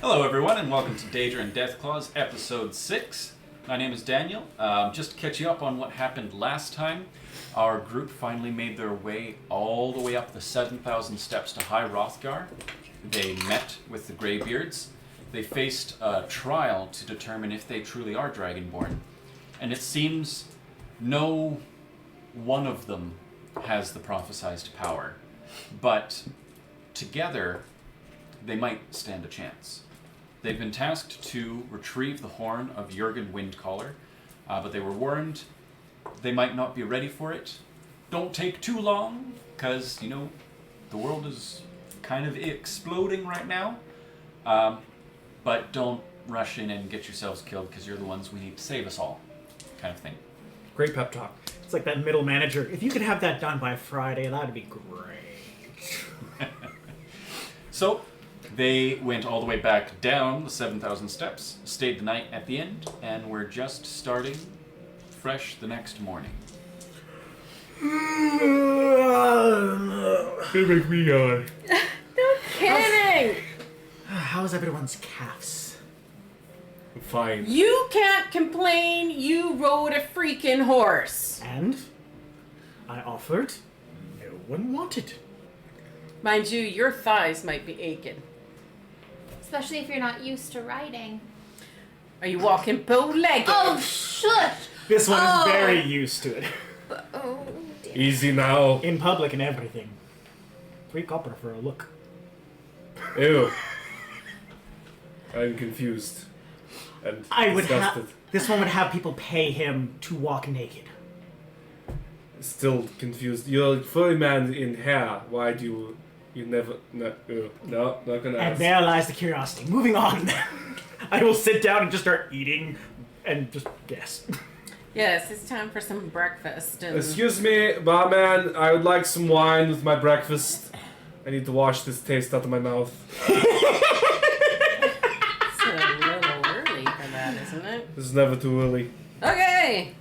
Hello everyone and welcome to Daedra and Deathclaws, episode 6. My name is Daniel. Just to catch you up on what happened last time, our group finally made their way all the way up the 7,000 steps to High Hrothgar. They met with the Greybeards. They faced a trial to determine if they truly are Dragonborn. And it seems no one of them has the prophesized power. But together, they might stand a chance. They've been tasked to retrieve the horn of Jurgen Windcaller, but they were warned they might not be ready for it. Don't take too long, because, you know, the world is kind of exploding right now. But don't rush in and get yourselves killed, because you're the ones we need to save us all, kind of thing. Great pep talk. It's like that middle manager. If you could have that done by Friday, that'd be great. So, they went all the way back down the 7,000 steps, stayed the night at the end, and we're just starting fresh the next morning. They make me yawn. No kidding! How's everyone's calves? Fine. You can't complain, you rode a freaking horse. And I offered. No one wanted. Mind you, your thighs might be aching. Especially if you're not used to riding. Are you walking bow-legged? Oh, shush! This one is very used to it. Oh, dear. Easy now. In public and everything. 3 copper for a look. Ew. I'm confused. And I would disgusted. have. This one would have people pay him to walk naked. Still confused. You're a furry man in hair. Why do you never... No, not gonna And ask. there lies the curiosity. Moving on. I will sit down and just start eating and just guess. Yes, it's time for some breakfast. And Excuse me, barman. I would like some wine with my breakfast. I need to wash this taste out of my mouth. It's a little early for that, isn't it? This is never too early. Okay!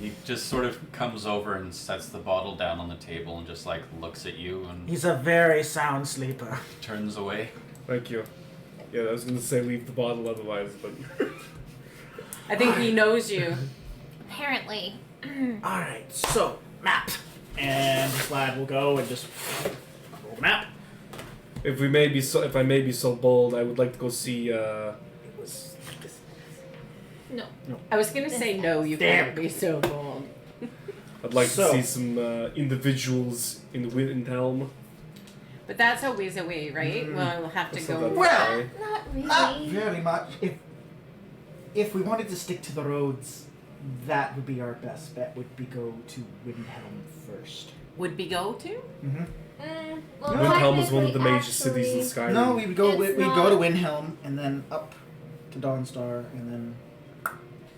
He just sort of comes over and sets the bottle down on the table and just like looks at you and He's a very sound sleeper. turns away. Thank you. Yeah, I was gonna say leave the bottle otherwise, but... I think he knows you. Apparently. Alright, so, map. And this lad will go and just roll the map. If I may be so bold, I would like to go see. It was this. No. I was gonna say no, you Damn. can't be so bold. I'd like So- to see some individuals in the Windhelm. But that's a ways away, right? We'll have to That's go. not that Well, far away. Not really. Not very much. If we wanted to stick to the roads, that would be our best bet. Would be go to Windhelm first. Would be go to? Mm-hmm. Well, Windhelm is one of the technically, major cities in actually- Skyrim. No, we would go. It's We go to not. Windhelm and then up to Dawnstar and then.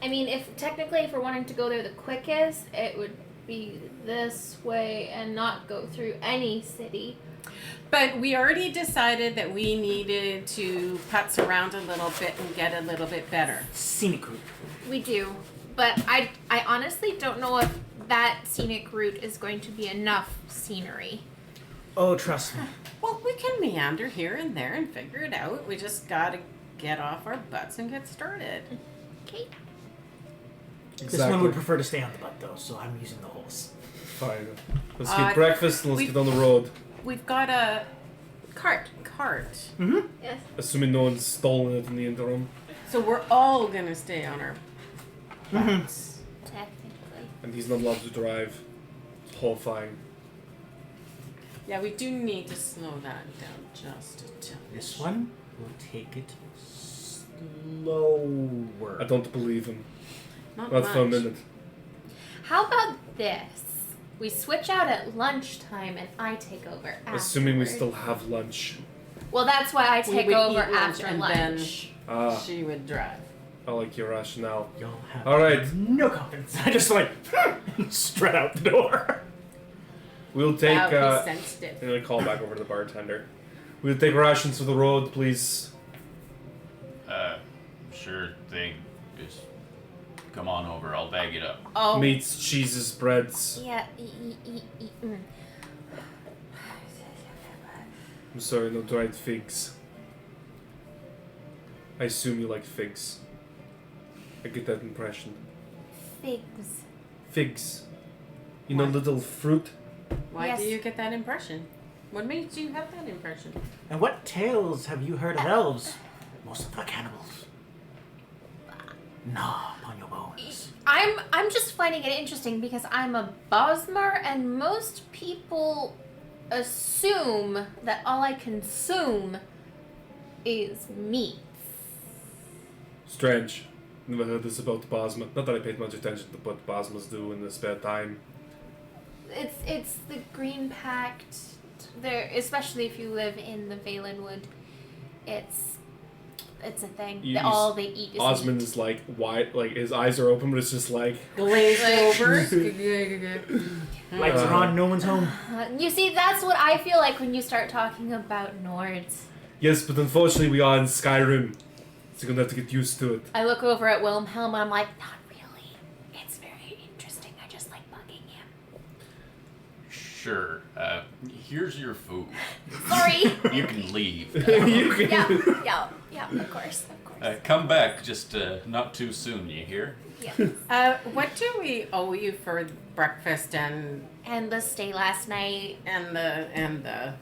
I mean, if we're wanting to go there the quickest, it would be this way and not go through any city. But we already decided that we needed to putz around a little bit and get a little bit better. Scenic route. We do, but I honestly don't know if that scenic route is going to be enough scenery. Oh, trust me. Well, we can meander here and there and figure it out. We just gotta get off our butts and get started. Okay. This one would prefer to stay on the butt, though, so I'm using the horse. Fine. Let's Uh, get breakfast and let's we- get on the road. We've got a cart. Mm-hmm. Yes. Assuming no one's stolen it in the interim. So we're all gonna stay on our butts. Technically. And he's not allowed to drive. It's horrifying. Yeah, we do need to slow that down just a touch. This one will take it slower. I don't believe him. Not Not much. for a minute. How about this? We switch out at lunchtime and I take over Assuming we afterwards. still have lunch. Well, that's why I We take would over eat lunch after and lunch. Ah, She would drive. I like your rationale. Y'all have Alright. no confidence. I just like strut out the door. We'll take. Wow, he sensed it. I'm gonna call back over to the bartender. We'll take rations for the road, please. Sure thing. Just come on over, I'll bag it up. Oh, Meats, cheeses, breads. Yeah. I'm sorry, no dried figs. I assume you like figs. I get that impression. Figs. Figs. You know, What? little fruit. Why Yes. do you get that impression? What makes you have that impression? And what tales have you heard of elves? Most of them are cannibals. Gnaw upon your bones. I'm just finding it interesting because I'm a Bosmer and most people assume that all I consume is meat. Strange. Never heard this about the Bosma. Not that I paid much attention to what Bosmas do in their spare time. It's the Green Pact. There, especially if you live in the Valenwood, it's a thing. All they eat is Osmond meat. is like white, like his eyes are open, but it's just like Glazed over. Lights are on, no one's home. You see, that's what I feel like when you start talking about Nords. yes, but unfortunately we are in Skyrim, so you're gonna have to get used to it. I look over at Wilhelm and I'm like, not really. It's very interesting. I just like bugging him. Sure. Here's your food. Sorry. You can leave. You can- yeah, of course. Come back, just not too soon, you hear? Yeah. What do we owe you for breakfast and And the stay last night, the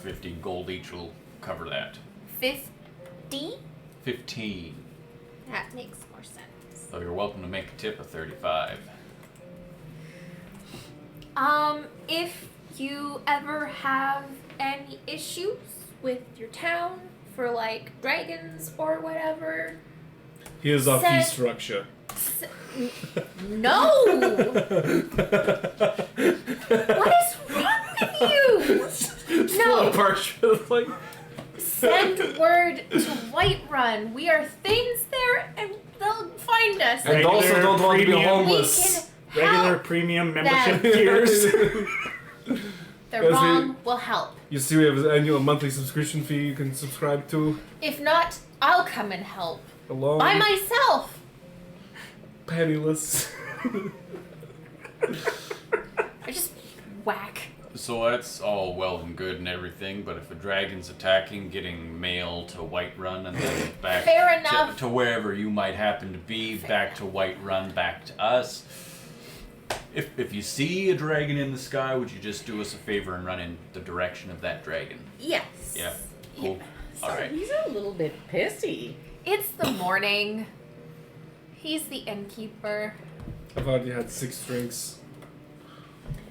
15 gold each will cover that. 50? 15. That makes more sense. So you're welcome to make a tip of 35. If you ever have any issues with your town for like dragons or whatever, Here's our fee Said- structure. no! What is wrong with you? No! Parchment, like Send word to Whiterun. We are Thanes there and they'll find us. and also Regular don't want to be premium. We homeless. can Regular help. premium them. membership tiers. They're As wrong, we'll help. You see, we have an annual monthly subscription fee you can subscribe to. If not, I'll come and help. Alone, By myself. penniless. I just whack. So that's all well and good and everything, but if a dragon's attacking, getting mail to Whiterun and then back Fair enough. to wherever you might happen to be, back to Whiterun, back to us. If you see a dragon in the sky, would you just do us a favor and run in the direction of that dragon? Yes. Yeah. Cool. All right. He's a little bit pissy. It's the morning. He's the innkeeper. I've already had 6 drinks.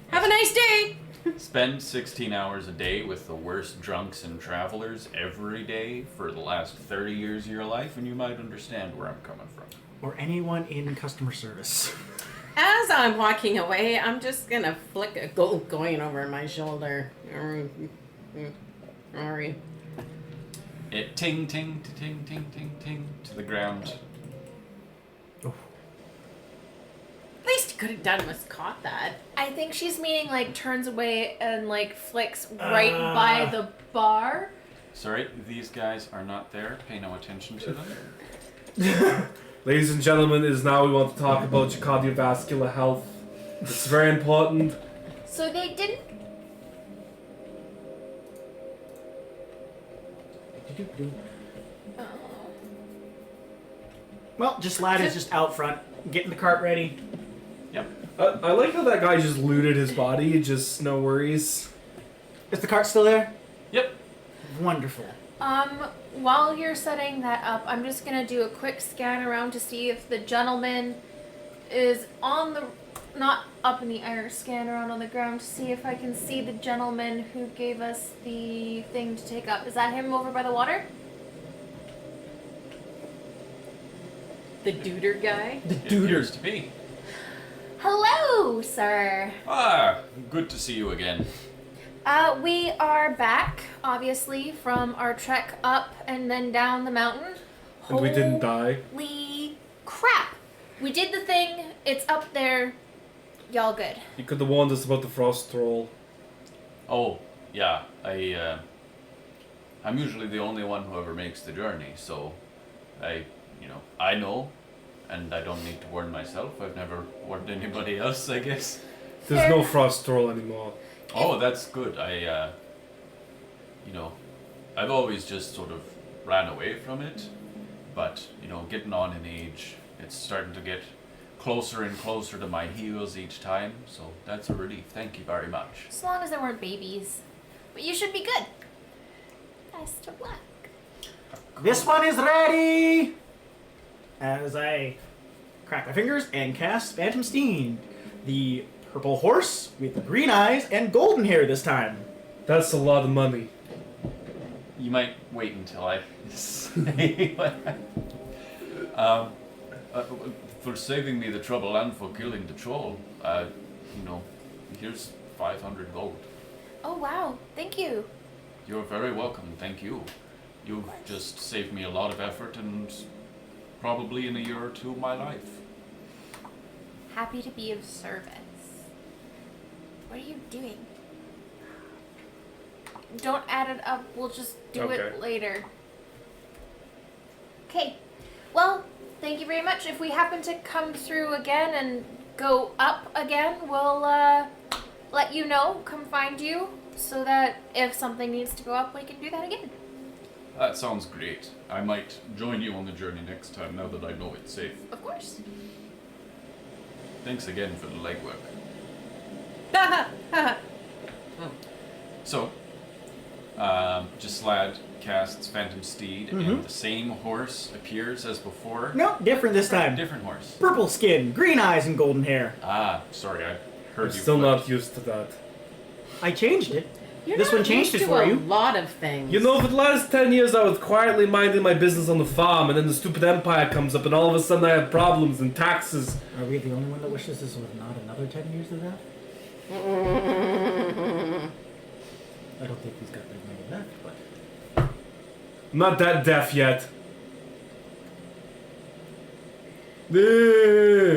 Have a nice day. Spend 16 hours a day with the worst drunks and travelers every day for the last 30 years of your life, and you might understand where I'm coming from. Or anyone in customer service. As I'm walking away, I'm just gonna flick a gold coin over my shoulder. Sorry. It ting ting ting ting ting ting to the ground. At least he could have done was caught that. I think she's meaning like turns away and like flicks right by the bar. Sorry, these guys are not there. Pay no attention to them. Ladies and gentlemen, it is now we want to talk about your cardiovascular health. It's very important. So they didn't. Well, just ladders just out front, getting the cart ready. Yep. I like how that guy just looted his body, just no worries. Is the cart still there? Yep. Wonderful. While you're setting that up, I'm just gonna do a quick scan around to see if the gentleman is on the, not up in the air, scan around on the ground to see if I can see the gentleman who gave us the thing to take up. Is that him over by the water? The duder guy. The It duder. appears to be. Hello, sir. Ah, good to see you again. We are back, obviously, from our trek up and then down the mountain. And we didn't die. Holy crap! We did the thing. It's up there. Y'all good. You could have warned us about the frost troll. Oh, yeah. I'm usually the only one who ever makes the journey, so I know, and I don't need to warn myself. I've never warned anybody else, I guess. There's no frost troll anymore. Oh, that's good. I've always just sort of ran away from it. but getting on in age, it's starting to get closer and closer to my heels each time. So that's a relief. Thank you very much. As long as there weren't babies. But you should be good. Best of luck. This one is ready! As I crack my fingers and cast Phantom Steed, the purple horse with the green eyes and golden hair this time. That's a lot of money. You might wait until I say what. For saving me the trouble and for killing the troll, here's 500 gold. Oh, wow. Thank you. You're very welcome. Thank you. You've just saved me a lot of effort and probably in a year or two of my life. Happy to be of service. What are you doing? Don't add it up. We'll just do it later. Okay. Well, thank you very much. If we happen to come through again and go up again, we'll let you know, come find you, so that if something needs to go up, we can do that again. That sounds great. I might join you on the journey next time now that I know it's safe. Of course. Thanks again for the legwork. So, Gislad casts Phantom Steed, and the same horse appears as before. No, different this time. Different horse. Purple skin, green eyes, and golden hair. Ah, sorry, I heard I'm you. still flipped. not used to that. I changed it. You're This not one changed used it to for a you. lot of things. For the last 10 years I was quietly minding my business on the farm, and then the stupid empire comes up, and all of a sudden I have problems and taxes. Are we the only one that wishes this was not another 10 years of that? I don't think he's got that many left, but... I'm not that deaf yet.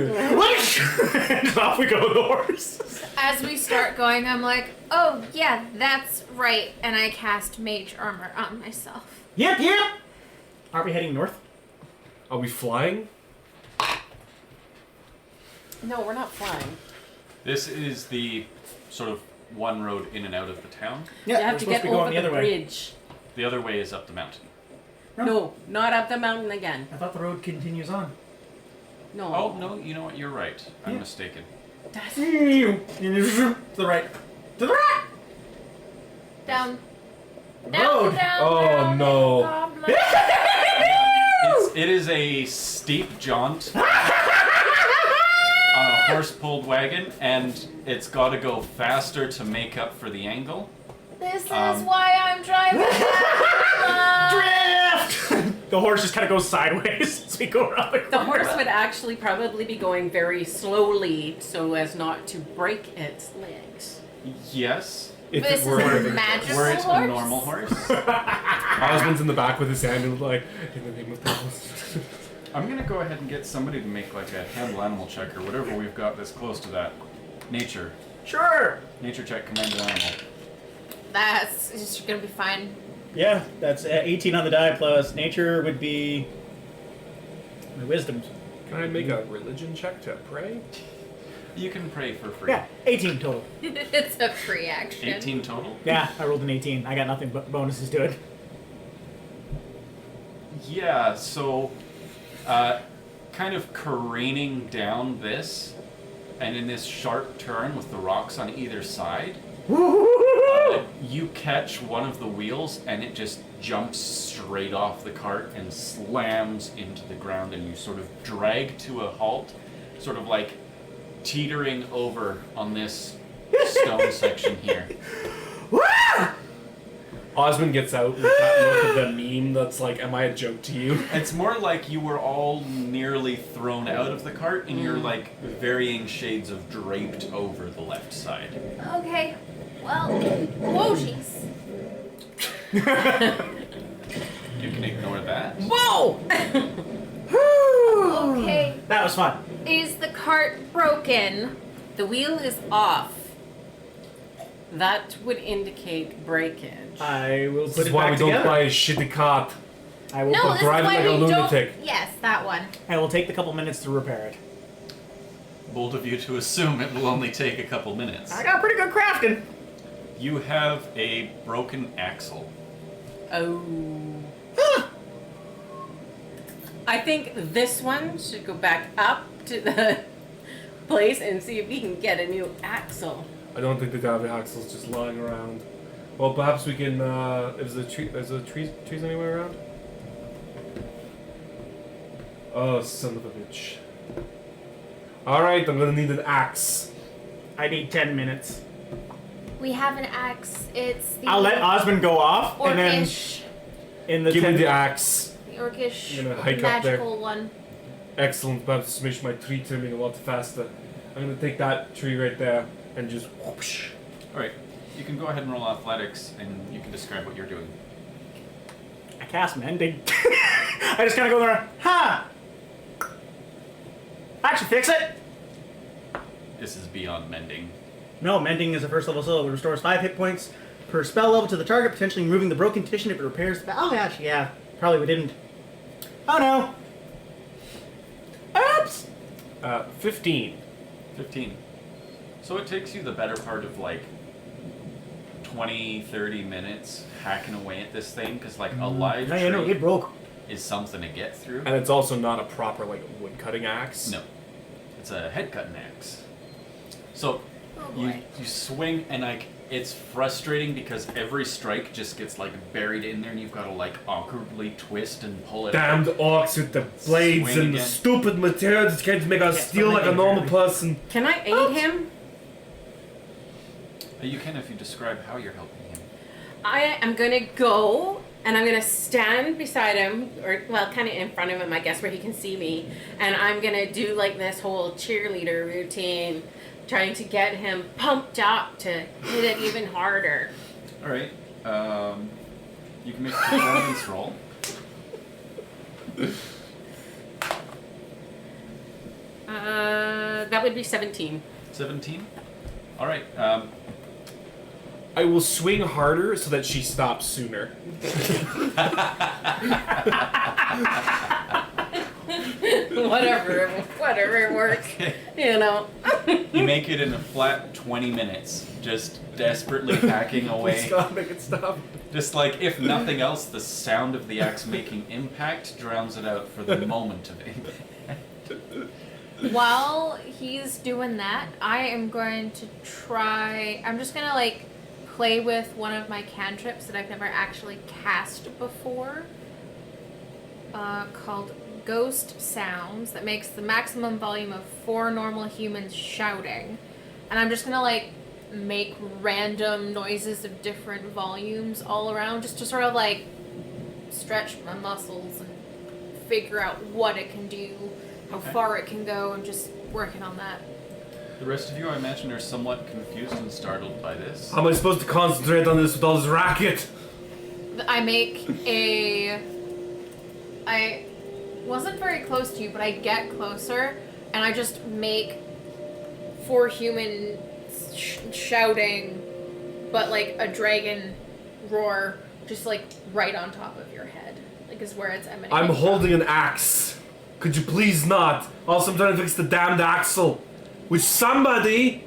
And off we go with the horse. As we start going, I'm like, oh, yeah, that's right. And I cast Mage Armor on myself. Yep. Aren't we heading north? Are we flying? No, we're not flying. This is the sort of one road in and out of the town. Yeah, You have we're to supposed get be going over the the other way. bridge. The other way is up the mountain. No, not up the mountain again. I thought the road continues on. No. Oh, no, you know what? You're right. I'm Yeah. mistaken. That's To the right. To the right! Down. Road. Down, Oh, down, no. goblin. It is a steep jaunt on a horse-pulled wagon, and it's got to go faster to make up for the angle. This is why why I'm driving. Drift! The horse just kind of goes sideways as we go around The horse would actually probably be going very slowly so as not to break its legs. Yes, If This it were is a magical were it horse. a normal horse. Osmond's in the back with his hand and like, in the name of the house. I'm gonna go ahead and get somebody to make like a handle animal check or whatever we've got that's close to that. Nature. Sure! Nature check, command an animal. That's it's gonna be fine. Yeah, that's 18 on the die plus nature would be my wisdom. Can I make a religion check to pray? You can pray for free. Yeah, 18 total. It's a free action. 18 total? Yeah, I rolled an 18. I got nothing but bonuses to it. Yeah, so kind of careening down this, and in this sharp turn with the rocks on either side, you catch one of the wheels and it just jumps straight off the cart and slams into the ground, and you sort of drag to a halt, sort of like teetering over on this stone section here. Osmond gets out with that look of the meme that's like, am I a joke to you? It's more like you were all nearly thrown out of the cart and you're like varying shades of draped over the left side. Okay. Well, whoa, jeez. You can ignore that. Whoa! Okay. That was fun. Is the cart broken? The wheel is off. That would indicate breakage. I will This put is it why back we don't together. buy a shitty cart. I will No, put, this is drive it why like a we lunatic. don't. Yes, that one. I will take the couple minutes to repair it. Bold of you to assume it will only take a couple minutes. I got pretty good crafting. You have a broken axle. Oh. I think this one should go back up to the place and see if we can get a new axle. I don't think the damn axle's just lying around. Well, perhaps we can. Is there trees anywhere around? Oh, son of a bitch! All right, I'm gonna need an axe. I need 10 minutes. We have an axe. It's the I'll let Osmond go off, and then orcish, in the Give 10 me the axe. the orcish I'm gonna hike up there. magical one. Excellent. Perhaps to make my tree trimming a lot faster. I'm gonna take that tree right there and just whoosh. All right. You can go ahead and roll athletics, and you can describe what you're doing. I cast Mending. I just kind of go there, that should fix it. This is beyond mending. No, Mending is a first level spell. It restores 5 hit points per spell level to the target, potentially removing the broken condition if it repairs the... Oh, actually, yeah. Probably we didn't. Oh, no. Oops. 15. 15. So it takes you the better part of like 20, 30 minutes hacking away at this thing, because like a live No, tree it broke. is something to get through. And it's also not a proper like wood cutting axe. No. It's a head cutting axe. So Oh you boy. swing, and like it's frustrating because every strike just gets like buried in there, and you've got to like awkwardly twist and pull it out. Damned orcs with the blades Swing and the again. stupid materials that can't make us Yes, steal but like a maybe normal very- person. Can I aid him? You can if you describe how you're helping him. I am gonna go and I'm gonna stand beside him, or well, kind of in front of him, I guess, where he can see me. And I'm gonna do like this whole cheerleader routine, trying to get him pumped up to hit it even harder. All right. You can make a performance roll. That would be 17. 17. All right. I will swing harder so that she stops sooner. Whatever works. You know. You make it in a flat 20 minutes, just desperately hacking away. God, make it stop. Just like, if nothing else, the sound of the axe making impact drowns it out for the moment of impact. While he's doing that, I am going to try. I'm just gonna like play with one of my cantrips that I've never actually cast before, called Ghost Sounds, that makes the maximum volume of 4 normal humans shouting. And I'm just gonna like make random noises of different volumes all around, just to sort of like stretch my muscles and figure out what it can do, how Okay. far it can go, and just working on that. The rest of you, I imagine, are somewhat confused and startled by this. How am I supposed to concentrate on this with all this racket? I make a. I wasn't very close to you, but I get closer, and I just make 4 humans shouting, but like a dragon roar, just like right on top of your head, like is where it's emanating. I'm from. holding an axe. Could you please not? Also, I'm trying to fix the damned axle. Which somebody,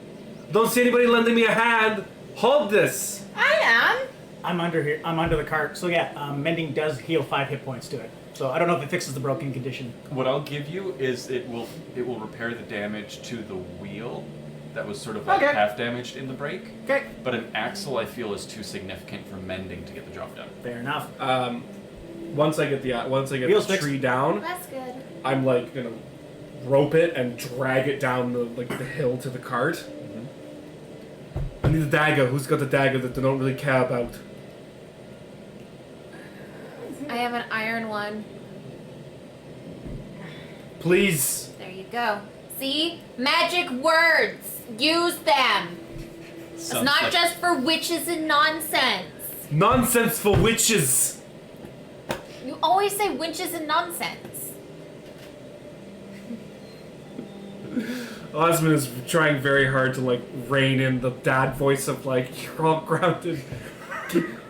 don't see anybody lending me a hand, hold this. I am. I'm under here. I'm under the cart. So yeah, Mending does heal 5 hit points to it. So I don't know if it fixes the broken condition. What I'll give you is it will repair the damage to the wheel that was sort of like Okay. half damaged in the break. Okay. But an axle, I feel, is too significant for mending to get the job done. Fair enough. Once I get Wheels the fixed. tree down, That's good. I'm like gonna rope it and drag it down the hill to the cart. I need a dagger. Who's got the dagger that they don't really care about? I have an iron one. Please. There you go. See? Magic words. Use them. It's Sounds not like- just for witches and nonsense. Nonsense for witches. You always say witches and nonsense. Osmond is trying very hard to like rein in the dad voice of like, you're all grounded.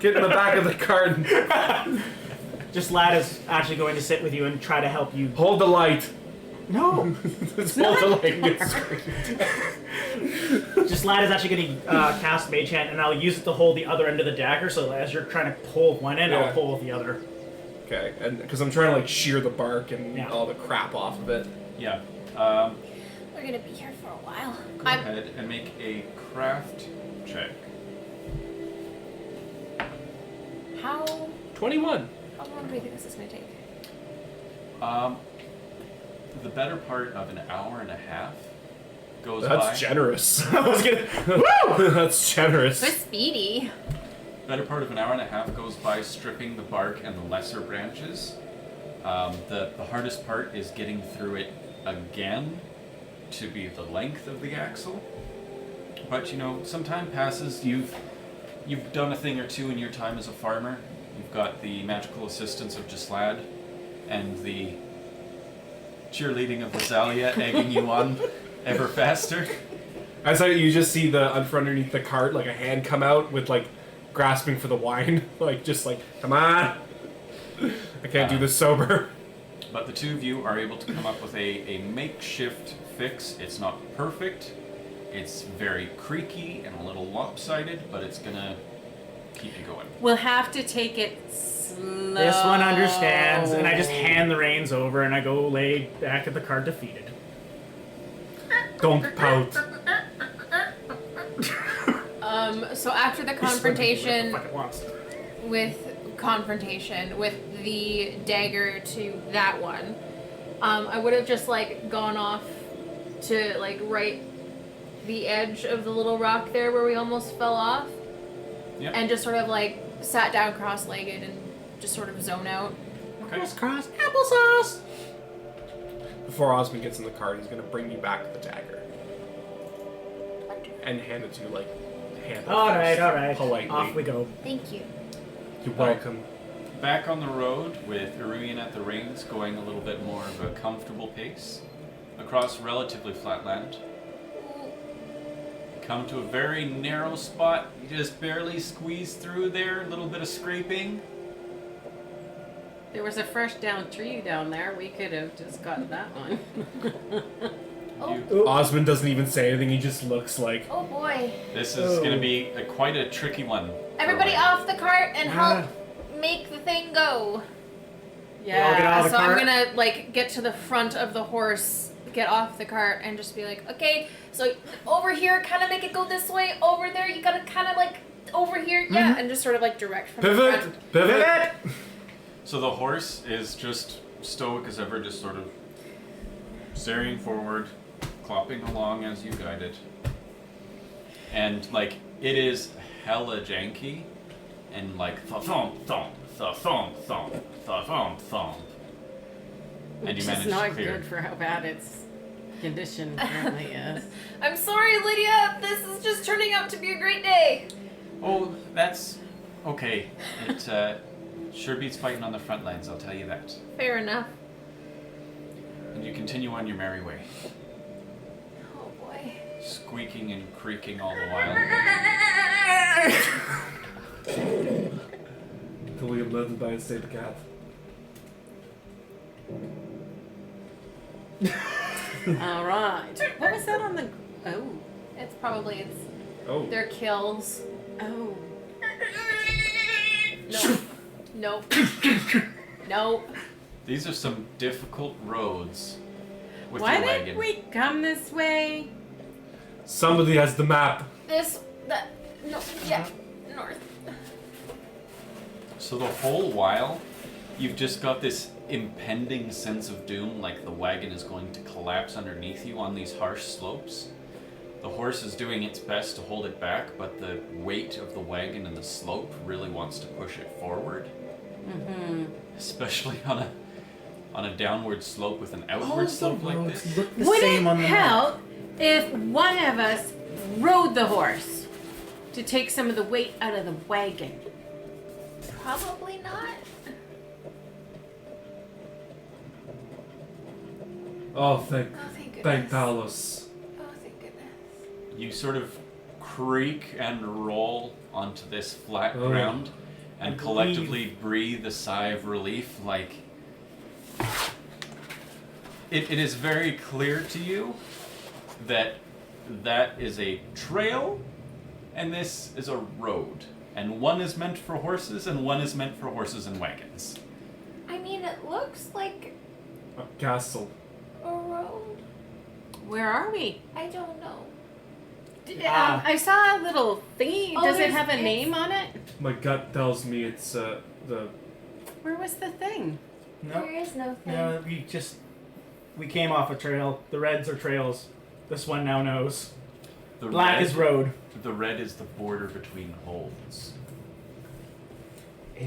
Get in the back of the cart and Just Lad is actually going to sit with you and try to help you. hold the light. No. Just hold the light and get straight. Just Lad is actually going to cast Mage Hand, and I'll use it to hold the other end of the dagger. So as you're trying to pull with one end, Yeah. I'll pull with the other. Okay, and because I'm trying to like shear the bark and Yeah. all the crap off of it. Yeah. We're gonna be here for a while. Go ahead and make a craft check. How 21. long do we think this is gonna take? The better part of an hour and a half goes That's by. generous. I was gonna. Woo! That's generous. We're speedy. Better part of an hour and a half goes by stripping the bark and the lesser branches. The hardest part is getting through it again to be the length of the axle. But you know, some time passes. You've done a thing or two in your time as a farmer. You've got the magical assistance of Gislad and the cheerleading of Rosalia egging you on ever faster. I saw you just see the underneath the cart, like a hand come out with like grasping for the wine, like just like, come on, I can't do this sober. But the two of you are able to come up with a makeshift fix. It's not perfect. It's very creaky and a little lopsided, but it's gonna keep you going. We'll have to take it slow. This one understands, and I just hand the reins over, and I go lay back at the cart defeated. Don't pout. So after the confrontation Fuck it wants. with the dagger to that one, I would have just like gone off to like right the edge of the little rock there where we almost fell off, Yep. and just sort of like sat down cross-legged and just sort of zone out. Okay. Crisscross applesauce. Before Osmond gets in the cart, he's gonna bring you back the dagger and hand it to you like hand. All right. Politely. Off we go. Thank you. You're welcome. Back on the road with Iruian at the reins, going a little bit more of a comfortable pace across relatively flat land. Come to a very narrow spot. You just barely squeeze through there. A little bit of scraping. There was a fresh down tree down there. We could have just gotten that one. You, Osmond doesn't even say anything. He just looks like. Oh boy. this is going to be quite a tricky one. for Everybody Ryan. off the cart and help make the thing go. all get out of the So I'm cart? gonna like get to the front of the horse, get off the cart, and just be like, okay, so over here, kind of make it go this way. Over there, you gotta kind of like over here, yeah, and just sort of like direct from the front. Pivot. So the horse is just stoic as ever, just sort of staring forward, clopping along as you guide it. And like it is hella janky, and like thump thump, thump thump, thump thump. And you Which manage is not to clear. good for how bad its condition currently is. I'm sorry, Lydia. This is just turning out to be a great day. Oh, that's okay. It sure beats fighting on the front lines, I'll tell you that. Fair enough. And you continue on your merry way, Oh boy. squeaking and creaking all the while. Until we get led by a state cat. All right. What was that on the? Oh. It's probably Oh. their kills. Oh. Nope. Nope. These are some difficult roads with Why your wagon. didn't we come this way? Somebody has the map. North. So the whole while, you've just got this impending sense of doom, like the wagon is going to collapse underneath you on these harsh slopes. The horse is doing its best to hold it back, but the weight of the wagon and the slope really wants to push it forward. Mm-hmm. Especially on a downward slope with an outward slope like this. Look the Would same it on the map. help if one of us rode the horse to take some of the weight out of the wagon? Probably not. Oh, thank Oh, thank goodness. thank Talos. Oh, thank goodness. You sort of creak and roll onto this flat Oh. ground I and believe- collectively breathe a sigh of relief, like it is very clear to you that that is a trail and this is a road, and one is meant for horses and one is meant for horses and wagons. I mean, it looks like A castle. a road. Where are we? I don't know. I saw a little thingy. Oh, Does it there's- have a it's- name on it? My gut tells me it's the. Where was the thing? No, There is no thing. no, we came off a trail. The reds are trails. This one now knows. The Black red, is road. The red is the border between holds.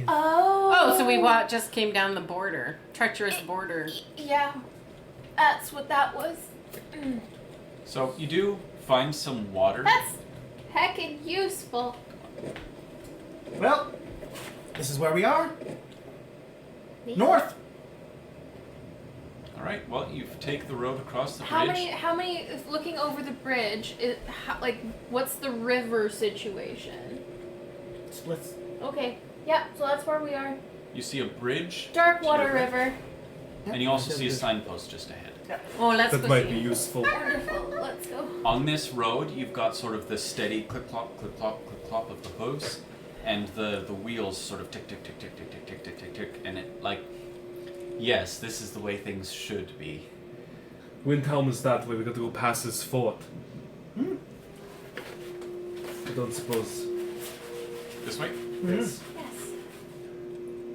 Oh. Oh, so we just came down the border. Treacherous border. Yeah. That's what that was. So you do find some water. That's heckin' useful. Well, this is where we are. Me? North. All right. Well, you take the road across the How bridge. many, if looking over the bridge, what's the river situation? Splits. Okay. Yeah, so that's where we are. You see a bridge. Dark to Water the right, River. And you also see a signpost just ahead. Oh, let's That go might see. be useful. Wonderful. Let's go. On this road, you've got sort of the steady clip clop, clip clop, clip clop of the hooves, and the wheels sort of tick tick tick tick tick tick tick tick tick tick, and it like, yes, this is the way things should be. Windhelm is that way. We got to go past his fort. I don't suppose. This way. Yes. Yes.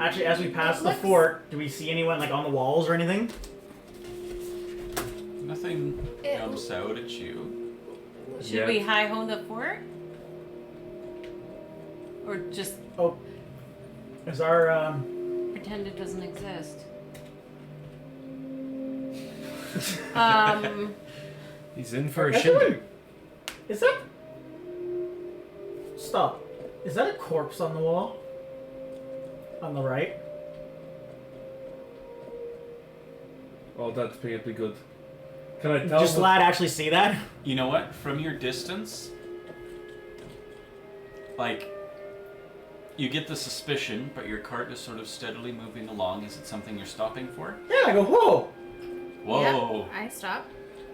Actually, as we pass It the looks- fort, do we see anyone like on the walls or anything? Nothing It- jumps out at you. Should Yeah. we hi-ho the fort? Or just Oh, is our pretend it doesn't exist? He's in for a Everyone- shindig. Is that? Stop. Is that a corpse on the wall? On the right? Oh, that's pretty good. Can I tell? Does lad actually see that? You know what? From your distance, like, you get the suspicion, but your cart is sort of steadily moving along. Is it something you're stopping for? Yeah, I go, whoa! Whoa! Yep, I stop.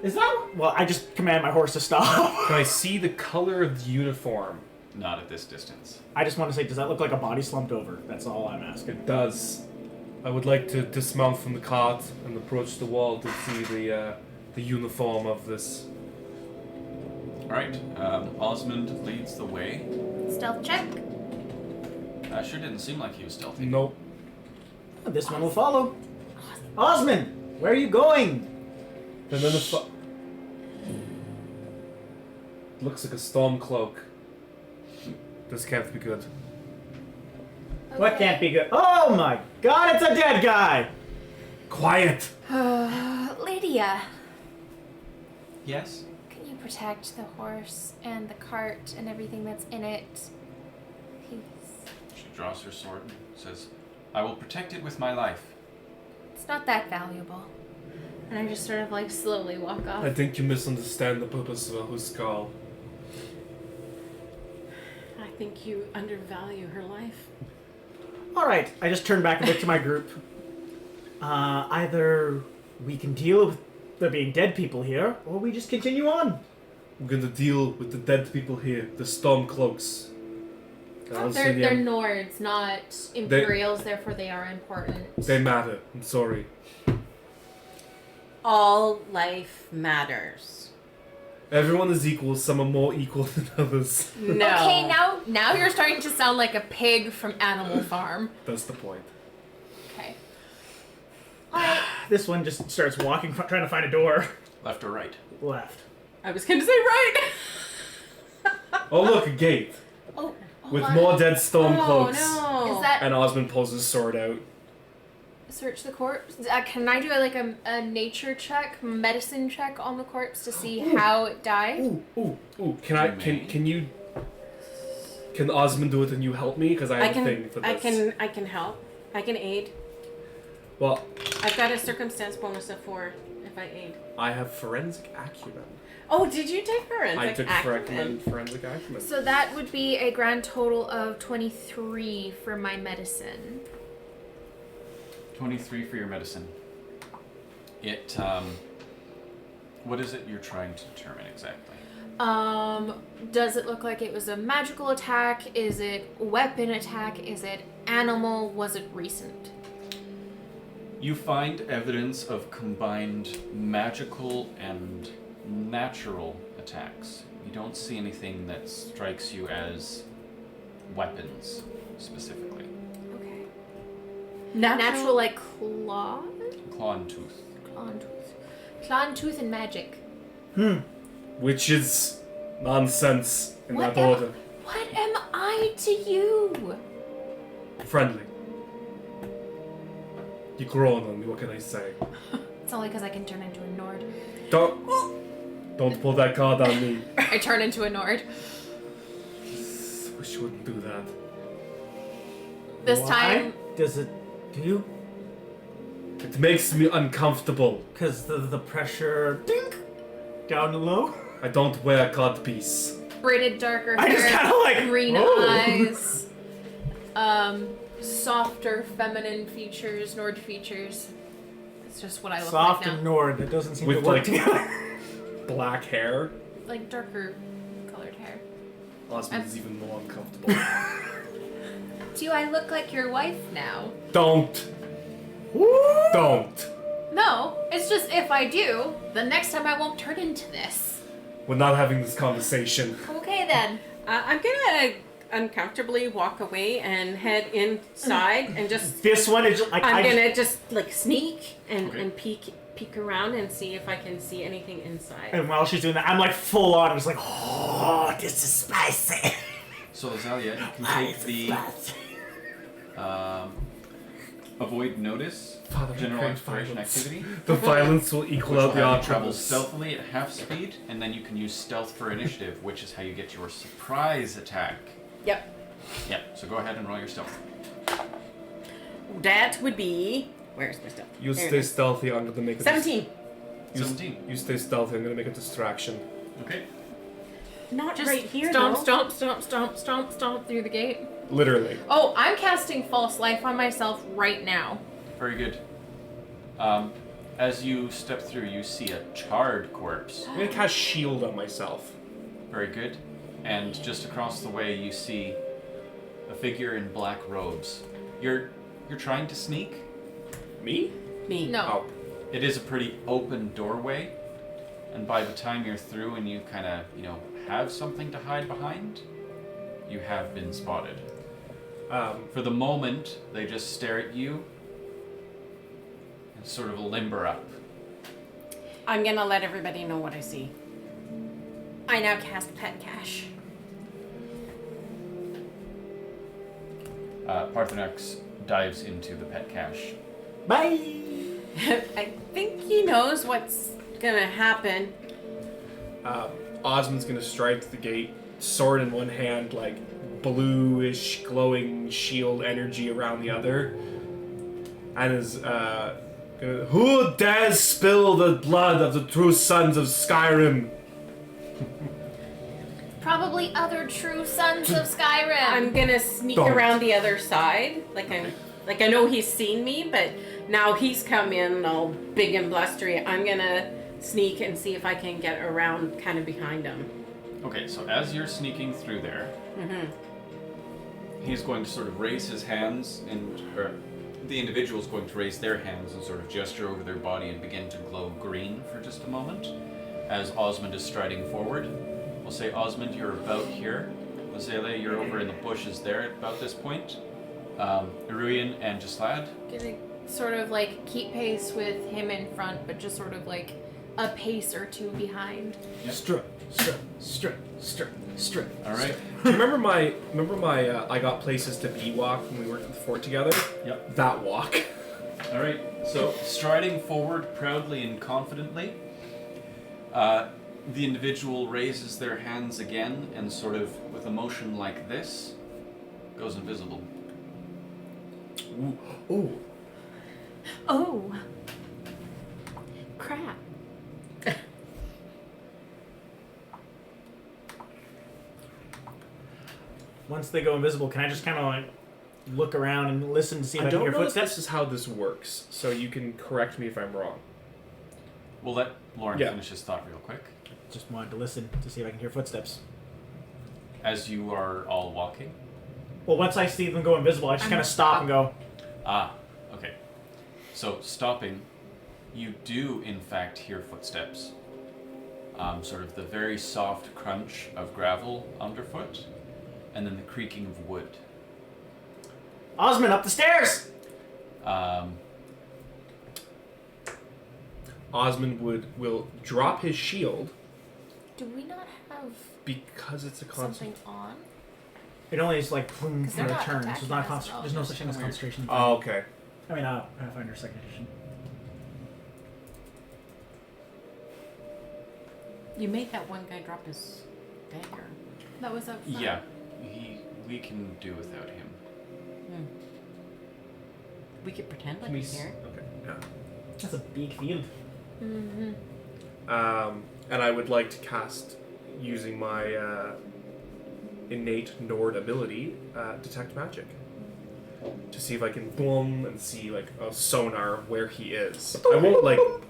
Is that? Well, I just command my horse to stop. Can I see the color of the uniform? Not at this distance. I just want to say, does that look like a body slumped over? That's all I'm asking. It does. I would like to dismount from the cart and approach the wall to see the uniform of this. All right. Osmond leads the way. Stealth check. Sure didn't seem like he was stealthy. Nope. This one will follow. Osmond, where are you going? And then looks like a storm cloak. This can't be good. What can't be good? Oh my god, it's a dead guy! Quiet. Lydia, Yes. can you protect the horse and the cart and everything that's in it? Please. She draws her sword and says, "I will protect it with my life." It's not that valuable. And I just sort of like slowly walk off. I think you misunderstand the purpose of a Hrothgar. I think you undervalue her life. Alright, I just turn back and look to my group. Either we can deal with there being dead people here, or we just continue on. We're gonna deal with the dead people here, the storm cloaks. I don't see They're them. Nords, not Imperials, therefore they are important. They matter. I'm sorry. All life matters. Everyone is equal. Some are more equal than others. No. Okay, now you're starting to sound like a pig from Animal Farm. That's the point. Okay. Alright. This one just starts walking, trying to find a door. Left or right? Left. I was gonna say right. Oh look, a gate Oh, with hold on. more dead storm Oh cloaks. no. Is that And Osmond pulls his sword out. search the corpse? Can I do a nature check, medicine check on the corpse to see how it died? Ooh. Can Osmond do it and you help me? Because I have a thing for this. I can help. I can aid. Well, I've got a circumstance bonus of 4 if I aid. I have forensic acumen. Oh, did you take forensic I took acumen? forensic acumen. So that would be a grand total of 23 for my medicine. 23 for your medicine. It, what is it you're trying to determine exactly? Does it look like it was a magical attack? Is it weapon attack? Is it animal? Was it recent? You find evidence of combined magical and natural attacks. You don't see anything that strikes you as weapons, specifically. Okay. Natural like claw? Claw and tooth. Claw and tooth. Claw and tooth and magic. Which is nonsense in What that order. What am I to you? Friendly. You grown on me, what can I say? It's only because I can turn into a Nord. Don't pull that card on me. I turn into a Nord. Wish you wouldn't do that. This Why time, does it do? It makes me uncomfortable. Because the pressure, dink, down low. I don't wear codpiece. braided darker I just hair, kind of like green whoa. eyes, softer feminine features, Nord features. It's just what I look Soft like now. and Nord. That doesn't seem With, to work like- together. Black hair. Like darker colored hair. Osmond is even more uncomfortable. Do I look like your wife now? Don't. Don't. No, it's just if I do, the next time I won't turn into this. We're not having this conversation. Okay then. I'm gonna uncomfortably walk away and head inside and just. This one is just, like I'm I just- gonna just like sneak and, Okay. and peek around and see if I can see anything inside. And while she's doing that, I'm like full on. I'm just like, oh, this is spicy. So Azalea, you can take the avoid notice, Father, general pray exploration violence. activity, The violence will which equal will out the have you travel options. stealthily at half speed, and then you can use stealth for initiative, which is how you get your surprise attack. Yep. Yep. So go ahead and roll your stealth. That would be. Where's my stuff? You There it stay is. stealthy. I'm gonna make a 17. 17. You stay stealthy. I'm gonna make a distraction. Okay. Not Just right here, stomp, though. stomp, stomp, stomp, stomp, stomp through the gate. Literally. Oh, I'm casting false life on myself right now. Very good. As you step through, you see a charred corpse. I'm gonna cast shield on myself. Very good. And just across the way, you see a figure in black robes. You're trying to sneak. Me? Me. No. Oh. It is a pretty open doorway, and by the time you're through and you kind of, have something to hide behind, you have been spotted. For the moment, they just stare at you and sort of limber up. I'm gonna let everybody know what I see. I now cast Pet Cash. Parthenax dives into the pet cache. Bye. I think he knows what's gonna happen. Osmond's gonna strike the gate, sword in one hand, like bluish glowing shield energy around the other, and is gonna, who dares spill the blood of the true sons of Skyrim? Probably other true sons of Skyrim. I'm gonna sneak Don't. around the other side. Like I know he's seen me, but now he's come in all big and blustery. I'm gonna sneak and see if I can get around kind of behind him. Okay, so as you're sneaking through there, he's going to sort of raise his hands, or the individual's going to raise their hands and sort of gesture over their body and begin to glow green for just a moment, as Osmond is striding forward. We'll say, Osmond, you're about here. Azalea, you're over in the bushes there at about this point. Iruian and Gislad. Gonna sort of like keep pace with him in front, but just sort of like a pace or two behind. Strut, strut, strut, strut, strut. All right. Do you remember my I got places to be walk when we worked at the fort together? Yep. That walk. All right. So striding forward proudly and confidently, the individual raises their hands again and sort of, with a motion like this, goes invisible. Ooh. Ooh. Oh. Crap. Once they go invisible, can I just kind of like look around and listen to see if I, I can don't hear know if footsteps? this is how this works, so you can correct me if I'm wrong. We'll let Lauren Yeah. finish his thought real quick. Just wanted to listen to see if I can hear footsteps. As you are all walking. Well, once I see them go invisible, I just kind of stop and go, Ah, okay. So, stopping, you do in fact hear footsteps. Sort of the very soft crunch of gravel underfoot, and then the creaking of wood. Osmond, up the stairs! Osmond will drop his shield Do we not have because it's a constant. something on? It only is like boom for they're a not turn. So it's not attacking us at all. there's no such thing as concentration. Oh, okay. I mean, Pathfinder 2nd edition. You made that one guy drop his dagger. That was up front. Yeah, we can do without him. We could pretend like Can we he's here. Okay. Yeah. That's a big field. Mm-hmm. And I would like to cast using my innate Nord ability, detect magic, to see if I can boom and see like a sonar of where he is. I won't like. All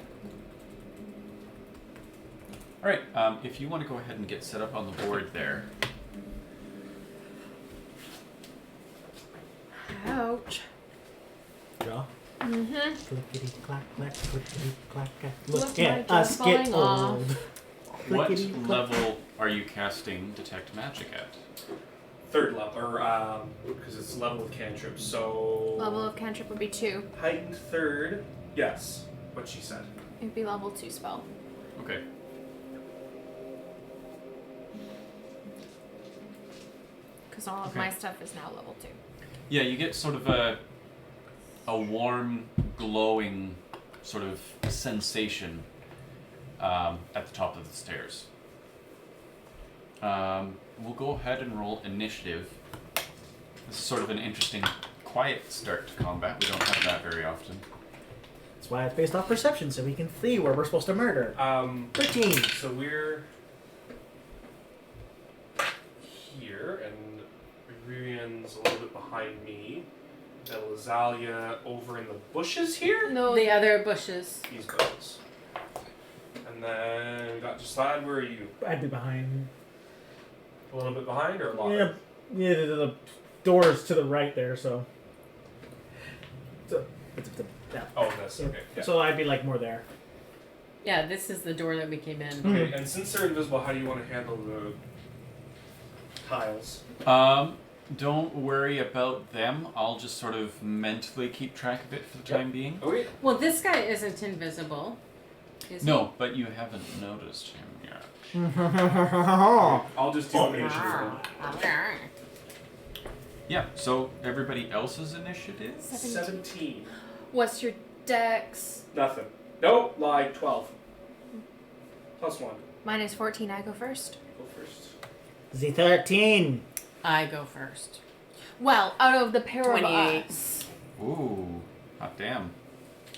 right, if you want to go ahead and get set up on the board there. Ouch. Draw. Mm-hmm. Clickety clack clack, clickety clack clack. Look, Look my at us jaw's get falling off. old. What Clickety clack. level are you casting detect magic at? Third level, or because it's level of cantrip, so Level of cantrip would be 2. heightened third. Yes, what she said. It'd be level 2 spell. Okay. Because all of Okay. my stuff is now level 2. Yeah, you get sort of a warm, glowing sort of sensation at the top of the stairs. We'll go ahead and roll initiative. This is sort of an interesting, quiet start to combat. We don't have that very often. That's why it's based off perception, so we can see where we're supposed to murder. 13. So we're here, and Ririan's a little bit behind me. And Lazalia over in the bushes here. No, The other bushes. These bushes. And then we got Jasad. Where are you? I'd be behind. A little bit behind or a lot? Yeah, the door's to the right there, so. Yeah. Oh, that's okay. Yeah. So I'd be like more there. Yeah, this is the door that we came in. Okay, and since they're invisible, how do you want to handle the tiles? Don't worry about them. I'll just sort of mentally keep track of it for the time being. Okay. Well, this guy isn't invisible. Is he? No, but you haven't noticed him yet. I'll just do initiative. Yeah, so everybody else's initiative? 17. What's your dex? Nothing. Nope, like 12. Plus 1. Mine is 14. I go first. Go first. Z13. I go first. Well, out of the pair of 28. us. Ooh, hot damn.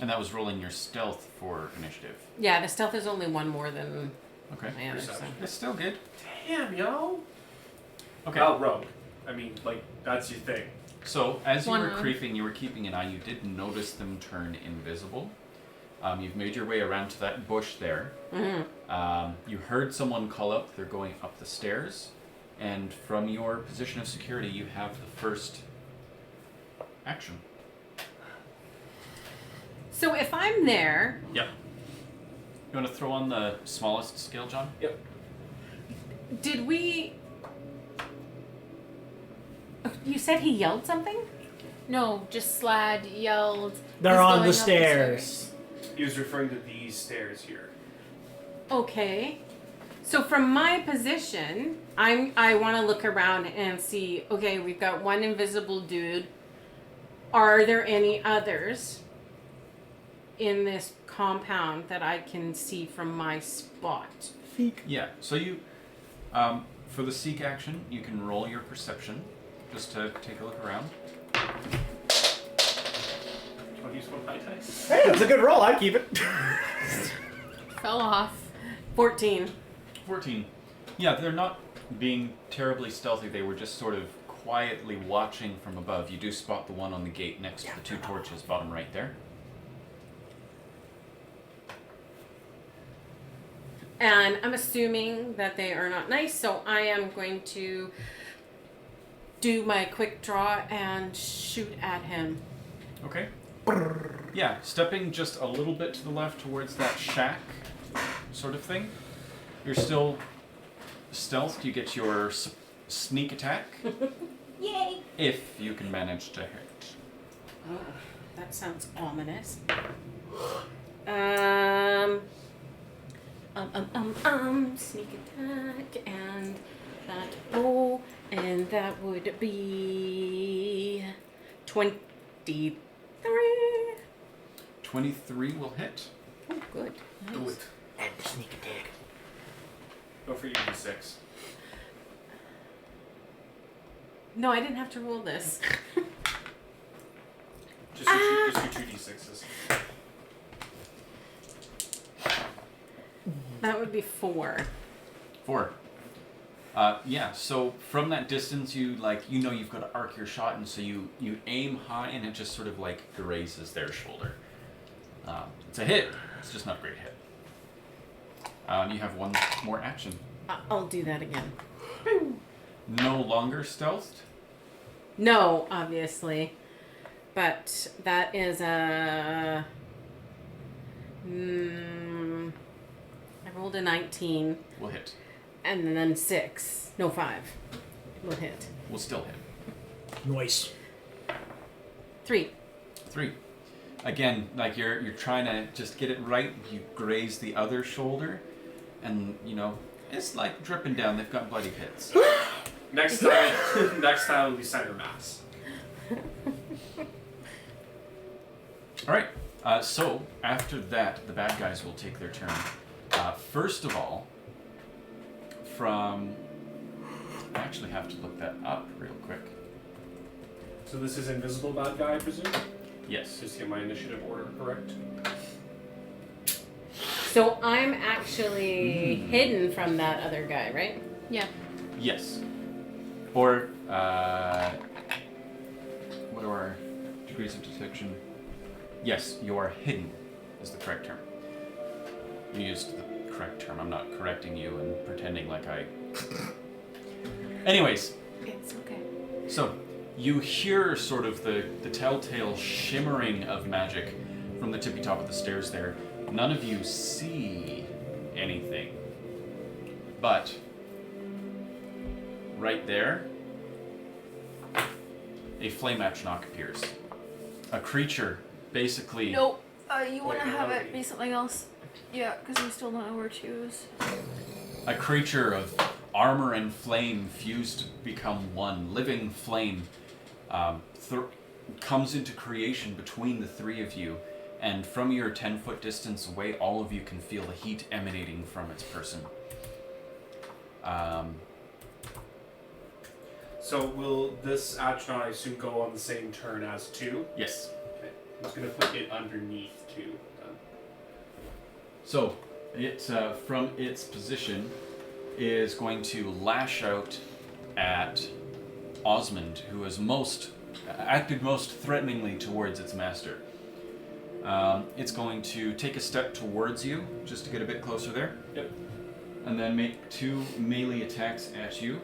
And that was rolling your stealth for initiative. Yeah, the stealth is only one more than Okay. my other. So. Perception. It's still good. Damn, yo. Okay. Well, rogue. I mean, like, that's your thing. So, as you One were round. creeping, you were keeping an eye, you did notice them turn invisible. You've made your way around to that bush there. Mm-hmm. You heard someone call out, they're going up the stairs. And from your position of security, you have the first action. So if I'm there, Yep. You want to throw on the smallest scale, John? Yep. did we... You said he yelled something? No, just Slad yelled. They're "He's on going the up stairs. He was referring to these stairs here. Okay. So from my position, I want to look around and see, okay, we've got one invisible dude. Are there any others in this compound that I can see from my spot? Yeah. So you, for the seek action, you can roll your perception just to take a look around. Want to use one high dice? Hey, it's a good roll. I'd keep it. Fell off. 14. 14. Yeah, they're not being terribly stealthy. They were just sort of quietly watching from above. You do spot the one on the gate next to the two torches, bottom right there. And I'm assuming that they are not nice, so I am going to do my quick draw and shoot at him. Okay. Yeah, stepping just a little bit to the left towards that shack sort of thing. You're still stealthed. You get your sneak attack. Yay! If you can manage to hit. Oh, that sounds ominous. Sneak attack and that bow, and that would be 23. 23 will hit. Oh, good. Nice. Do it. And the sneak attack. Go for your d6. No, I didn't have to roll this. Just your 2d6s. That would be 4. 4. Yeah, so from that distance, you know you've got to arc your shot, and so you aim high, and it just sort of like grazes their shoulder. It's a hit. It's just not a great hit. You have one more action. I'll do that again. No longer stealthed. No, obviously. But that is a... I rolled a 19. Will hit. And then 6. No, 5. Will hit. Will still hit. Nice. 3. 3. Again, like you're trying to just get it right. You graze the other shoulder, and you know it's like dripping down. They've got bloody pits. Next time we center mass. All right. So after that, the bad guys will take their turn. First of all, I actually have to look that up real quick. So this is invisible bad guy, I presume? Yes. Just get my initiative order correct. So I'm actually hidden from that other guy, right? Yeah. Yes. Or what are our degrees of detection? Yes, you are hidden is the correct term. You used the correct term. I'm not correcting you and pretending like I... Anyways. It's okay. So, you hear sort of the telltale shimmering of magic from the tippy top of the stairs there. None of you see anything. But, right there, a flame atronach appears. A creature, basically... Nope. You want to Wait, have no, it be something else? Yeah, because we still don't know where 2 is. A creature of armor and flame fused to become one. Living flame comes into creation between the three of you, and from your 10-foot distance away, all of you can feel the heat emanating from its person. So will this atronach, I assume, go on the same turn as 2? Yes. Okay. I'm just going to put it underneath 2. So, it from its position is going to lash out at Osmond, who is acted most threateningly towards its master. It's going to take a step towards you, just to get a bit closer there. Yep. And then make 2 melee attacks at you.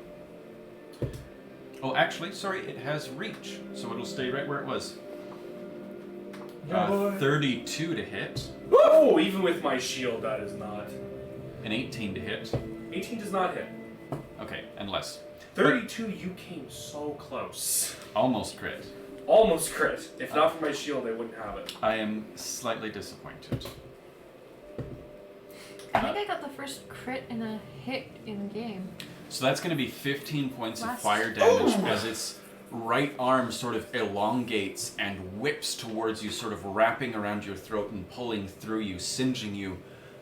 Oh, actually, sorry, it has reach, so it'll stay right where it was. 32 to hit, Oh, even with my shield, that is not. and 18 to hit. 18 does not hit. Okay, and less. 32, you came so close. Almost crit. Almost crit. If not for my shield, I wouldn't have it. I am slightly disappointed. I think I got the first crit in a hit in game. So that's going to be 15 points of Last- fire damage as its right arm sort of elongates and whips towards you, sort of wrapping around your throat and pulling through you, singeing you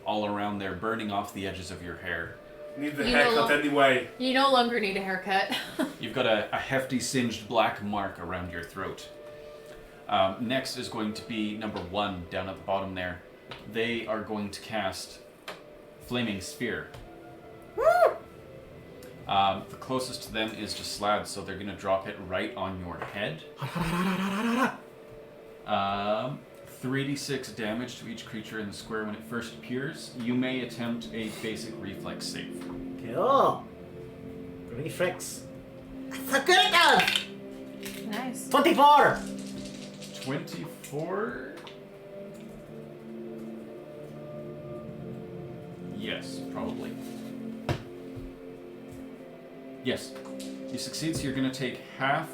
all around there, burning off the edges of your hair. Need the You haircut know- anyway. You no longer need a haircut. You've got a hefty singed black mark around your throat. Next is going to be number 1 down at the bottom there. They are going to cast Flaming Sphere. The closest to them is just slab, so they're going to drop it right on your head. 3d6 damage to each creature in the square when it first appears. You may attempt a basic reflex save. Cool. Reflex. That's a good enough. Nice. 24. 24. 4. Yes, probably. Yes. You succeed, so you're going to take half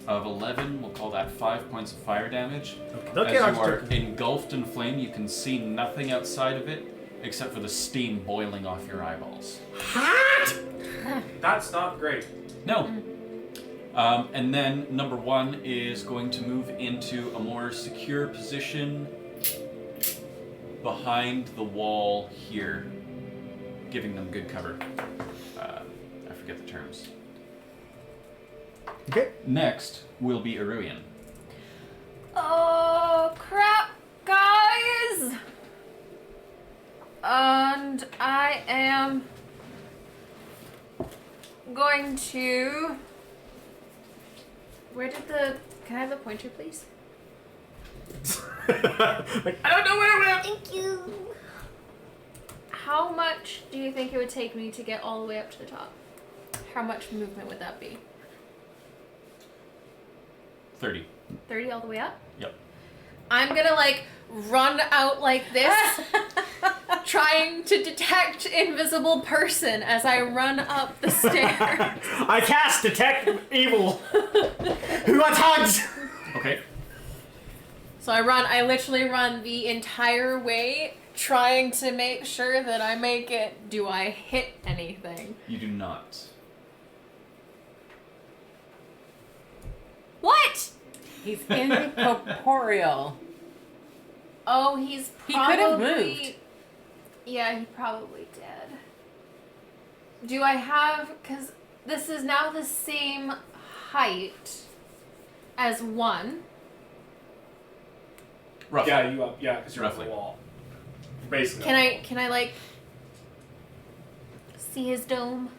of 11. We'll call that 5 points of fire damage. Okay, As you are engulfed in flame, you can see nothing outside of it except for the steam boiling off your eyeballs. Hot! That's not great. No. And then number 1 is going to move into a more secure position behind the wall here, giving them good cover. I forget the terms. Okay. Next will be Iruian. Oh, crap, guys! And I am going to... Where did the... Can I have the pointer, please? Like, I don't know where it went! Thank you. How much do you think it would take me to get all the way up to the top? How much movement would that be? 30. 30 all the way up? Yep. I'm gonna like run out like this, trying to detect invisible person as I run up the stairs. I cast Detect Evil. Who wants hugs? Okay. So I literally run the entire way, trying to make sure that I make it. Do I hit anything? You do not. What? He's incorporeal. Oh, he's He probably... could have moved. Yeah, he probably did. Do I have... Because this is now the same height as 1. Roughly. Yeah, you up. Yeah, because you're Roughly. on the wall. Basically. Can I like see his dome?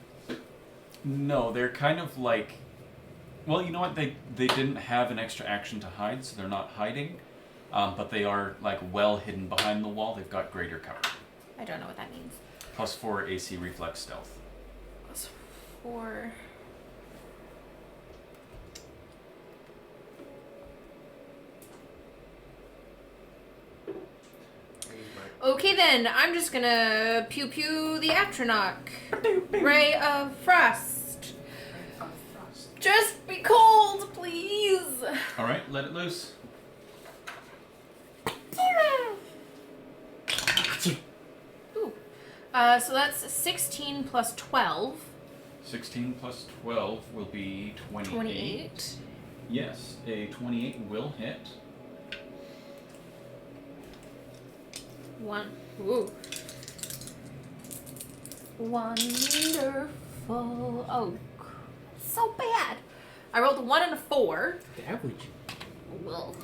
No, they're kind of like... Well, you know what? They didn't have an extra action to hide, so they're not hiding. But they are like well hidden behind the wall. They've got greater cover. I don't know what that means. +4 AC reflex stealth. +4. Okay then, I'm just gonna pew pew the Atronach. Ray of Frost. Just be cold, please. Alright, let it loose. Ooh. So that's 16 plus 12. 16 plus 12 will be 28. 28. Yes, a 28 will hit. 1. Ooh. Wonderful. Oh, so bad. I rolled a 1 and a 4. Average. Well.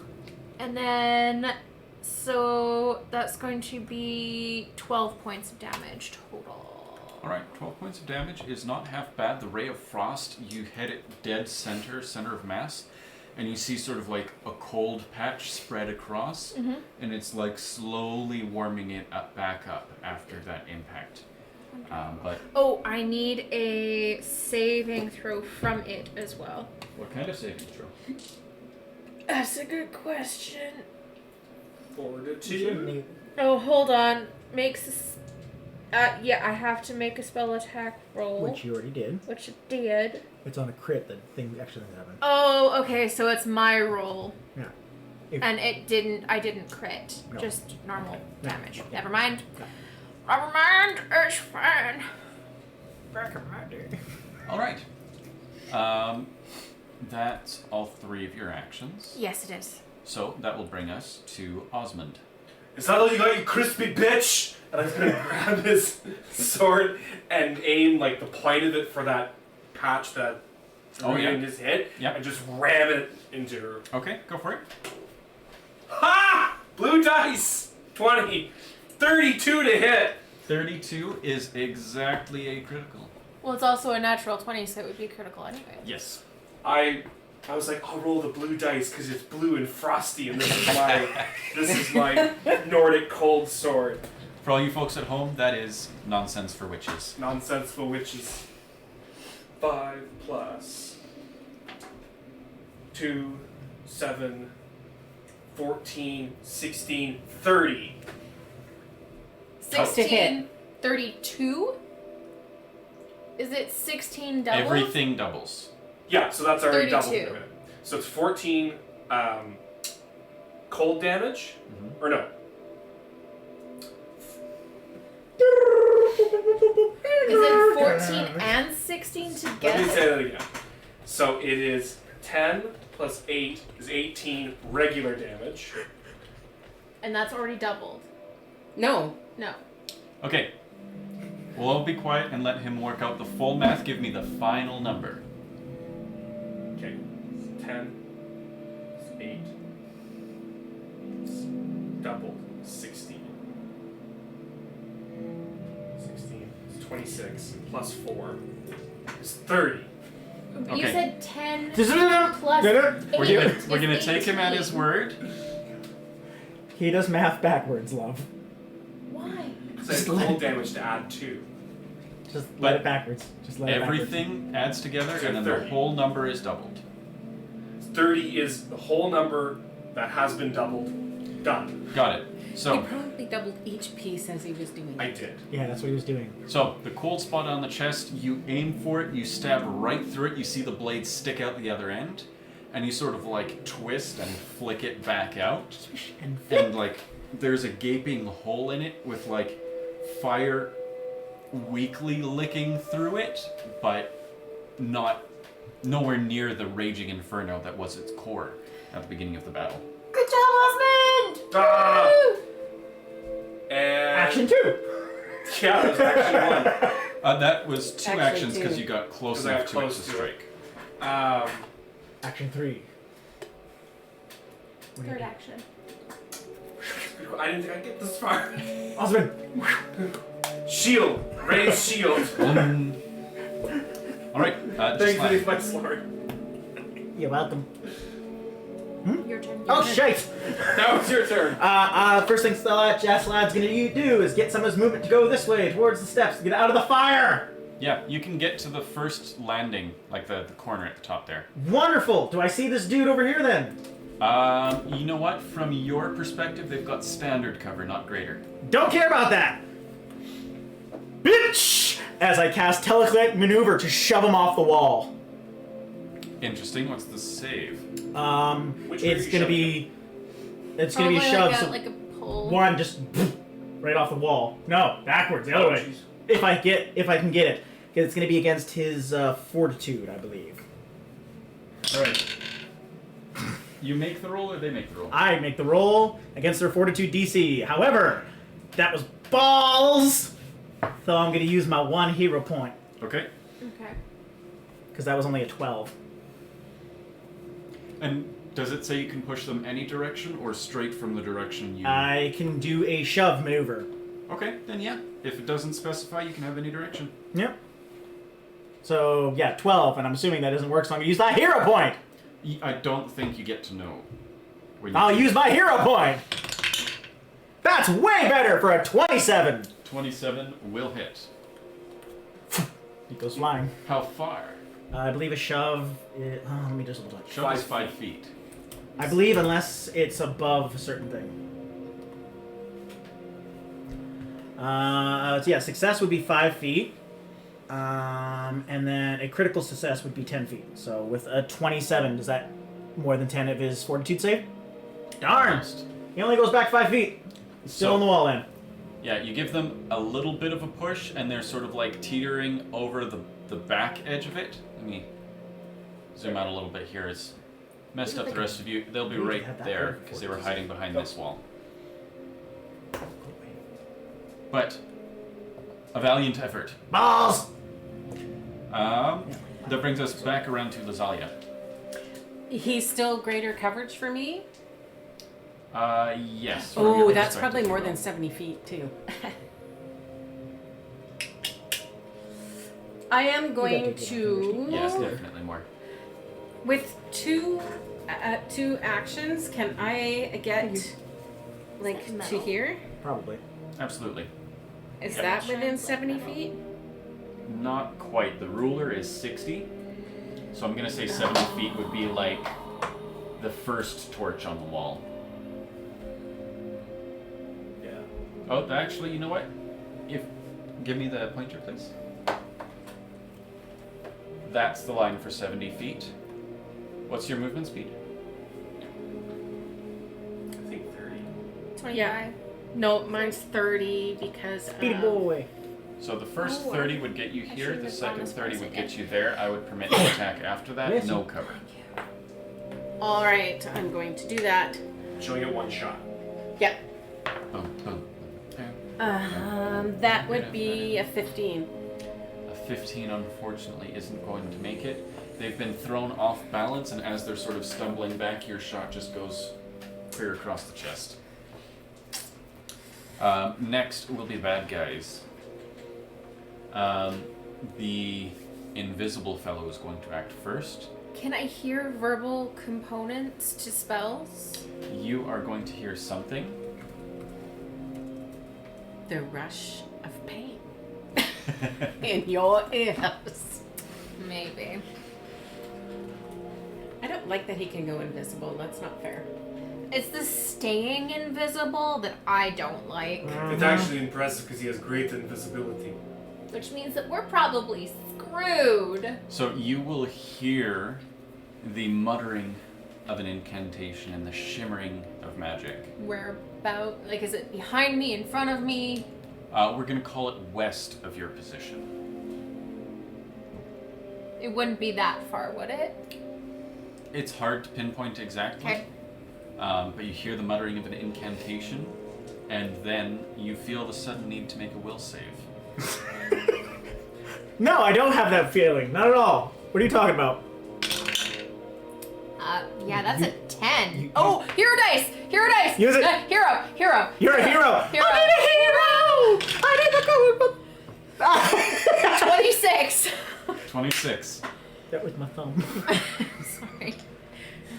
And then, so that's going to be 12 points of damage total. Alright, 12 points of damage is not half bad. The Ray of Frost, you hit it dead center of mass, and you see sort of like a cold patch spread across, and it's like slowly warming it back up after that impact. But Oh, I need a saving throw from it as well. what kind of saving throw? That's a good question. Fortitude. Oh, hold on. Yeah, I have to make a spell attack roll. Which you already did. Which it did. It's on a crit that thing actually doesn't happen. Oh, okay, so it's my roll. Yeah. And I didn't crit. No. Just normal No. damage. Okay. Never mind. No. Never mind, it's fine. Back on my day. Alright. That's all 3 of your actions. Yes, it is. So that will bring us to Osmond. Is that all you got, you crispy bitch? And I'm gonna grab his sword and aim like the point of it for that patch that Iruian just hit, Yep. and just ram it into her. Okay, go for it. Ha! Blue dice! 20. 32 to hit. 32 is exactly a critical. Well, it's also a natural 20, so it would be critical anyway. Yes. I was like, I'll roll the blue dice because it's blue and frosty, and this is my Nordic cold sword. For all you folks at home, that is nonsense for witches. Nonsensical witches. 5 plus 2, 7, 14, 16, 30. 16, 32? Is it 16 doubles? Everything doubles. Yeah, so that's already 32. doubled. So it's 14 cold damage, or no? Is it 14 and 16 Let me together? say that again. So it is 10 plus 8 is 18 regular damage. And that's already doubled. No. No. Okay. We'll all be quiet and let him work out the full math. Give me the final number. Okay, 10, 8, it's doubled, 16. 16 is 26, plus 4 is 30. You Okay. said 10 No, plus no, no. 8 We're gonna is take him at 18. his word. He does math backwards, love. Why? Because I have let cold it- damage to add 2. Just But let it backwards. Just let it backwards. Everything adds together, So and then the 30. whole number is doubled. 30 is the whole number that has been doubled. Done. Got it. He So, probably doubled each piece as he was doing I it. did. Yeah, that's what he was doing. the cold spot on the chest, you aim for it, you stab right through it, you see the blade stick out the other end, and you sort of like twist and flick it back out. And like there's a gaping hole in it with like fire weakly licking through it, but nowhere near the raging inferno that was its core at the beginning of the battle. Good job, Osmond! Ah! Woo! And Action 2! yeah, that's actually one. That was two Actually, actions because two. you got close 'Cause I enough got to it close to to it. strike. Action 3. Third action. I didn't think I'd get this far. Osmond! Shield! Raise shield! Alright, Thanks just for my sword. You're welcome. Your turn. Oh, shite! Now it's your turn. First thing Jaslad's gonna do is get some of his movement to go this way, towards the steps, to get out of the fire! Yeah, you can get to the first landing, like the corner at the top there. Wonderful! Do I see this dude over here then? You know what? From your perspective, they've got standard cover, not greater. Don't care about that! Bitch! As I cast Telekinetic Maneuver to shove him off the wall. Interesting. What's the save? Which way are It's you gonna shoving be... It's gonna be Probably shoved, like a, so like a pull. one just right off the wall. No, backwards, the other way. jeez. If I can get it. 'Cause it's gonna be against his fortitude, I believe. Alright. You make the roll or they make the roll? I make the roll against their fortitude DC. However, that was balls! So I'm gonna use my one hero point. Okay. Okay. Because that was only a 12. And does it say you can push them any direction or straight from the direction you... I can do a shove maneuver. Okay, then yeah. If it doesn't specify, you can have any direction. Yep. So, yeah, 12, and I'm assuming that doesn't work, so I'm gonna use my hero point! I don't think you get to know. When you I'll use my hero point! That's way better for a 27! 27 will hit. He goes flying. How far? I believe a shove. Let me just double check. Shove is 5 feet. I believe unless it's above a certain thing. So yeah, success would be 5 feet. And then a critical success would be 10 feet. So with a 27, does that more than 10 of his fortitude save? Darn! Almost. He only goes back 5 feet. He's still So- on the wall then. Yeah, you give them a little bit of a push, and they're sort of like teetering over the back edge of it. Let me zoom out a little bit here. It's messed up the rest of you. They'll be We right had that there there because they were before. hiding behind this wall. But a valiant effort. Balls! That brings us back around to Lazalia. He's still greater coverage for me. Yes. from Oh, your that's perspective, probably more you than will. 70 feet too. I am going to. Yes, definitely more. With two actions, can I get like to metal? here? Probably. Absolutely. Is Yep. that within 70 feet? Not quite. The ruler is 60. So I'm going to say 70 feet would be like the first torch on the wall. Oh, actually, you know what? Give me the pointer, please. That's the line for 70 feet. What's your movement speed? I think 30. 25. Yeah. No, mine's 30 because. Speedy boy. So the first Oh, 30 would get you I here, shouldn't the have second gone as far 30 as I would did. get you there. I would permit an attack after that, Yes. no cover. All right, I'm going to do that. Showing it one shot. Yep. Boom, boom. That would be a 15. A 15 unfortunately isn't going to make it. They've been thrown off balance, and as they're sort of stumbling back, your shot just goes clear across the chest. Next will be bad guys. The invisible fellow is going to act first. Can I hear verbal components to spells? You are going to hear something. The rush of pain in your ears. Maybe. I don't like that he can go invisible. That's not fair. It's the staying invisible that I don't like. It's actually impressive because he has great invisibility. Which means that we're probably screwed. So you will hear the muttering of an incantation and the shimmering of magic. Where about? Like, is it behind me, in front of me? We're going to call it west of your position. It wouldn't be that far, would it? It's hard to pinpoint exactly. Okay. But you hear the muttering of an incantation, and then you feel the sudden need to make a will save. No, I don't have that feeling. Not at all. What are you talking about? Yeah, that's a 10. Oh, hero dice! Hero dice! Use it. Hero! You're a hero. Hero! I 26! 26. That was my thumb. Sorry.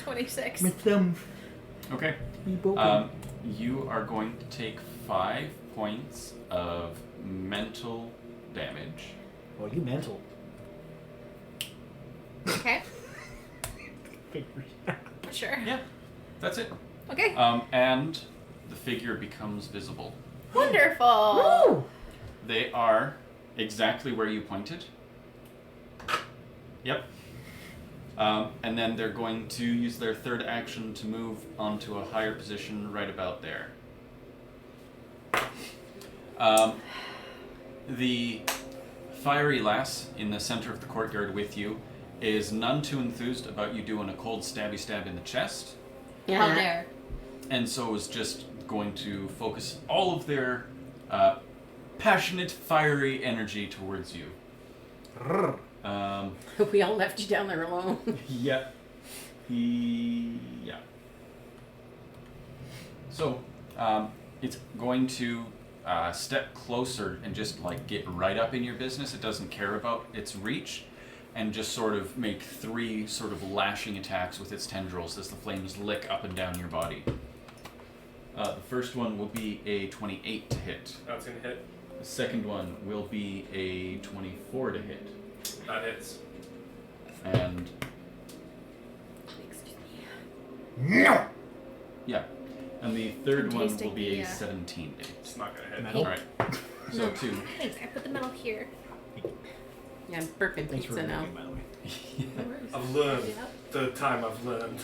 26. My thumb. Okay. We broke You are going to take 5 points of mental damage. Oh, you mental. Okay, sure. Yeah, that's it. Okay. And the figure becomes visible. Wonderful. Woo! They are exactly where you pointed. Yep. And then they're going to use their third action to move onto a higher position right about there. The fiery lass in the center of the courtyard with you is none too enthused about you doing a cold stabby stab in the chest, How dare. and so is just going to focus all of their passionate, fiery energy towards you. We all left you down there alone. Yeah. Yeah. So, it's going to step closer and just like get right up in your business. It doesn't care about its reach, and just sort of make 3 sort of lashing attacks with its tendrils as the flames lick up and down your body. The first one will be a 28 to hit. That's gonna hit. The second one will be a 24 to hit. That hits. And Excuse me. No! yeah. And the third I'm one tasting will be the, a 17 to hit. It's not gonna hit. Metal. Alright. So 2. Thanks, I put the metal here. Yeah, I'm burping Thanks for pizza now. removing, by the way. I've learned the time I've learned.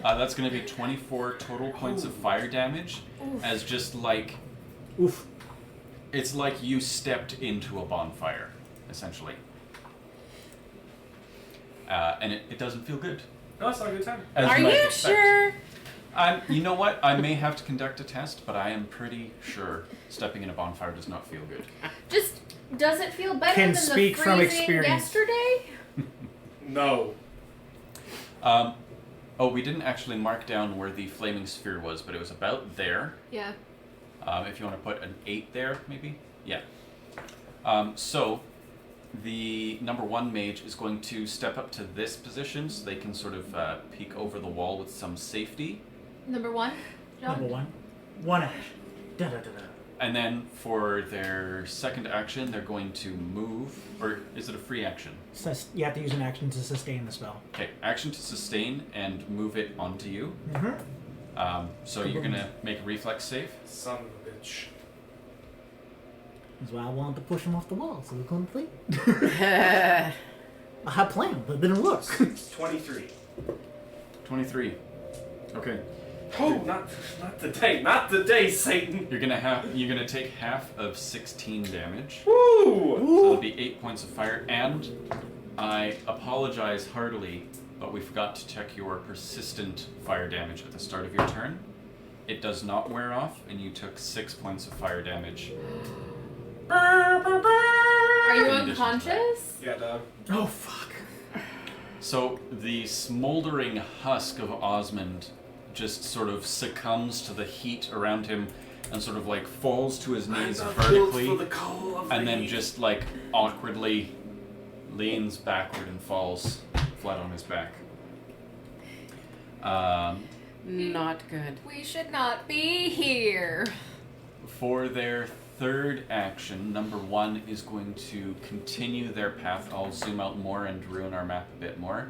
That's going to be 24 total points of fire damage, as just like Oof. it's like you stepped into a bonfire, essentially. And it doesn't feel good. No, it's not a good time. As Are might you expect. sure? You know what? I may have to conduct a test, but I am pretty sure stepping in a bonfire does not feel good. Just, does it feel better Can than speak the from freezing experience. yesterday? No. We didn't actually mark down where the flaming sphere was, but it was about there. Yeah. If you want to put an 8 there, maybe? Yeah. So, the number 1 mage is going to step up to this position so they can sort of peek over the wall with some safety. Number 1, John? Number 1. 1 action. Da da da da. And then for their second action, they're going to move, or is it a free action? You have to use an action to sustain the spell. Okay, action to sustain and move it onto you. Mm-hmm. So you're going to make a reflex save. Son of a bitch. That's why I wanted to push him off the wall so we couldn't flee. Uh, I had planned, but it didn't work. 23. 23. Okay. Oh, not today, Satan. You're gonna take half of 16 damage. Woo! So it'll be 8 points of fire, and I apologize heartily, but we forgot to check your persistent fire damage at the start of your turn. It does not wear off, and you took 6 points of fire damage. Are you In addition to unconscious? Yeah, dog. Oh, fuck. So the smoldering husk of Osmond just sort of succumbs to the heat around him and sort of like falls to his knees vertically, and then just like awkwardly leans backward and falls flat on his back. not good. We should not be here. For their third action, number 1 is going to continue their path. I'll zoom out more and ruin our map a bit more.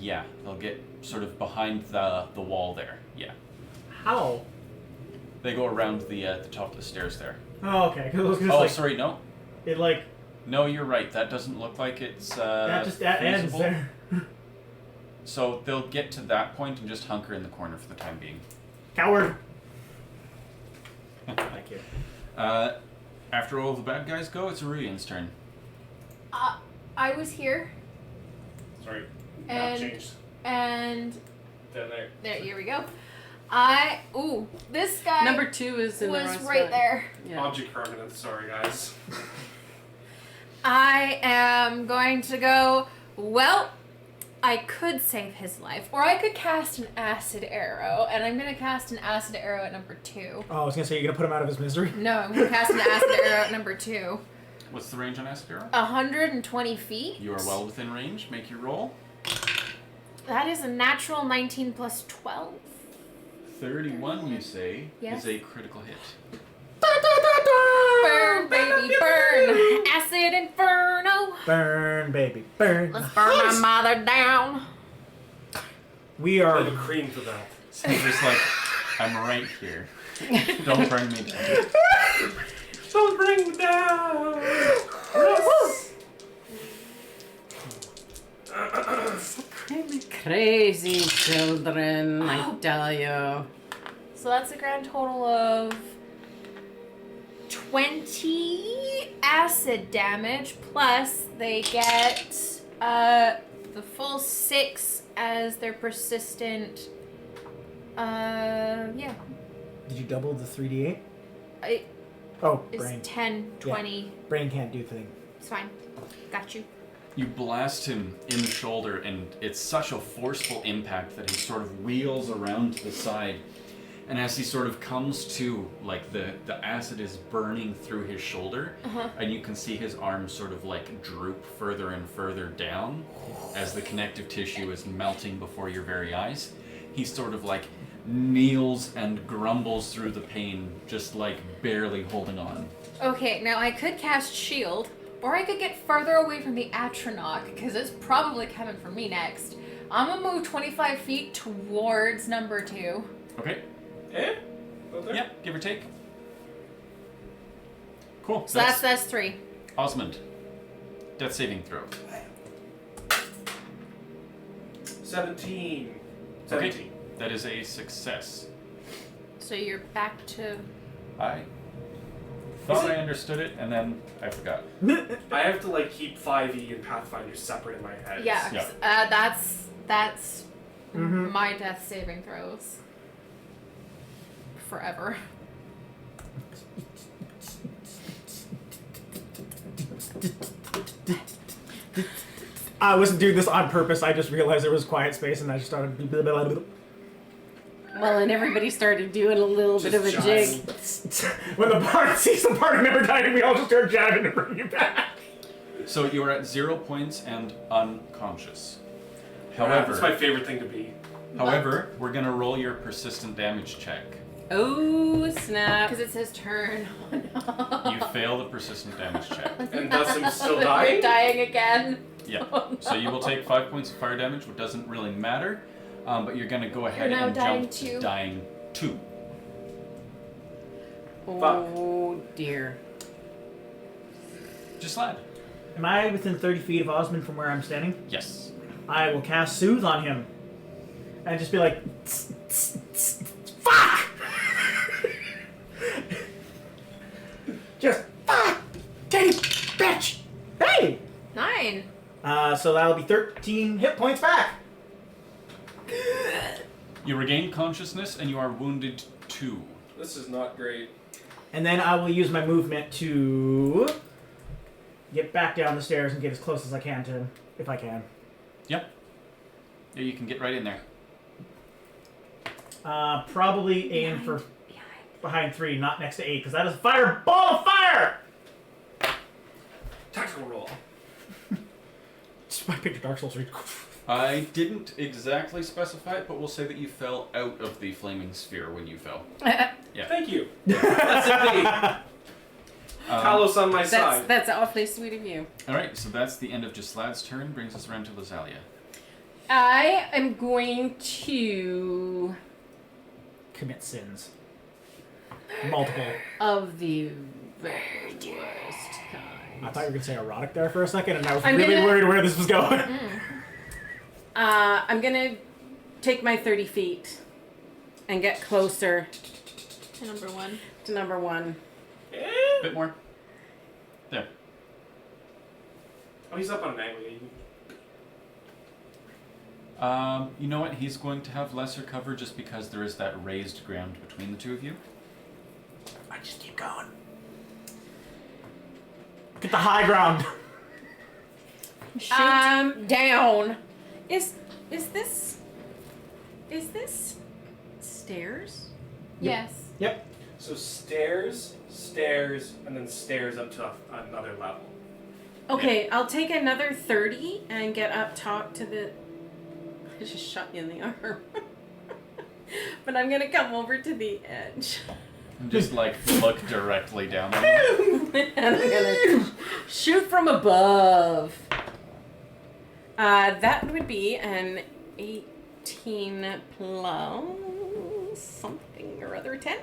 Yeah, they'll get sort of behind the wall there. Yeah, How? they go around the top of the stairs there. Oh, okay. 'Cause it was just Oh, like, sorry, no, it like, no, you're right. That doesn't look like it's that ends feasible. there. So they'll get to that point and just hunker in the corner for the time being. Coward. Thank you. After all the bad guys go, it's Aurelian's turn. I was here, Sorry. Map and changed. and Down there. there. Here we go. This guy Number 2 is in the was wrong right spot. there. Yeah. Object permanent. Sorry, guys. I am going to go. Well, I could save his life, or I could cast an acid arrow, and I'm gonna cast an acid arrow at number 2. Oh, I was gonna say you're gonna put him out of his misery. No, I'm gonna cast an acid arrow at number 2. What's the range on Acid Arrow? 120 feet. You are well within range. Make your roll. That is a natural 19 plus 12. 31, you say, Yes. is a critical hit. Burn, baby, burn! Acid inferno! Burn, baby, burn. Let's burn my mother down. We I are. have a cream for that. So he's just like, I'm right here. Don't burn me down. Don't bring me down. Crazy children, I tell you. So that's a grand total of 20 acid damage, plus they get the full 6 as their persistent. Yeah. Did you double the 3d8? It Oh, is brain. 10, 20. Brain can't do thing. It's fine. Got you. You blast him in the shoulder, and it's such a forceful impact that he sort of wheels around to the side. And as he sort of comes to, like, the acid is burning through his shoulder, and you can see his arms sort of, like, droop further and further down as the connective tissue is melting before your very eyes. He sort of, like, kneels and grumbles through the pain, just, like, barely holding on. Okay, now I could cast shield, or I could get further away from the Atronach, because it's probably coming for me next. I'm gonna move 25 feet towards number 2. Okay? Eh? About there? Yeah, give or take. Cool. So that's 3. Osmond. Death saving throw. 17. Okay. 17. That is a success. So you're back to. I thought I understood it, and then I forgot. I have to like keep 5e and Pathfinder separate in my head. Yeah, Yeah. that's Mhm. my death saving throws. Forever. I wasn't doing this on purpose. I just realized there was quiet space, and I just started. Well, and everybody started doing a little bit of a jig. When the bard sees the party member dying, we all just start jabbing to bring you back. So you are at 0 points and unconscious. That's my favorite thing to be. However, we're gonna roll your persistent damage check. Oh, snap. Because it's his turn. Oh, no. You fail the persistent damage check. And thus I'm still We're dying? dying again. Yeah. Oh, no. So you will take 5 points of fire damage, which doesn't really matter. But you're gonna go ahead You're now and dying jump to 2. dying 2. Oh dear. Just lad. Am I within 30 feet of Osmond from where I'm standing? Yes. I will cast Soothe on him. And just be like, "Tss, tss, tss, fuck! Just, fuck! Take it, bitch! Hey! 9. So that'll be 13 hit points back. You regain consciousness and you are wounded 2. This is not great. And then I will use my movement to get back down the stairs and get as close as I can to him, if I can. Yep. Yeah, you can get right in there. Probably aim for behind 3, not next to 8, because that is a fireball of fire! Tactical roll. I picked a Dark Souls 3. I didn't exactly specify it, but we'll say that you fell out of the flaming sphere when you fell. Yeah. Thank you. That's it. Talos on my side. That's awfully sweet of you. Alright, so that's the end of Gislad's turn. Brings us around to Lazalia. I am going to Commit sins. Multiple. of the very worst kind. I thought you were going to say erotic there for a second, and I was I'm really gonna- worried where this was going. I'm gonna take my 30 feet and get closer To number 1. to number 1. Bit more. There. Oh, he's up on an angle. You know what? He's going to have lesser cover just because there is that raised ground between the two of you. I just keep going. Get the high ground. Down. Is this stairs? Yes. Yep. So stairs, and then stairs up to another level. Okay, I'll take another 30 and get up top to the. I just shot you in the arm. But I'm gonna come over to the edge. And just like look directly down there. And I'm gonna shoot from above. That would be an 18 plus something or other 10.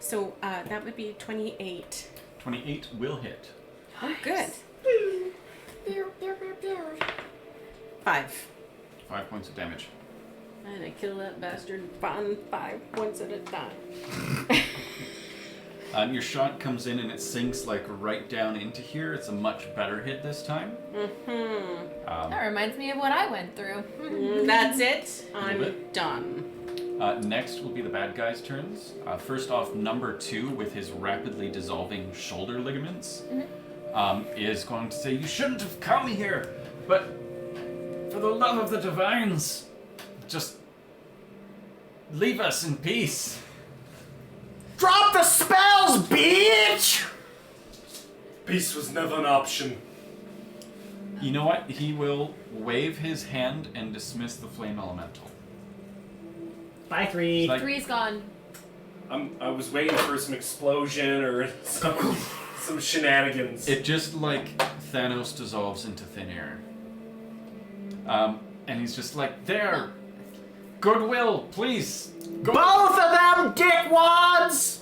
So that would be 28. 28 will hit. Oh, good. 5. 5 points of damage. And I kill that bastard 5 points at a time. Your shot comes in and it sinks like right down into here. It's a much better hit this time. That reminds me of what I went through. That's it. I'm bit. done. Next will be the bad guys' turns. First off, number 2 with his rapidly dissolving shoulder ligaments is going to say, "You shouldn't have come here, but for the love of the divines, just leave us in peace." Drop the spells, bitch! Peace was never an option. You know what? He will wave his hand and dismiss the flame elemental. Bye, 3. It's like- 3's gone. I was waiting for some explosion or some shenanigans. It just like Thanos dissolves into thin air. And he's just like, "There! Goodwill, please! Go!" Both of them dickwads!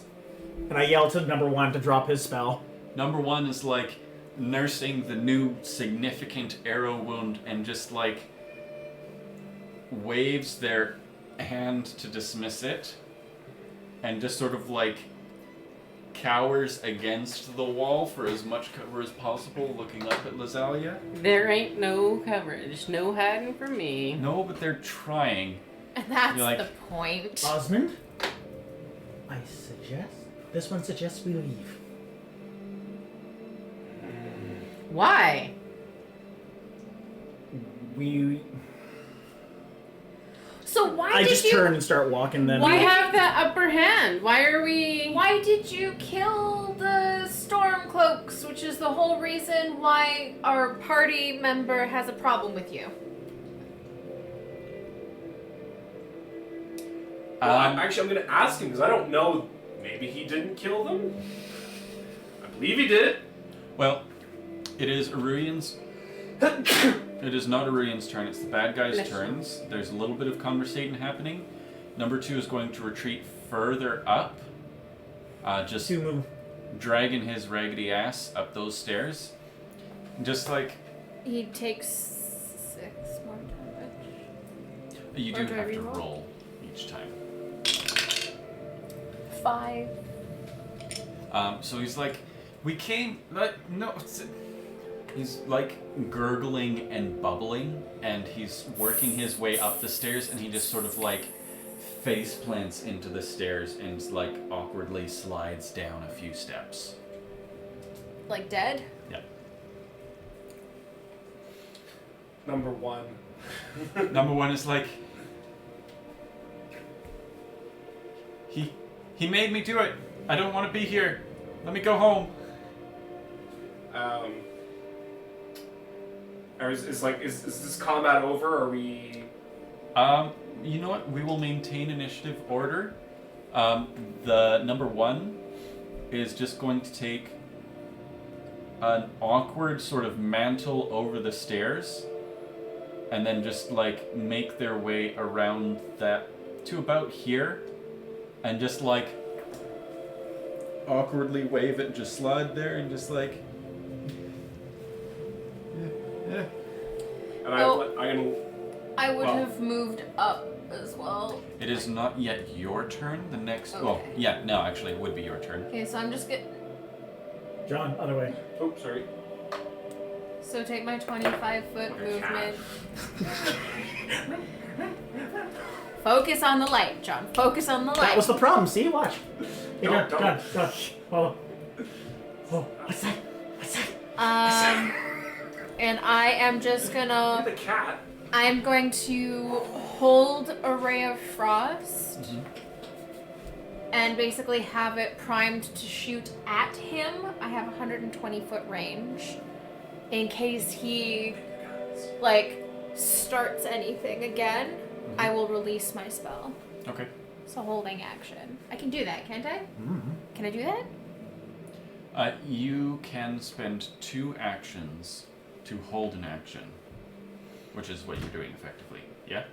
And I yell to number 1 to drop his spell. Number 1 is like nursing the new significant arrow wound and just like waves their hand to dismiss it and just sort of like cowers against the wall for as much cover as possible, looking up at Lazalia. There ain't no coverage, no hiding from me. No, but they're trying. And that's You're like- the point. Osmond? I suggest... This one suggests we leave. Why? We... So why I did just you... turn and start walking then. We have the upper hand. Why are we? Why did you kill the storm cloaks, which is the whole reason why our party member has a problem with you? Well, I'm going to ask him because I don't know. Maybe he didn't kill them. I believe he did. Well, it is Aruian's. It is not Aruian's turn, it's the bad guys' Bless you. turns. There's a little bit of conversation happening. Number 2 is going to retreat further up just To move. dragging his raggedy ass up those stairs. Just like, He takes 6 more damage. you Or do do I have to reroll? roll each time. 5. So he's like, we came, no, he's like gurgling and bubbling, and he's working his way up the stairs, and he just sort of like face plants into the stairs and like awkwardly slides down a few steps. Like dead? Yeah. Number 1. Number 1 is like, he made me do it. I don't want to be here. Let me go home. Or is this combat over? Or are we? You know what? We will maintain initiative order. The number 1 is just going to take an awkward sort of mantle over the stairs, and then just like make their way around that to about here, and just like awkwardly wave it and just slide there and just like. And Oh. I would Well- have moved up as well. It is not yet your turn. The next. Well, Okay. yeah, no, actually, it would be your turn. Okay, so I'm just get. John, other way. Oh, sorry. So take my 25-foot Like a cat. movement. Focus on the light, John. Focus on the light. That was the problem. See, watch. Hey, Don't- John, follow. Oh, what's that? And I am just gonna. The cat. I'm going to hold a ray of frost and basically have it primed to shoot at him. I have 120-foot range in case he like starts anything again. I will release my spell. Okay. So holding action. I can do that, can't I? Mm-hmm. Can I do that? You can spend 2 actions to hold an action, which is what you're doing effectively. Yeah.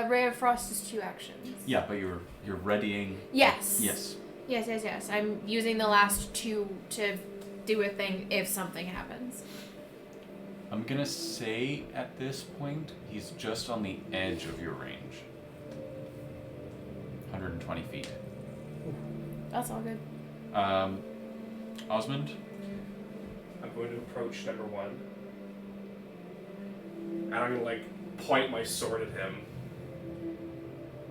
Ray of frost is 2 actions. Yeah, but you're readying. Yes. Yes. Yes. I'm using the last 2 to do a thing if something happens. I'm gonna say at this point he's just on the edge of your range. 120 feet. That's all good. Osmond. I'm going to approach number 1. And I'm gonna like point my sword at him.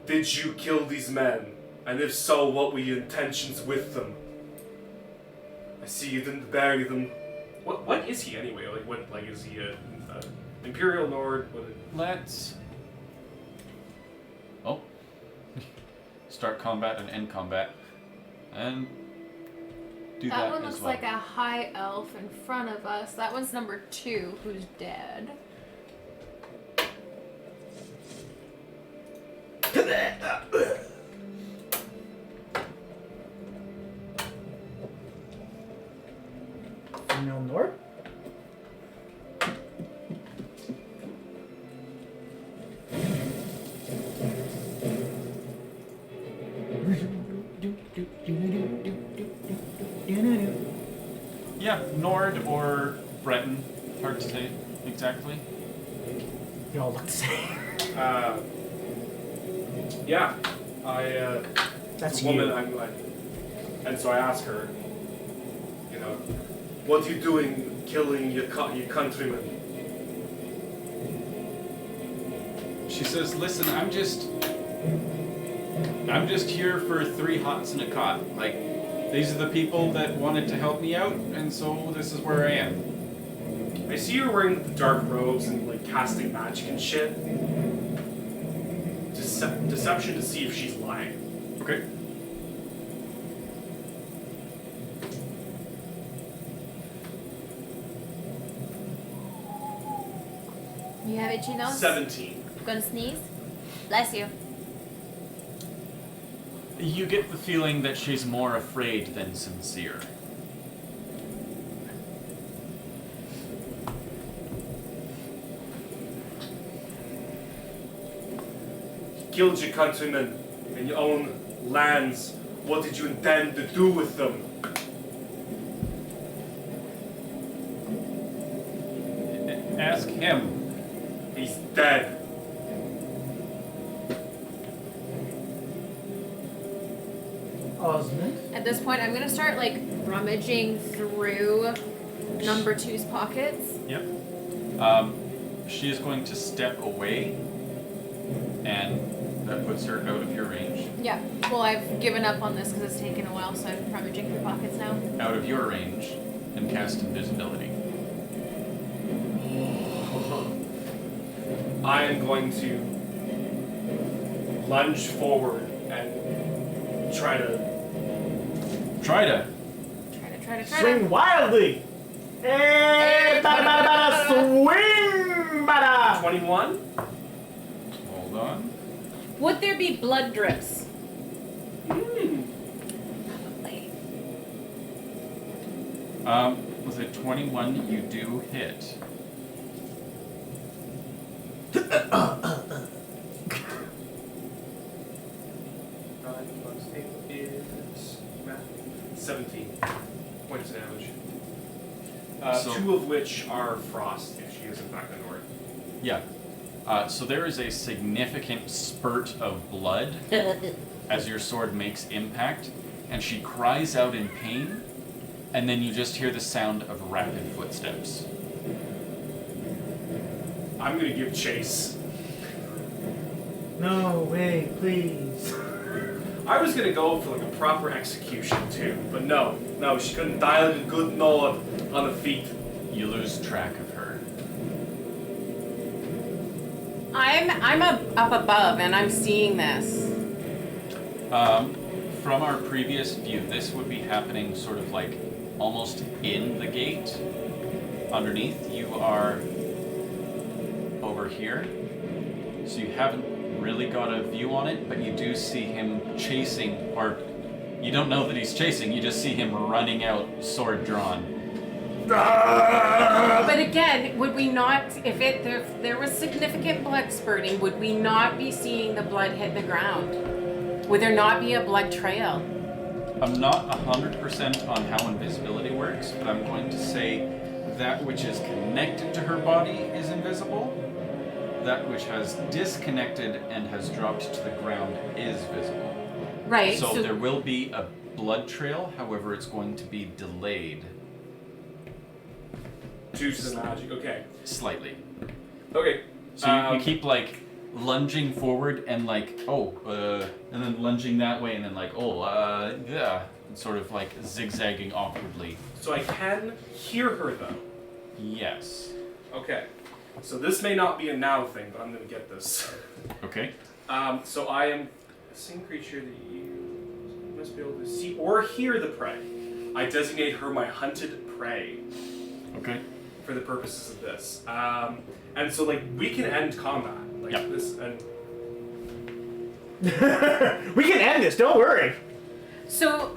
Did you kill these men? And if so, what were your intentions with them? I see you didn't bury them. What is he anyway? Like is he a Imperial Nord? Let's. Oh. Start combat and end combat, and do that, That one as looks well. like a high elf in front of us. That one's number 2, who's dead. Female Nord. Yeah, Nord or Breton. Hard to say exactly. You all look the same. Yeah, I. That's the woman. you. I'm like, and so I ask her, what are you doing, killing your countrymen? She says, "Listen, I'm just here for 3 hots and a cot. Like, these are the people that wanted to help me out, and so this is where I am." I see her wearing the dark robes and like casting magic and shit. Deception to see if she's lying. Okay. You have itchy nose? 17. Gonna sneeze? Bless you. You get the feeling that she's more afraid than sincere. You killed your countrymen in your own lands What did you intend to do with them? Ask him. He's dead. Osmond? At this point, I'm gonna start like rummaging through number two's pockets. Yep. She is going to step away, and that puts her out of your range. Yeah. Well, I've given up on this because it's taken a while, so I'm rummaging through pockets now. Out of your range, and cast invisibility. I am going to lunge forward and try to. Try to. Try to. Swing wildly! Hey, bada bada bada, swing bada! 21? Hold on. Would there be blood drips? With a 21, you do hit. 9 plus 8 is 17 points of damage. So- 2 of which are frost, if she is in fact a Nord. Yeah. So there is a significant spurt of blood as your sword makes impact, and she cries out in pain, and then you just hear the sound of rapid footsteps. I'm gonna give chase. No way, please. I was gonna go for like a proper execution too, but no, she couldn't die like a good Nord on the feet. You lose track of her. I'm up above and I'm seeing this. From our previous view, this would be happening sort of like almost in the gate. Underneath, you are over here, so you haven't really got a view on it, but you do see him chasing, or you don't know that he's chasing, you just see him running out, sword drawn. But again, would we not, if there was significant blood spurting, would we not be seeing the blood hit the ground? Would there not be a blood trail? I'm not 100% on how invisibility works, but I'm going to say that which is connected to her body is invisible. That which has disconnected and has dropped to the ground is visible. Right. So there will be a blood trail, however, it's going to be delayed Due to the magic, okay. slightly. Okay. So you keep like lunging forward and like, and then lunging that way and then like, yeah. And sort of like zigzagging awkwardly. So I can hear her though. Yes. Okay. So this may not be a now thing, but I'm gonna get this. Okay. So I am a single creature that you must be able to see or hear the prey. I designate her my hunted prey Okay. for the purposes of this. And so like we can end combat. Like Yep. this and We can end this, don't worry. So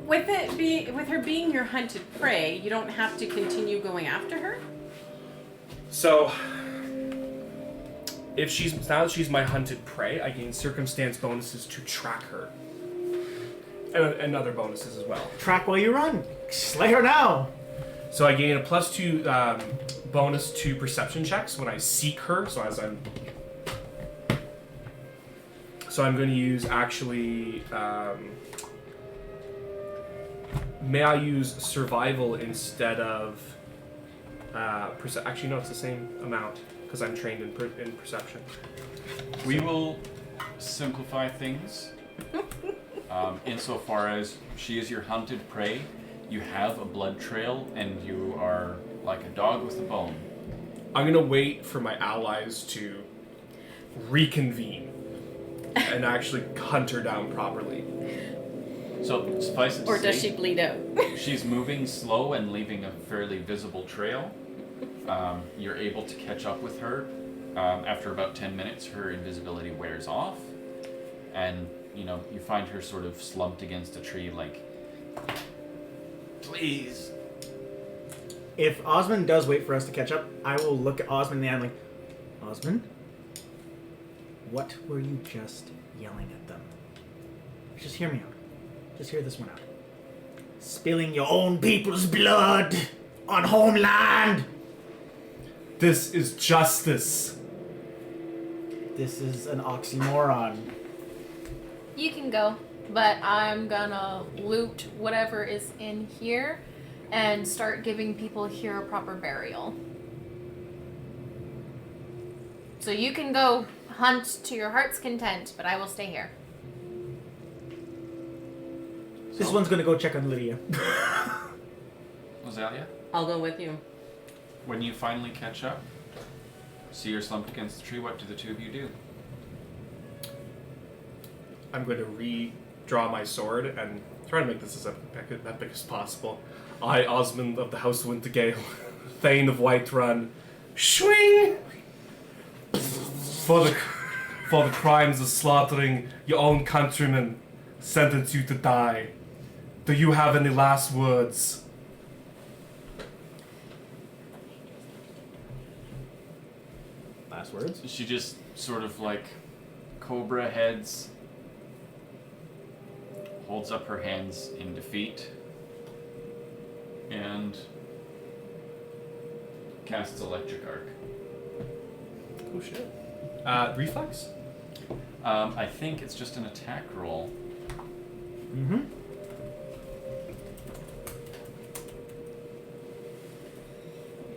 with her being your hunted prey, you don't have to continue going after her? so if now that she's my hunted prey, I gain circumstance bonuses to track her. And other bonuses as well. Track while you run. Slay her now. So I gain a +2 bonus to perception checks when I seek her. So I'm going to use actually. May I use survival instead of? Actually, no, it's the same amount because I'm trained in perception. We will simplify things. Insofar as she is your hunted prey, you have a blood trail, and you are like a dog with a bone. I'm going to wait for my allies to reconvene and actually hunt her down properly. So suffice it to Or does say, she bleed out? she's moving slow and leaving a fairly visible trail. You're able to catch up with her. After about 10 minutes, her invisibility wears off, and you find her sort of slumped against a tree, like, please. If Osmond does wait for us to catch up, I will look at Osmond and I'm like, Osmond? What were you just yelling at them? Just hear me out. Just hear this one out. Spilling your own people's blood on homeland. This is justice. This is an oxymoron. You can go, but I'm gonna loot whatever is in here and start giving people here a proper burial. So you can go hunt to your heart's content, but I will stay here. This one's gonna go check on Lydia. Rosalia, I'll go with you. when you finally catch up, see you're slumped against the tree, what do the two of you do? I'm going to redraw my sword and try to make this as epic as possible. I, Osmond of the House of Wintergale, Thane of Whiterun, swing for the crimes of slaughtering your own countrymen, sentence you to die. Do you have any last words? Last words? She just sort of like cobra heads, holds up her hands in defeat, and casts electric arc. Oh shit. Reflex? I think it's just an attack roll. Mm-hmm.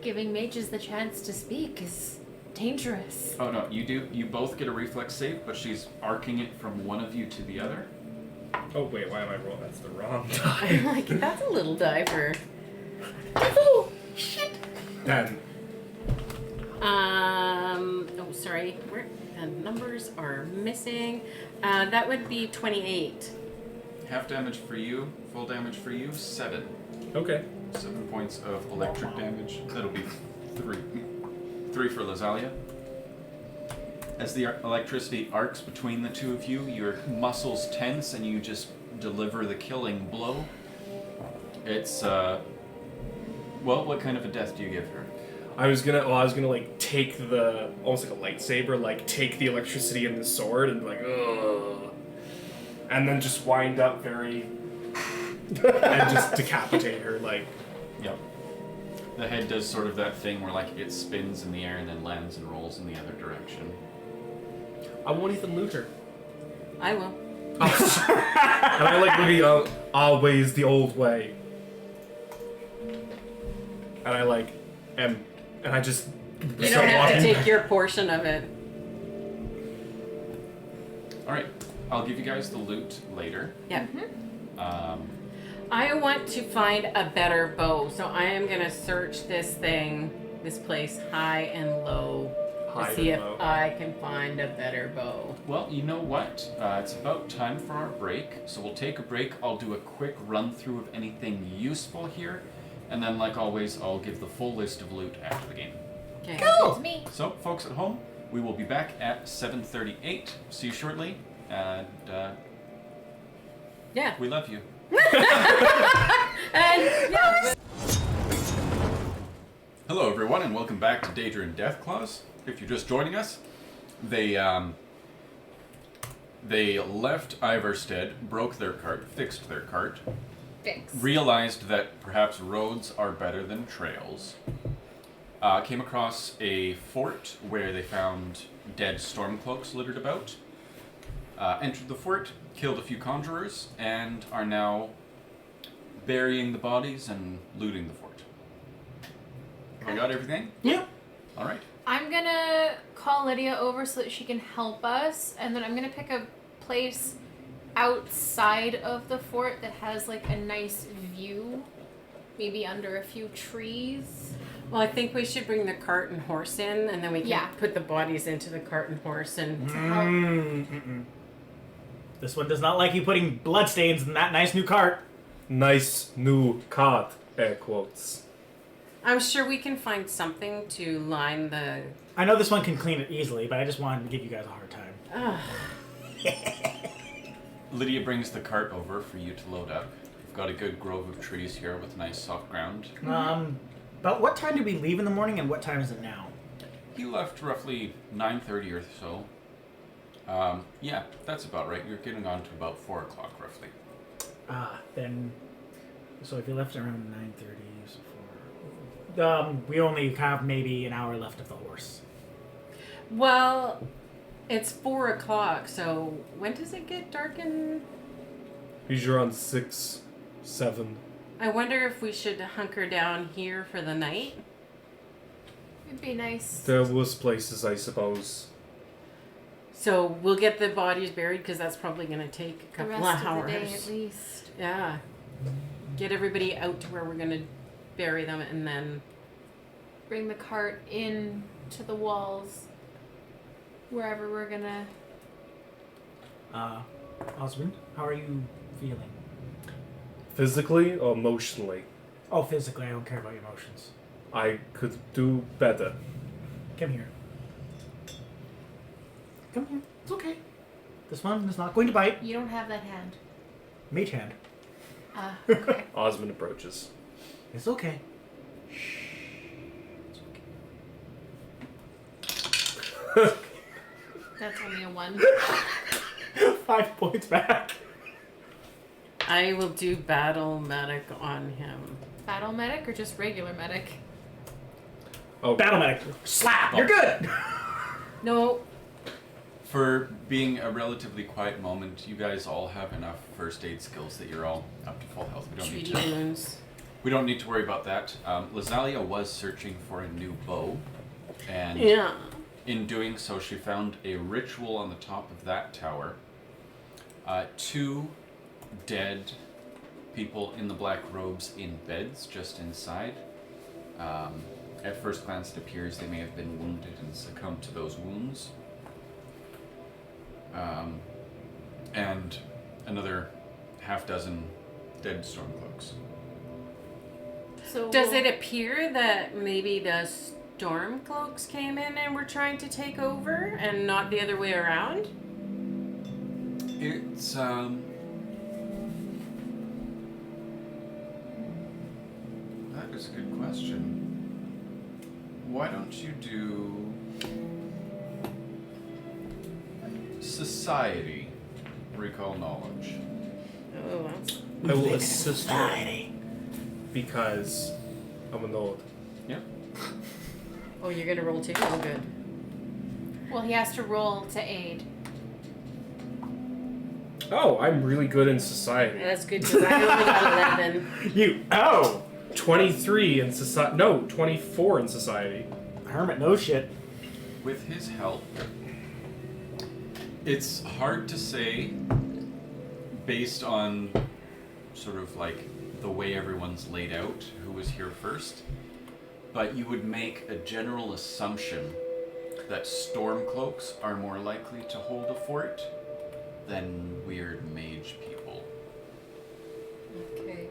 Giving mages the chance to speak is dangerous. Oh no, you do. You both get a reflex save, but she's arcing it from one of you to the other. Oh wait, why am I rolling? That's the wrong I'm die. like, that's a little diver. 10. Oh, sorry. Where the numbers are missing. That would be 28. Half damage for you, full damage for you, 7. Okay. 7 points of electric damage. That'll be 3. 3 for Lazalia. As the electricity arcs between the two of you, your muscles tense and you just deliver the killing blow. It's, well, what kind of a death do you give her? I was gonna like take the, almost like a lightsaber, like take the electricity in the sword and like, ugh. And then just wind up very, and just decapitate her, like. Yep. The head does sort of that thing where like it spins in the air and then lands and rolls in the other direction. I won't even loot her. I will. And I like maybe always the old way. And I like am, and I just You start don't have to walking. take your portion of it. Alright, I'll give you guys the loot later. Yeah. Um, I want to find a better bow, so I am gonna search this place high and low High to see and if low. I can find a better bow. well, you know what? It's about time for our break, so we'll take a break. I'll do a quick run through of anything useful here, and then, like always, I'll give the full list of loot after the game. Okay. It's me. So, folks at home, we will be back at 7:38. See you shortly, and Yeah. we love you. And yeah. Hello, everyone, and welcome back to Daedra and Deathclaws. If you're just joining us, they left Ivarstead, broke their cart, fixed their cart, Fix. realized that perhaps roads are better than trails, came across a fort where they found dead stormcloaks littered about, entered the fort, killed a few conjurers, and are now burying the bodies and looting the fort. Have I got everything? Yeah. All right. I'm gonna call Lydia over so that she can help us, and then I'm gonna pick a place outside of the fort that has like a nice view, maybe under a few trees. Well, I think we should bring the cart and horse in, and then we can Yeah. put the bodies into the cart and horse and. Mm-mm. This one does not like you putting bloodstains in that nice new cart. Nice new cart, air quotes. I'm sure we can find something to line the. I know this one can clean it easily, but I just wanted to give you guys a hard time. Lydia brings the cart over for you to load up. We've got a good grove of trees here with nice soft ground. About what time did we leave in the morning, and what time is it now? He left roughly 9:30 or so. Yeah, that's about right. You're getting on to about 4 o'clock roughly. Then, so if you left around 9:30, so 4. We only have maybe an hour left of the horse. Well, it's 4 o'clock, so when does it get dark in... Usually around 6, 7. I wonder if we should hunker down here for the night. It'd be nice. There was places, I suppose. So we'll get the bodies buried because that's probably going to take a The couple rest of of hours. the day at least. Yeah. Get everybody out to where we're going to bury them and then... Bring the cart in to the walls. Wherever we're gonna... Osmond, how are you feeling? Physically or emotionally? Oh, physically, I don't care about your emotions. I could do better. Come here. Come here. It's okay. This one is not going to bite. You don't have that hand. Mage hand. Okay. Osmond approaches. It's okay. That's only a 1. 5 points back. I will do battle medic on him. Battle medic or just regular medic? Oh, Battle medic. Slap. You're good. No. For being a relatively quiet moment, you guys all have enough first aid skills that you're all up to full health. Treaty wounds. We don't need to worry about that. Lazalia was searching for a new bow, and Yeah. in doing so, she found a ritual on the top of that tower. 2 dead people in the black robes in beds just inside. At first glance, it appears they may have been wounded and succumbed to those wounds. And another half dozen dead stormcloaks. So Does it appear that maybe the Stormcloaks came in and were trying to take over and not the other way around? It's, that is a good question. Why don't you do society, recall knowledge? Oh, that's... I will assist her because I'm a node. Yeah. Oh, you're gonna roll too? Oh, good. Well, he has to roll to aid. Oh, I'm really good in society. That's good because I only got 11. You. Oh. 23 in society. No, 24 in society. Hermit knows shit. With his help, it's hard to say based on sort of like the way everyone's laid out who was here first, but you would make a general assumption that stormcloaks are more likely to hold a fort than weird mage people. Okay.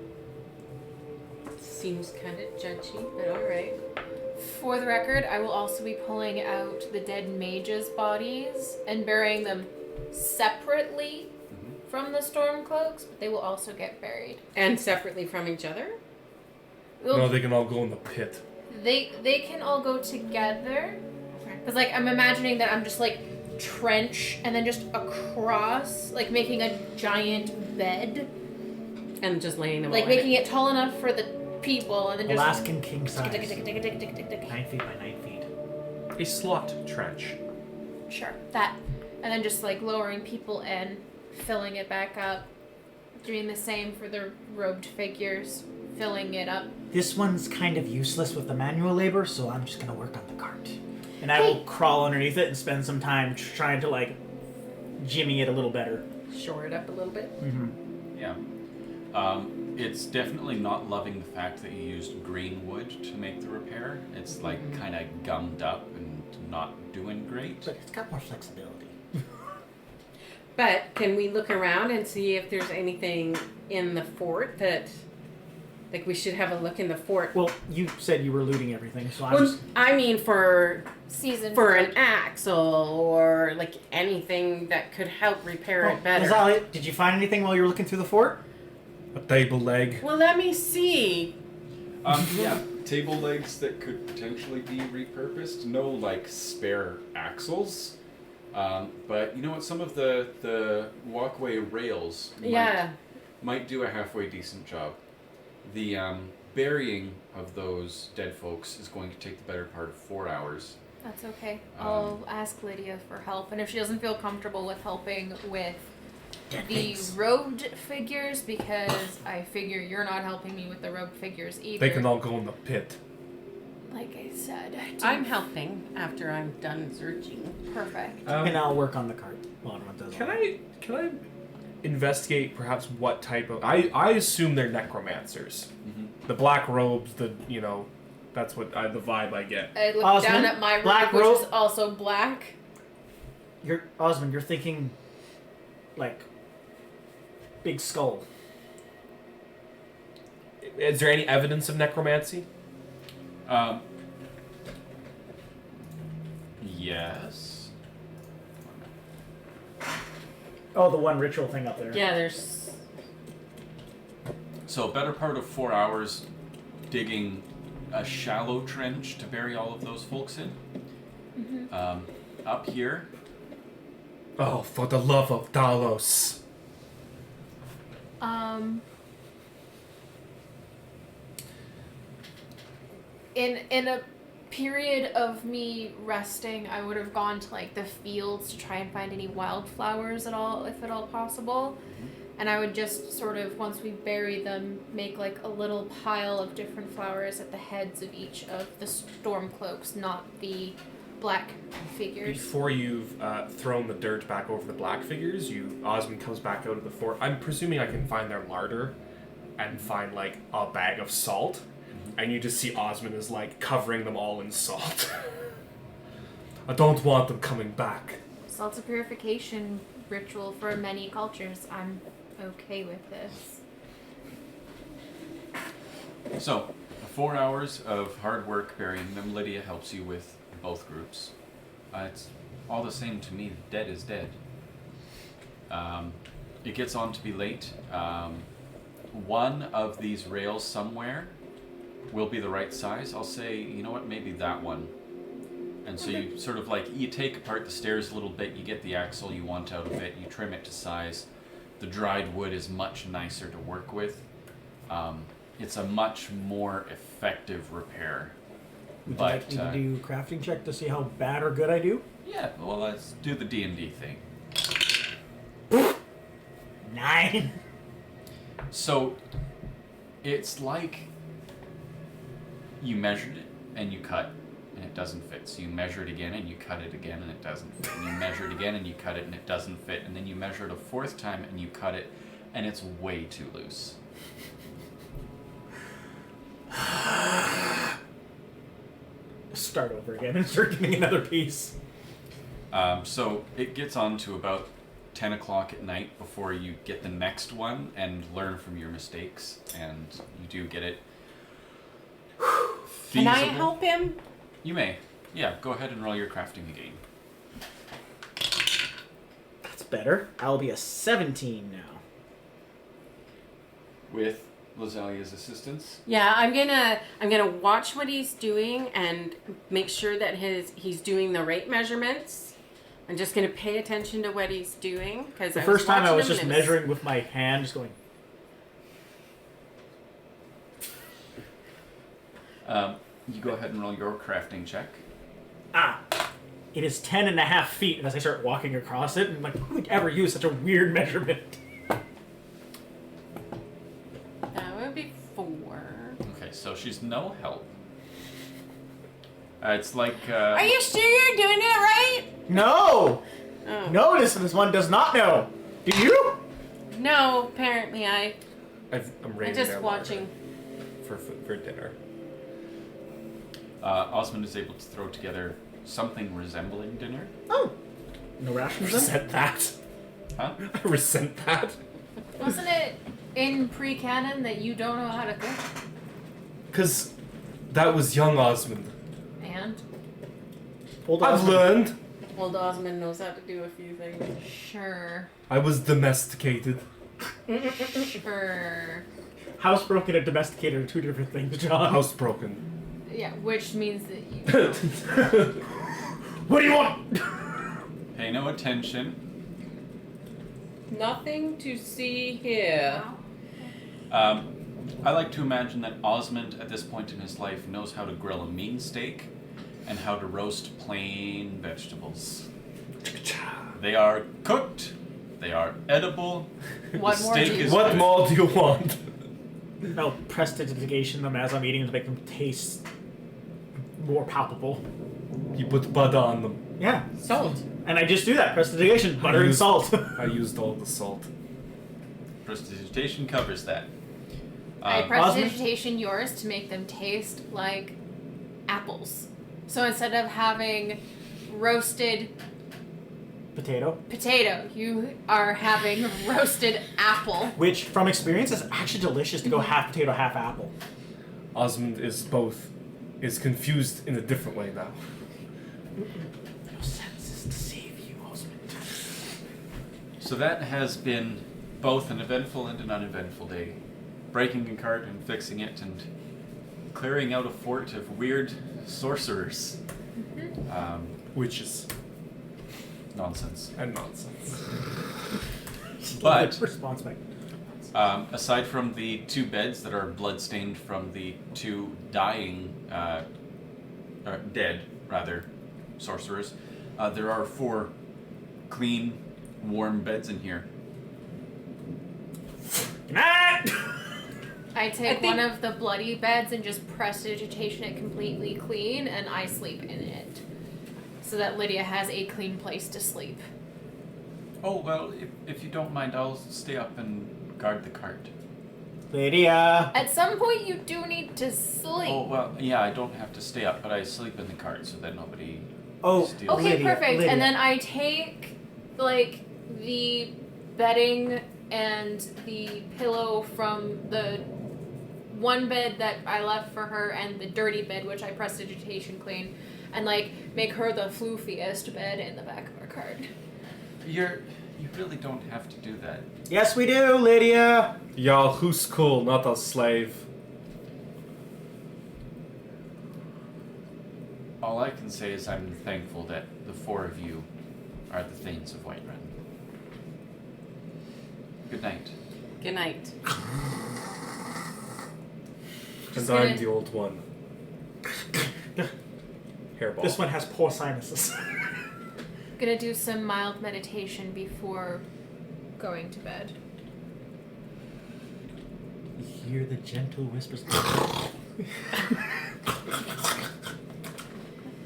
Seems kind of judgy, but alright. For the record, I will also be pulling out the dead mages' bodies and burying them separately from the Stormcloaks, but they will also get buried. And separately from each other? No, they can all go in the pit. They can all go together. Because, like, I'm imagining that I'm just, like, trench and then just across, like, making a giant bed. And just laying them Like, on making it. it tall enough for the people and then just... Alaskan king size. 9 Sure, feet by 9 feet. A slot trench. that. And then just, like, lowering people in, filling it back up. Doing the same for the robed figures, filling it up. This one's kind of useless with the manual labor, so I'm just gonna work on the cart. And I will crawl underneath it and spend some time trying to, like, jimmy it a little better. Shore it up a little bit. Mm-hmm. Yeah. It's definitely not loving the fact that you used green wood to make the repair. It's like kind of gummed up and not doing great. But it's got more flexibility. But can we look around and see if there's anything in the fort that... Like, we should have a look in the fort. Well, you said you were looting everything, so I'm Well, just... I mean for Season an axle or, like, anything that could help repair it better. Rosalia, did you find anything while you were looking through the fort? A table leg. Well, let me see. Yeah, table legs that could potentially be repurposed. No, like, spare axles. But you know what? Some of the walkway rails might do a halfway decent job. The burying of those dead folks is going to take the better part of 4 hours. That's okay. I'll ask Lydia for help, and if she doesn't feel comfortable with helping with the robed figures, because I figure you're not helping me with the robed figures either. They can all go in the pit. Like I said, I'm helping after I'm done searching. Perfect. And I'll work on the cart. While everyone does Can all I investigate perhaps what type of... I assume they're necromancers. Mm-hmm. The black robes, that's what the vibe I get. I look Osmond, down at my black robe, robe. which is also black. Osmond, you're thinking, like, big skull. Is there any evidence of necromancy? Yes. Oh, the one ritual thing up there. Yeah, there's. So a better part of 4 hours digging a shallow trench to bury all of those folks in. Mm-hmm. Up here, Oh, for the love of Talos. In a period of me resting, I would have gone to like the fields to try and find any wildflowers at all, if at all possible. And I would just sort of, once we bury them, make like a little pile of different flowers at the heads of each of the storm cloaks, not the black figures. Before you've thrown the dirt back over the black figures, Osmond comes back out of the fort. I'm presuming I can find their larder and find like a bag of salt. And you just see Osmond is like covering them all in salt. I don't want them coming back. Salt's a purification ritual for many cultures. I'm okay with this. so 4 hours of hard work burying them. Lydia helps you with both groups. It's all the same to me. Dead is dead. It gets on to be late. One of these rails somewhere will be the right size. I'll say, you know what, maybe that one. And so you sort of like, you take apart the stairs a little bit, you get the axle you want out of it, you trim it to size. The dried wood is much nicer to work with. It's a much more effective repair. Would you But, like me to do a crafting check to see how bad or good I do? Yeah, well, let's do the D&D thing. 9. So, it's like you measured it and you cut and it doesn't fit. So you measure it again and you cut it again and it doesn't fit. And you measure it again and you cut it and it doesn't fit. And then you measure it a fourth time and you cut it and it's way too loose. Start over again and start getting another piece. So it gets on to about 10 o'clock at night before you get the next one and learn from your mistakes. And you do get it Can I feasible. help him? You may. Yeah, go ahead and roll your crafting again. That's better. I'll be a 17 now. With Lazalia's assistance. Yeah, I'm gonna watch what he's doing and make sure that he's doing the right measurements. I'm just gonna pay attention to what he's doing because The first time I was just measuring with my hand, just going. You go ahead and roll your crafting check. It is 10.5 feet, and as I start walking across it, I'm like, who would ever use such a weird measurement? That would be 4. Okay, so she's no help. It's like. Are you sure you're doing it right? No! Oh. No, this one does not know. Do you? No, apparently I'm I'm raiding just their watching. larder for dinner. Osmond is able to throw together something resembling dinner. Oh. No rations then? Resent that. Huh? I resent that. Wasn't it in pre-canon that you don't know how to cook? Because that was young Osmond. And? Hold I've on. learned. Old Osmond knows how to do a few things. Sure. I was domesticated. Sure. Housebroken and domesticated are two different things, John. Housebroken. Yeah, which means that you... What do you want? Pay no attention. Nothing to see here. I like to imagine that Osmond, at this point in his life, knows how to grill a mean steak and how to roast plain vegetables. They are cooked. They are edible. What The more steak do you is What good. more do you want? I'll prestidigitation them as I'm eating to make them taste more palpable. You put butter on them. Yeah. Salt. And I just do that. Prestidigitation, butter and used- salt. I used all the salt. Prestidigitation covers that. I Um, prestidigitation yours to make them taste like apples. So instead of having roasted Potato. potato, you are having roasted apple. Which, from experience, is actually delicious to go half potato, half apple. Osmond is both. Is confused in a different way now. No senses to save you, Osmond. So that has been both an eventful and an uneventful day. Breaking a cart and fixing it and clearing out a fort of weird sorcerers. Witches Nonsense. and nonsense. But Response back. aside from the 2 beds that are bloodstained from the 2 dying, or dead, rather, sorcerers, there are 4 clean, warm beds in here. Good night! I take I think- one of the bloody beds and just prestidigitation it completely clean, and I sleep in it. So that Lydia has a clean place to sleep. Oh, well, if you don't mind, I'll stay up and guard the cart. Lydia! At some point, you do need to sleep. Oh, well, yeah, I don't have to stay up, but I sleep in the cart so that nobody Oh, steals Okay, Lydia, perfect. Lydia. And then I take, like, the bedding and the pillow from the one bed that I left for her and the dirty bed, which I prestidigitation clean, and, like, make her the floofiest bed in the back of our cart. You really don't have to do that. Yes, we do, Lydia! Y'all, who's cool, not a slave. All I can say is I'm thankful that the 4 of you are the Thanes of Whiterun. Good night. Good night. And gonna- I'm the old one. Hairball. This one has poor sinuses. Gonna do some mild meditation before going to bed. You hear the gentle whispers.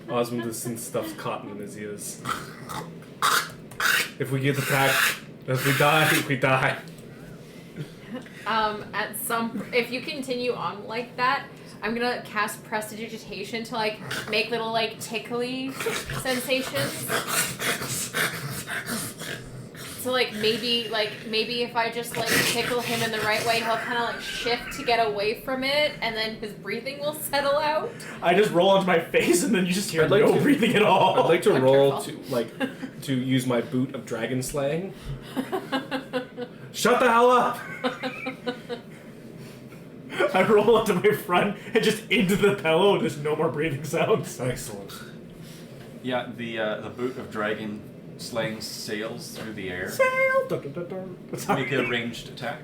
Osmond has since stuffed cotton in his ears. If we get attacked, if we die, we die. If you continue on like that, I'm gonna cast prestidigitation to like make little like tickly sensations. So maybe if I just like tickle him in the right way, he'll kind of like shift to get away from it, and then his breathing will settle out. I just roll onto my face and then you just hear I'd like no to- breathing at all. I'd like to roll Wonderful. to use my boot of dragon slaying. Shut the hell up! I roll onto my front and just into the pillow and there's no more breathing sounds. Excellent. Yeah, the boot of dragon slaying sails through the air. Sail! Dun, dun, dun, dun. Make a ranged attack.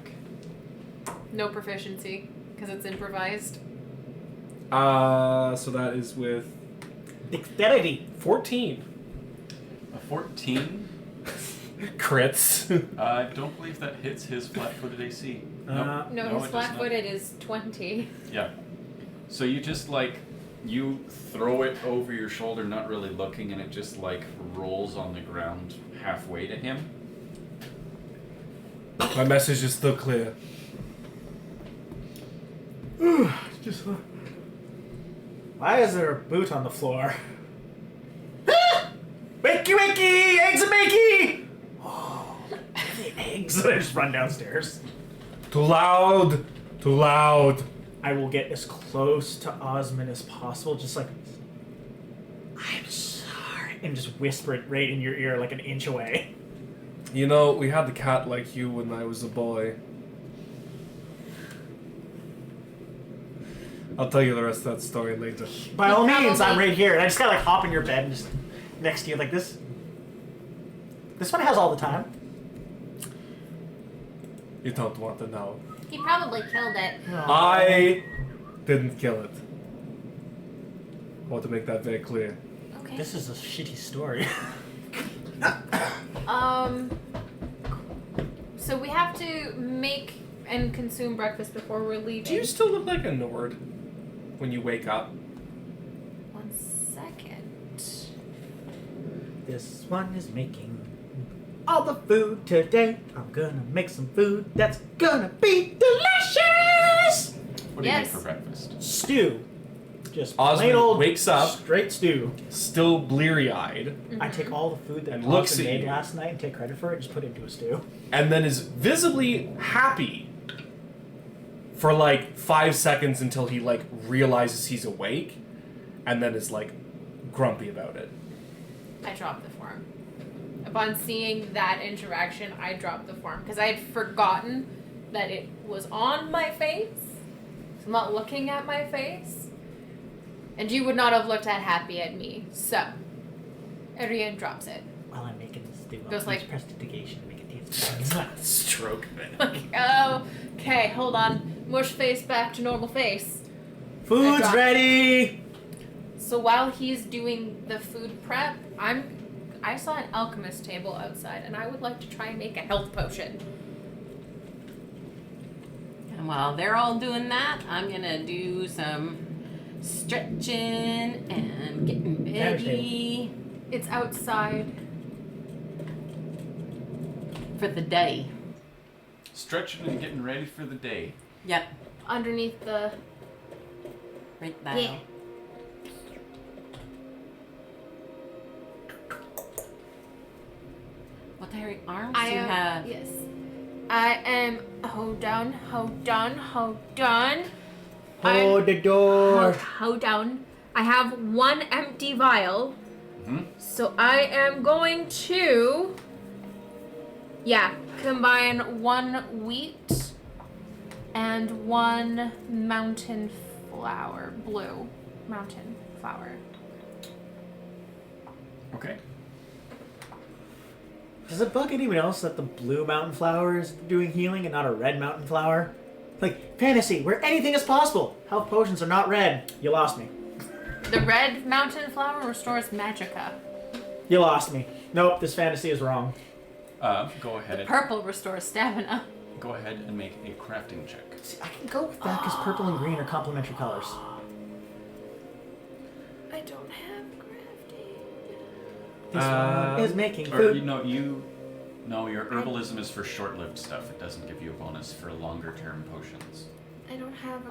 No proficiency because it's improvised. So that is with Dexterity. 14 A 14. crits. I don't believe that hits his flat-footed AC. Uh, No, it his does flat-footed is 20. not. Yeah. So you just you throw it over your shoulder, not really looking, and it just rolls on the ground halfway to him. My message is still clear. Just, why is there a boot on the floor? Wakey, wakey! Eggs and bakey! Oh, the eggs. I just run downstairs. Too loud! Too loud! I will get as close to Osmond as possible, just like, I'm sorry, and just whisper it right in your ear like an inch away. You know, we had the cat like you when I was a boy. I'll tell you the rest of that story later. By all means, Probably. I'm right here, and I just gotta hop in your bed and just next to you like this. This one has all the time. You don't want to know. He probably killed it. I didn't kill it. I want to make that very clear. Okay. This is a shitty story. So we have to make and consume breakfast before we're leaving. Do you still look like a Nord when you wake up? 1 second. This one is making all the food today. I'm gonna make some food that's gonna be delicious. What do you make Yes. for breakfast? Stew. Just Osmond plain old wakes up. straight stew. Still bleary-eyed, I take all the food that And looks Osmond at made you. last night and take credit for it and just put it into a stew. and then is visibly happy for like 5 seconds until he like realizes he's awake, and then is like grumpy about it. I dropped the form. Upon seeing that interaction, I dropped the form because I had forgotten that it was on my face. So I'm not looking at my face. And you would not have looked that happy at me. So, Arian drops it. While I'm making the stew, Goes I'll like- use prestidigitation to make it taste. Stroke it. Like, oh, okay, hold on. Mush face back to normal face. Food's dropped- ready. So while he's doing the food prep, I saw an alchemist table outside, and I would like to try and make a health potion. And while they're all doing that, I'm gonna do some stretching and getting ready It's outside. for the day. Stretching and getting ready for the day. Yep, Underneath the... right there. Yeah. What hairy arms I do you am... have? Yes. I am... Hold on. Hold the door. Hold down. I have one empty vial. Mhm. So I am going to... Yeah, combine 1 wheat and 1 mountain flower. Blue mountain flower. Okay. Does it bug anyone else that the blue mountain flower is doing healing and not a red mountain flower? Like, fantasy, where anything is possible. Health potions are not red. You lost me. The red mountain flower restores magicka. You lost me. Nope, this fantasy is wrong. Go ahead. Purple restores stamina. Go ahead and make a crafting check. See, I can go with that because purple and green are complementary colors. I don't have crafting. This one is making Or food. no, your herbalism is for short-lived stuff. It doesn't give you a bonus for longer-term potions. I don't have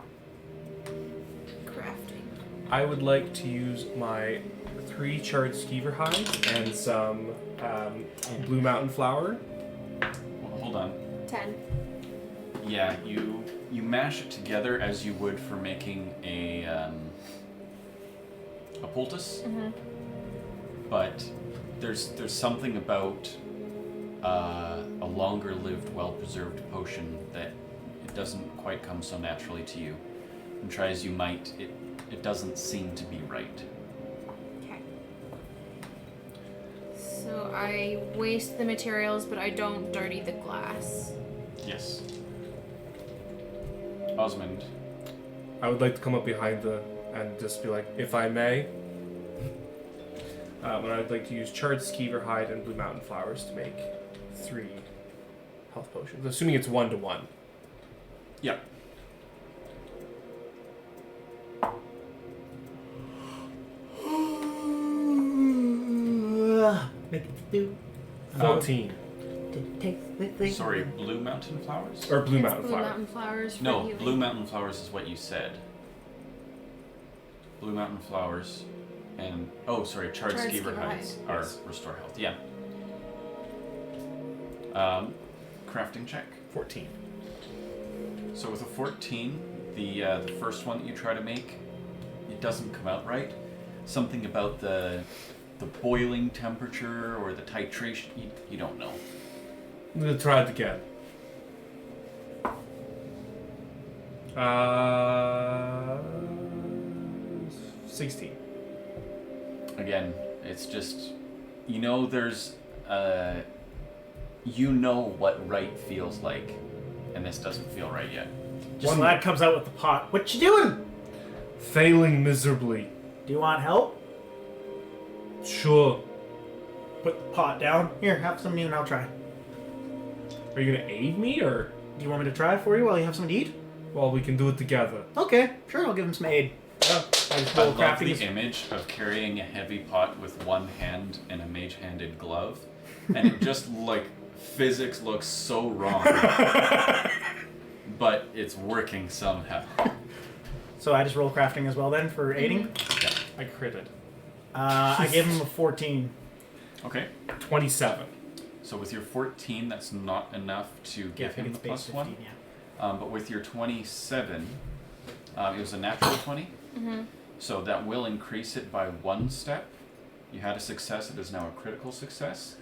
crafting. I would like to use my 3 charred skeever hide and some blue mountain flower. Well, hold on. 10. Yeah, you mash it together as you would for making a poultice. Mm-hmm. But there's something about a longer-lived, well-preserved potion that it doesn't quite come so naturally to you. And try as you might, it doesn't seem to be right. Okay. So I waste the materials, but I don't dirty the glass. Yes. Osmond. I would like to come up behind and just be like, if I may. And I'd like to use charred skeever hide and blue mountain flowers to make 3 health potions. Assuming it's 1-to-1. Yeah. Make it stew. 14. Take the thing. Sorry, blue mountain flowers? Or blue It's mountain blue flower. mountain flowers for No, healing. blue mountain flowers is what you said. Blue mountain flowers and charred Charred skeever skeever hides hide. are Yes. restore health. Yeah. Crafting check. 14. So with a 14, the first one that you try to make, it doesn't come out right. Something about the boiling temperature or the titration, you don't know. I'm gonna try it again. 16. Again, it's just, there's, you know what right feels like. and this doesn't feel right yet. Just lad comes out with the pot. What you doing? Failing miserably. Do you want help? Sure. Put the pot down. Here, have some of you and I'll try. Are you gonna aid me, or? Do you want me to try for you while you have something to eat? Well, we can do it together. Okay, sure, I'll give him some aid. I just I roll love crafting. the image of carrying a heavy pot with one hand and a mage-handed glove, and it just like physics looks so wrong, but it's working somehow. So I just roll crafting as well then for aiding. Yeah. I critted. I gave him a 14. Okay. 27. So with your 14, that's not enough to give him it's the plus base 1. 15, yeah. But with your 27, it was a natural 20. Mm-hmm. So that will increase it by 1 step. You had a success, it is now a critical success.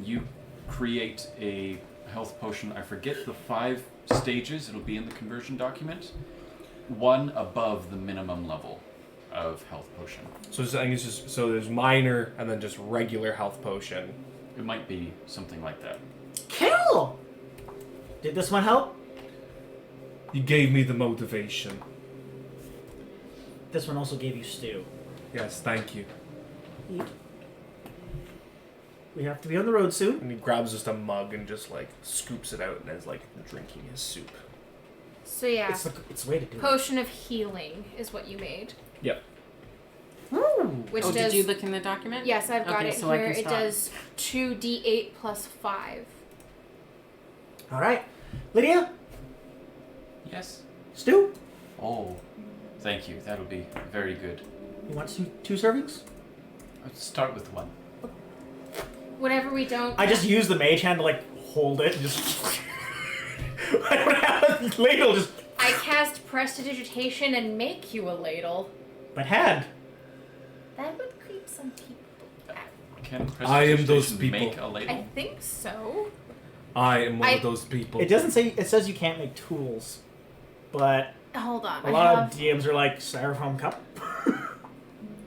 You create a health potion. I forget the 5 stages, it'll be in the conversion document. 1 above the minimum level of health potion. So I think it's just so there's minor and then just regular health potion. It might be something like that. Kill! Did this one help? You gave me the motivation. This one also gave you stew. Yes, thank you. Eat. We have to be on the road soon. And he grabs just a mug and just like scoops it out and is like drinking his soup. So yeah, It's the way to do it. potion of healing is what you made. Yep. Which Oh, does, did you look in the document? Yes, I've got Okay, it so I here. can It stop. does 2d8 plus 5. All right. Lydia, Yes? stew? Oh, thank you. That'll be very good. You want two servings? Let's start with 1. Whatever we don't. I just use the mage hand to like hold it and just. I don't have a ladle, just. I cast prestidigitation and make you a ladle. But hand. That would creep some people out. Can I am those prestidigitation people. make a I ladle? think so. I am one I- of those people. It doesn't say. It says you can't make tools, but Hold on. a lot of DMs are like styrofoam cup.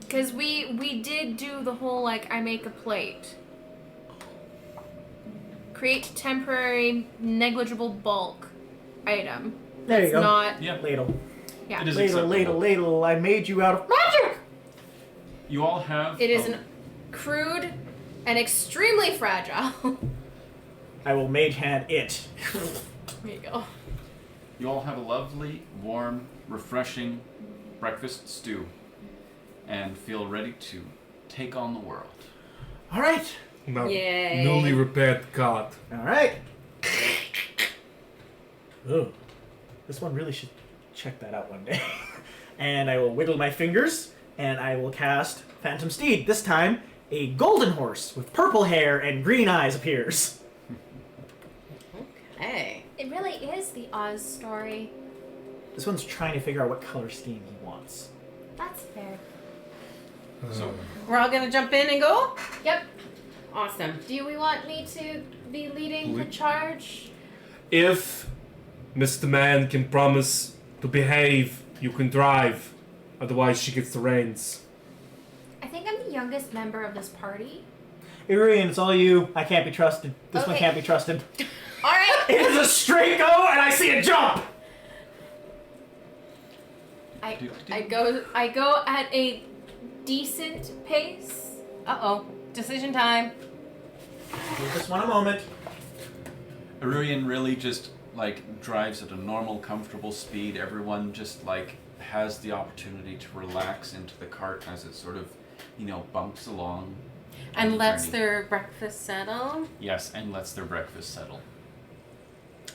Because we did do the whole, like, I make a plate. Create temporary negligible bulk item. There you It's go. not... Yeah. Ladle. Yeah. It is Ladle, acceptable. ladle, ladle. I made you out of magic. You all have... It is a- an crude and extremely fragile. I will mage hand it. There you go. You all have a lovely, warm, refreshing breakfast stew and feel ready to take on the world. All right. No, Yay. newly repaired card. All right. Ooh, this one really should check that out one day. And I will wiggle my fingers, and I will cast Phantom Steed. This time, a golden horse with purple hair and green eyes appears. Hey. It really is the Oz story. This one's trying to figure out what color scheme he wants. That's fair. So, We're all gonna jump in and go? Yep. Awesome. Do we want me to be leading the charge? If Mr. Man can promise to behave, you can drive. Otherwise, she gets the reins. I think I'm the youngest member of this party. Irian, it's all you. I can't be trusted. This one Okay. can't be trusted. All right. It is a straight go, and I see a jump. I go at a decent pace. Uh-oh. Decision time. Give this one a moment. Aurelian really just, like, drives at a normal, comfortable speed. Everyone just, like, has the opportunity to relax into the cart as it sort of, bumps along. on And the lets journey. their breakfast settle. Yes, and lets their breakfast settle.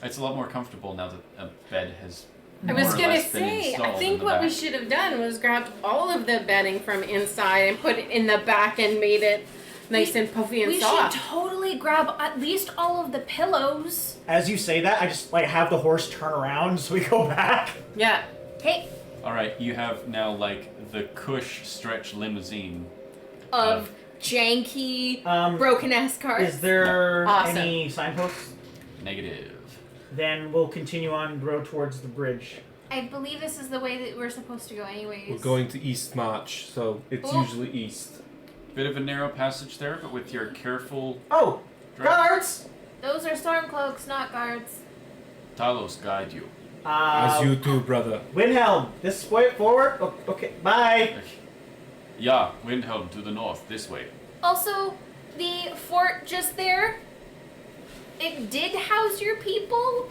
It's a lot more comfortable now that a bed has I was more or gonna less been say, I installed in think the what we back. should have done was grabbed all of the bedding from inside and put it in the back and made it nice and puffy and We soft. should totally grab at least all of the pillows. As you say that, I just like have the horse turn around so we go back. Yeah. Hey, Alright, you have now, like, the Cush stretch limousine. of janky, Um, broken ass cars. Is there Awesome. any signposts? Negative. Then we'll continue on the road towards the bridge. I believe this is the way that we're supposed to go, anyways. We're going to East March, so it's Oh. usually east. Bit of a narrow passage there, but with your careful Oh, drive. guards! Those are storm cloaks, not guards. Talos guide you. As you too, brother. Windhelm, this way forward. Okay, bye. Yeah, Windhelm to the north, this way. Also, the fort just there, it did house your people,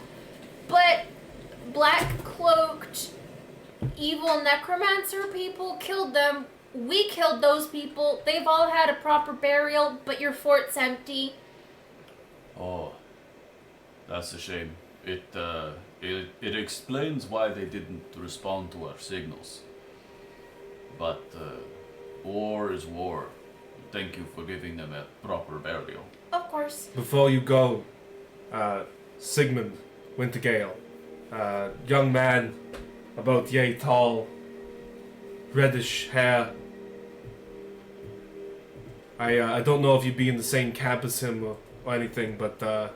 but black-cloaked, evil necromancer people killed them. We killed those people. They've all had a proper burial, but your fort's empty. Oh, that's a shame. It explains why they didn't respond to our signals. But war is war. Thank you for giving them a proper burial. Of course. Before you go, Sigmund Wintergale, young man, about yay tall, reddish hair. I don't know if you'd be in the same camp as him or anything, but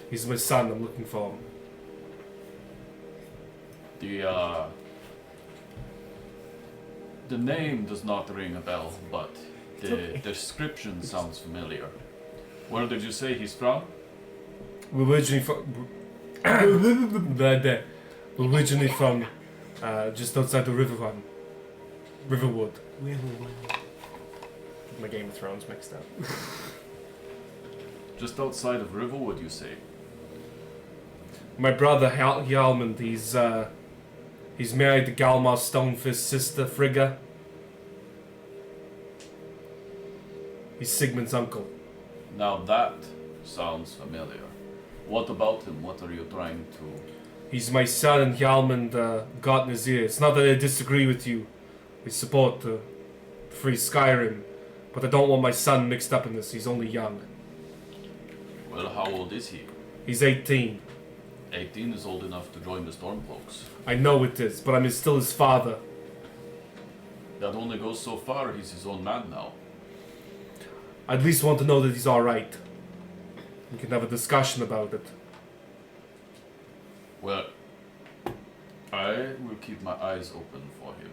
he's my son. I'm looking for him. The name does not ring a bell, but the description sounds familiar. Where did you say he's from? We're originally from. We're originally from just outside the Riverwood. My Game of Thrones mixed up. Just outside of Riverwood, you say? My brother Hjalmund, he's married to Galmar Stonefist's sister Frigga. He's Sigmund's uncle. Now that sounds familiar. What about him? What are you trying to... He's my son, and Hjalmund got in his ear. It's not that I disagree with you. We support free Skyrim, but I don't want my son mixed up in this. He's only young. Well, how old is he? He's 18. 18 is old enough to join the Stormcloaks. I know it is, but I'm still his father. That only goes so far. He's his own man now. I at least want to know that he's alright. We can have a discussion about it. Well, I will keep my eyes open for him.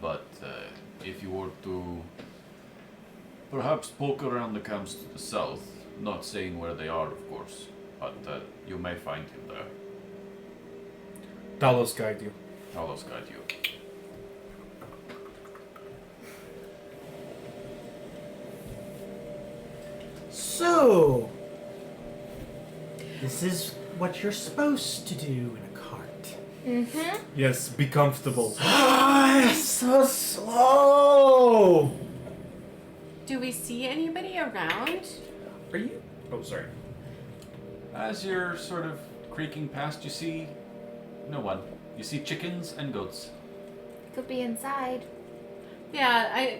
But if you were to perhaps poke around the camps to the south, not saying where they are, of course, but you may find him there. Talos guide you. Talos guide you. So, this is what you're supposed to do in a cart. Mm-hmm. Yes, be comfortable. So slow. Do we see anybody around? Are you? Oh, sorry. As you're sort of creaking past, you see no one. You see chickens and goats. Could be inside. Yeah,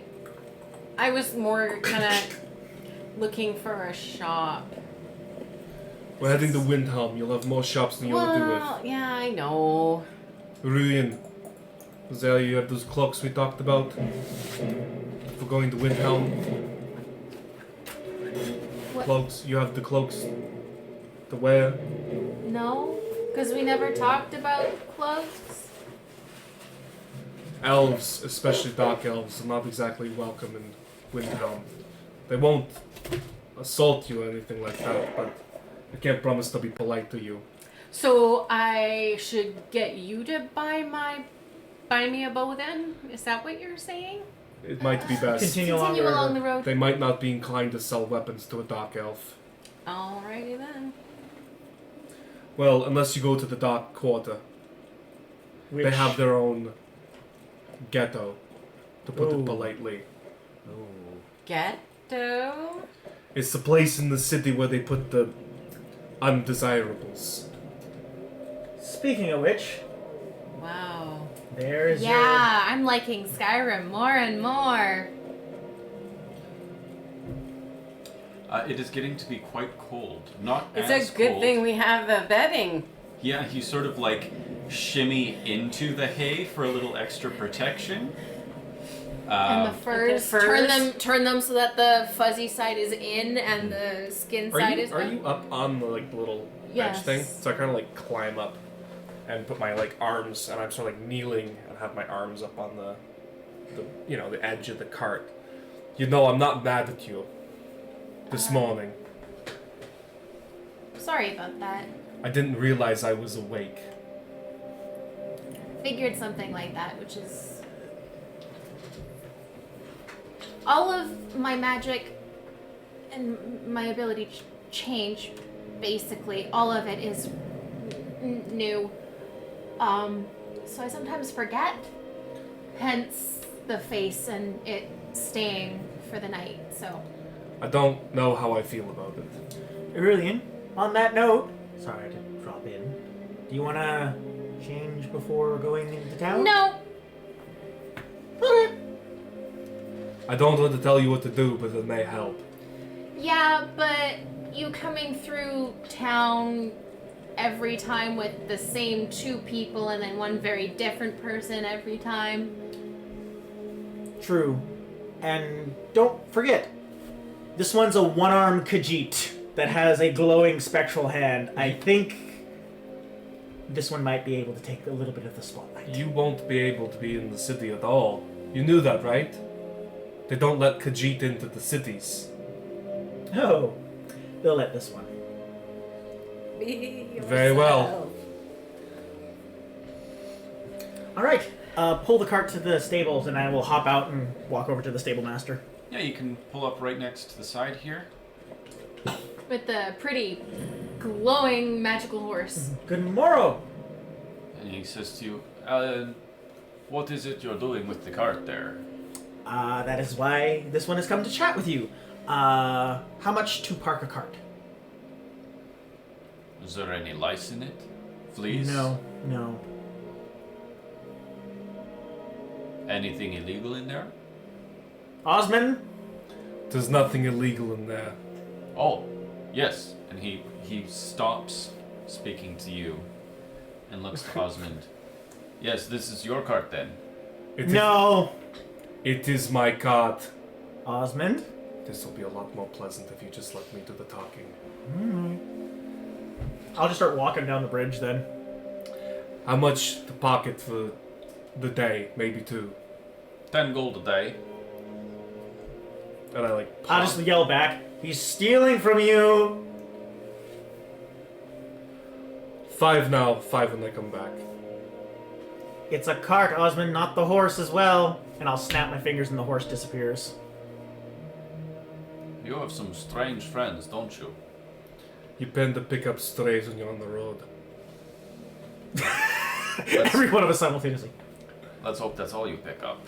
I was more kind of looking for a shop. We're heading to Windhelm. You'll have more shops than you'll do Well, yeah, I know. with. Ruin. Zell, you have those cloaks we talked about? For going to Windhelm. What? Cloaks. You have the cloaks to wear. No, because we never talked about cloaks. Elves, especially dark elves, are not exactly welcome in Windhelm. They won't assault you or anything like that, but I can't promise to be polite to you. So I should get you to buy me a bow then? Is that what you're saying? It might be best. Continue Along the road. They might not be inclined to sell weapons to a dark elf. Alrighty then. Well, unless you go to the Dark Quarter. They have their own ghetto, to put Ooh. it politely. Ghetto? It's the place in the city where they put the undesirables. Speaking of which, Wow. there's Yeah, I'm liking Skyrim more and more. It is getting to be quite cold. Not It's as a good cold. thing we have the bedding. Yeah, you sort of like shimmy into the hay for a little extra protection. And the furs, furs. turn them so that the fuzzy side is in and the skin side is Are out. you up on the like the little Yes. bench thing? So I kind of like climb up and put my like arms, and I'm sort of like kneeling and have my arms up on the the edge of the cart. You know, I'm not mad at you. This morning. Sorry about that. I didn't realize I was awake. Figured something like that, which is... All of my magic and my ability to change, basically, all of it is new. So I sometimes forget, hence the face and it staying for the night, so... I don't know how I feel about it. Aurelian, on that note, sorry to drop in. Do you want to change before going into town? No! Okay. I don't want to tell you what to do, but it may help. Yeah, but you coming through town every time with the same two people and then one very different person every time. True. And don't forget, this one's a one-armed Khajiit that has a glowing spectral hand. I think this one might be able to take a little bit of the spotlight. You won't be able to be in the city at all. You knew that, right? They don't let Khajiit into the cities. Oh, they'll let this one. Be Very well. yourself. All right, pull the cart to the stables, and I will hop out and walk over to the stable master. Yeah, you can pull up right next to the side here. With the pretty glowing magical horse. Good morrow. And he says to you, what is it you're doing with the cart there? That is why this one has come to chat with you. How much to park a cart? Is there any lice in it? Fleas? No. Anything illegal in there? Osmond? There's nothing illegal in there. Oh, yes. And he stops speaking to you and looks to Osmond. Yes, this is your cart then. No. It is my cart. Osmond? This will be a lot more pleasant if you just let me do the talking. I'll just start walking down the bridge then. How much to pocket for the day? Maybe 2. 10 gold a day. And I like. I'll just yell back. He's stealing from you. 5 now, 5 when I come back. It's a cart, Osmond, not the horse as well. And I'll snap my fingers and the horse disappears. You have some strange friends, don't you? You tend to pick up strays when you're on the road. Every one of us simultaneously. Let's hope that's all you pick up.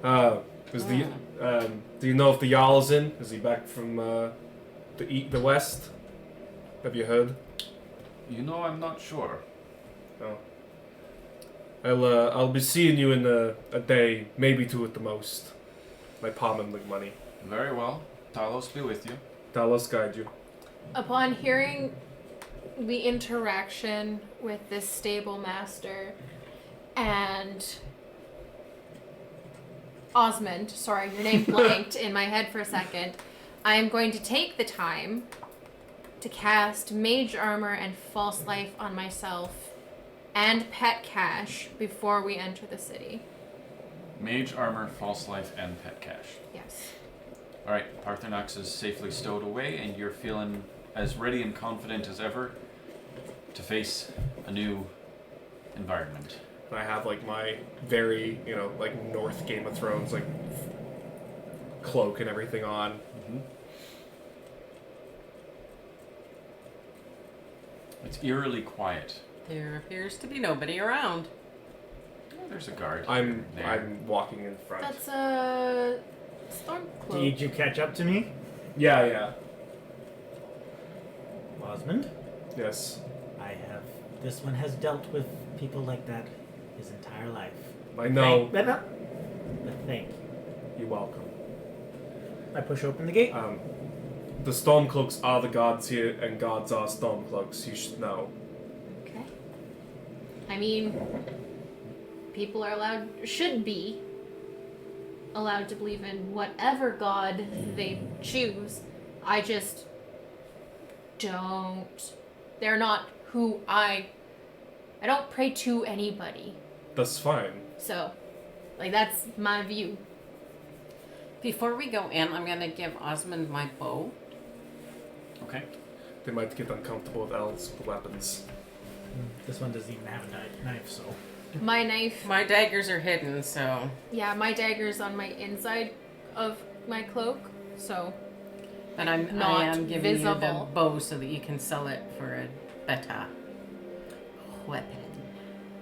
Do you know if the Jarl is in? Is he back from the west? Have you heard? You know, I'm not sure. No. I'll be seeing you in a day, maybe 2 at the most. My palm and like money. Very well. Talos be with you. Talos guide you. Upon hearing the interaction with this stable master and Osmond, sorry, your name blanked in my head for a second, I am going to take the time to cast Mage Armor and False Life on myself and Pet Cash before we enter the city. Mage armor, false life, and pet cash. Yes. Alright, Parthenax is safely stowed away, and you're feeling as ready and confident as ever to face a new environment. And I have like my very, like North Game of Thrones, like cloak and everything on. Mm-hmm. It's eerily quiet. There appears to be nobody around. Oh, there's a guard. I'm there. I'm walking in front. That's a storm cloak. Did you catch up to me, Yeah. Osmond? Yes. I have. This one has dealt with people like that his entire life. I know. But thank you. You're welcome. I push open the gate. The Stormcloaks are the gods here, and gods are Stormcloaks. You should know. Okay. I mean, people are should be allowed to believe in whatever god they choose. I just don't. They're not who I don't pray to anybody. That's fine. So, that's my view. Before we go in, I'm going to give Osmond my bow. Okay. They might get uncomfortable with elves with weapons. This one doesn't even have a knife, so. My knife. My daggers are hidden, so. Yeah, my dagger's on my inside of my cloak, so. But I Not am giving you the visible. bow so that you can sell it for a better weapon.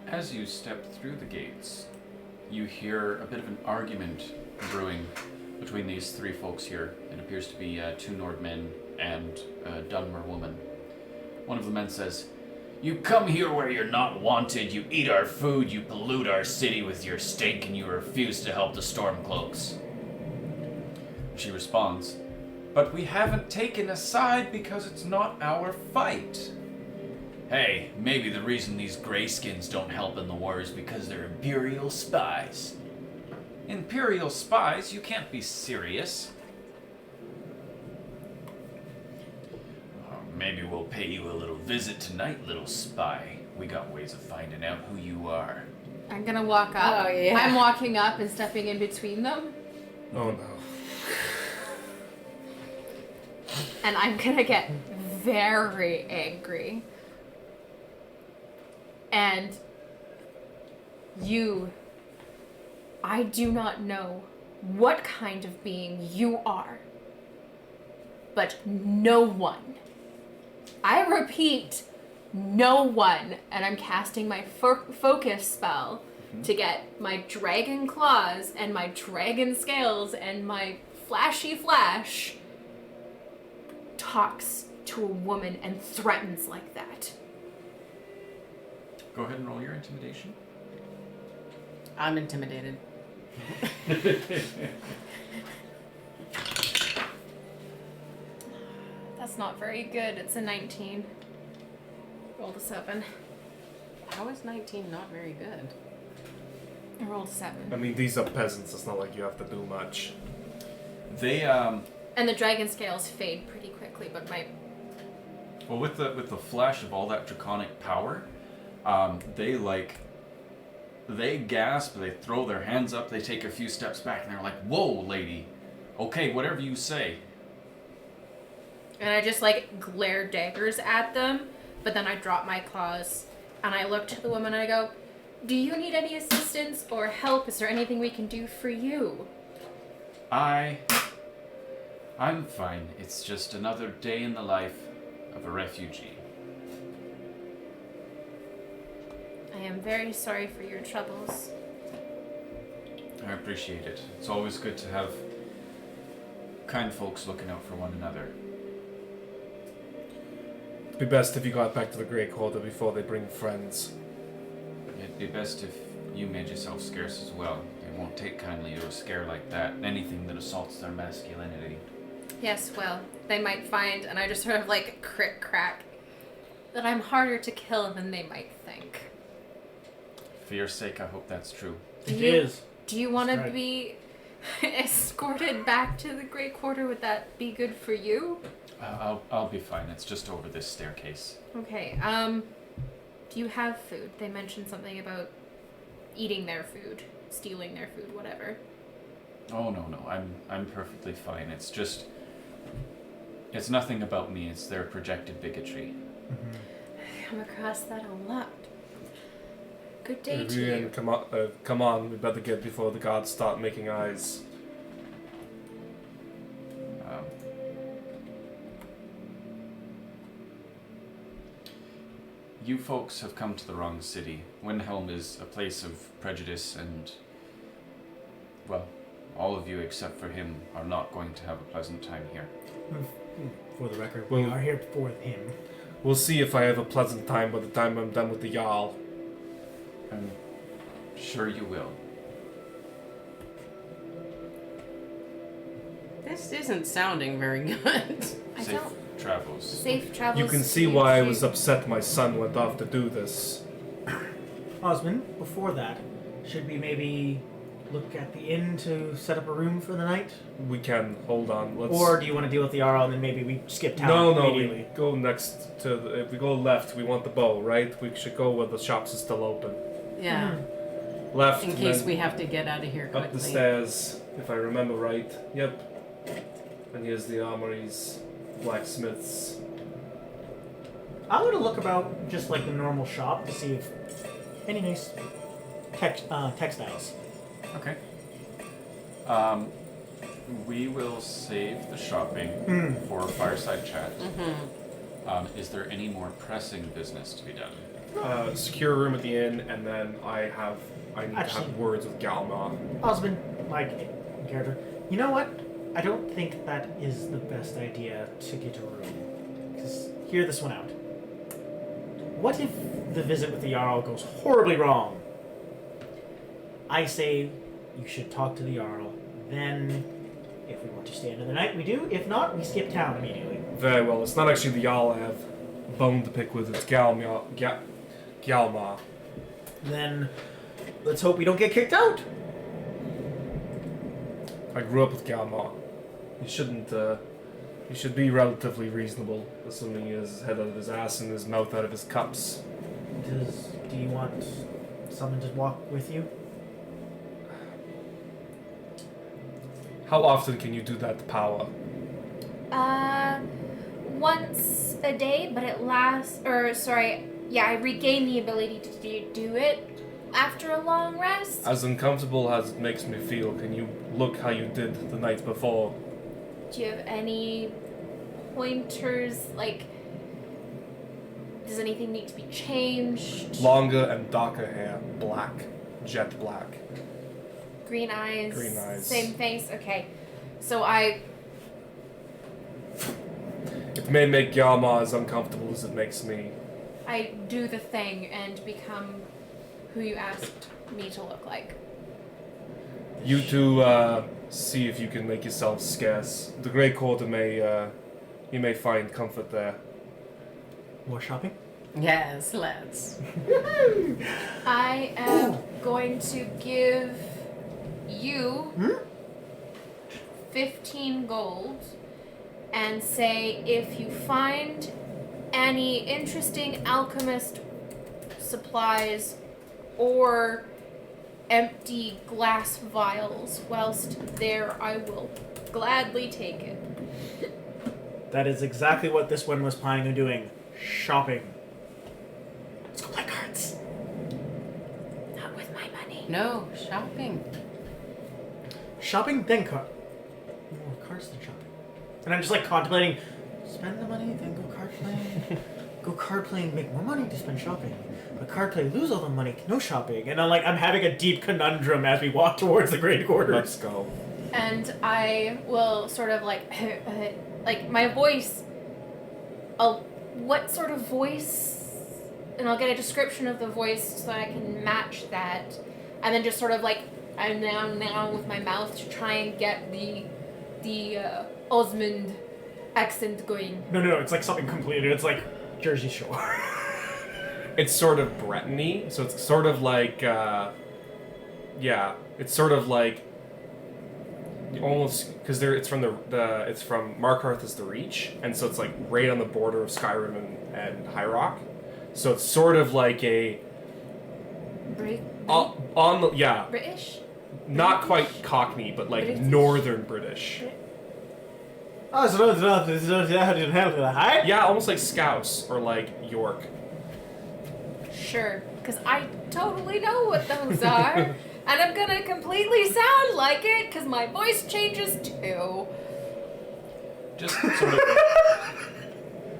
As you step through the gates, you hear a bit of an argument brewing between these three folks here. It appears to be 2 Nordmen and a Dunmer woman. One of the men says, "You come here where you're not wanted, you eat our food, you pollute our city with your stink, and you refuse to help the Stormcloaks." She responds, "But we haven't taken a side because it's not our fight." Hey, maybe the reason these Greyskins don't help in the war is because they're Imperial spies. Imperial spies? You can't be serious. Maybe we'll pay you a little visit tonight, little spy. We got ways of finding out who you are. I'm gonna walk up. Oh, yeah. I'm walking up and stepping in between them. Oh no. And I'm gonna get very angry. And I do not know what kind of being you are, but no one, I repeat, no one, and I'm casting my focus spell to get my dragon claws and my dragon scales and my flashy flash, talks to a woman and threatens like that. Go ahead and roll your intimidation. I'm intimidated. That's not very good. It's a 19. Rolled a 7. How is 19 not very good? I rolled a 7. I mean, these are peasants. It's not like you have to do much. They And the dragon scales fade pretty quickly, but my... well, with the flash of all that draconic power, they gasp, they throw their hands up, they take a few steps back, and they're like, "Whoa, lady. Okay, whatever you say." And I just, glare daggers at them, but then I drop my claws, and I look to the woman and I go, "Do you need any assistance or help? Is there anything we can do for you?" I'm fine. It's just another day in the life of a refugee. I am very sorry for your troubles. I appreciate it. It's always good to have kind folks looking out for one another. It'd be best if you got back to the Grey Quarter before they bring friends. It'd be best if you made yourself scarce as well. They won't take kindly to a scare like that, anything that assaults their masculinity. Yes, well, they might find, and I just sort of crick crack, that I'm harder to kill than they might think. For your sake, I hope that's true. It is. Do you want to Right. be escorted back to the Great Quarter? Would that be good for you? I'll be fine. It's just over this staircase. Okay, do you have food? They mentioned something about eating their food, stealing their food, whatever. Oh no, I'm perfectly fine. It's nothing about me. It's their projected bigotry. I come across that a lot. Good day to Adrian, you. come on. We better get before the gods start making eyes. You folks have come to the wrong city. Windhelm is a place of prejudice and, well, all of you except for him are not going to have a pleasant time here. For the record, Well- we are here for him. We'll see if I have a pleasant time by the time I'm done with the Jarl. I'm sure you will. This isn't sounding very good. I Safe don't. travels. Safe travels. You can see to why I you. was upset my son went off to do this. Osmond, before that, should we maybe look at the inn to set up a room for the night? We can, hold on, let's... Or do you want to deal with the Jarl and then maybe we skip town No, immediately? we go next to the... If we go left, we want the bow, right? We should go where the shops are still open. Yeah. Left, In and case then we have to get out of here quickly. up the stairs, if I remember right. Yep. And here's the armories, blacksmiths. I'm gonna look about just like the normal shop to see if any nice textiles. Okay. We will save the shopping for fireside chat. Is there any more pressing business to be done? Secure a room at the inn, and then I need to Actually- have words with Galma. Husband, my character. You know what? I don't think that is the best idea to get a room. Because hear this one out. What if the visit with the Jarl goes horribly wrong? I say you should talk to the Jarl. Then, if we want to stay another night, we do. If not, we skip town immediately. Very well. It's not actually the Jarl I have a bone to pick with. It's Galma. Then, let's hope we don't get kicked out. I grew up with Galma. He shouldn't. He should be relatively reasonable, assuming he has his head out of his ass and his mouth out of his cups. Do you want someone to walk with you? How often can you do that power? Once a day, but it lasts. I regain the ability to do it after a long rest. As uncomfortable as it makes me feel, can you look how you did the night before? Do you have any pointers? Like, does anything need to be changed? Longer and darker hair, black, jet black. Green eyes. Green eyes. Same face. Okay, so It may make Galma as uncomfortable as it makes me. I do the thing and become who you asked me to look like. You two see if you can make yourselves scarce. The Grey Quarter you may find comfort there. More shopping? Yes, let's. I am going to give you 15 gold and say if you find any interesting alchemist supplies or empty glass vials whilst there, I will gladly take it. That is exactly what this one was planning on doing. Shopping. Let's go play cards. Not with my money. No, shopping. Shopping, then card. More cards than shopping. And I'm just like contemplating, spend the money, then go card playing. Go card playing, make more money to spend shopping. But card play, lose all the money, no shopping. And I'm having a deep conundrum as we walk towards the Great Quarters. Let's go. And I will sort of like my voice. What sort of voice? And I'll get a description of the voice so I can match that. And then just sort of like I'm now with my mouth to try and get the Osmond accent going. No, it's like something completely. It's like Jersey Shore. It's sort of Breton-y, so it's sort of like, it's sort of like almost because it's from it's from Markarth is the Reach, and so it's like right on the border of Skyrim and High Rock, so it's sort of like a British? not quite Cockney, but like British? Northern British. Oh, so hi? Yeah, almost like Scouse or like York. Sure, because I totally know what those are. And I'm gonna completely sound like it because my voice changes too. Just sort of,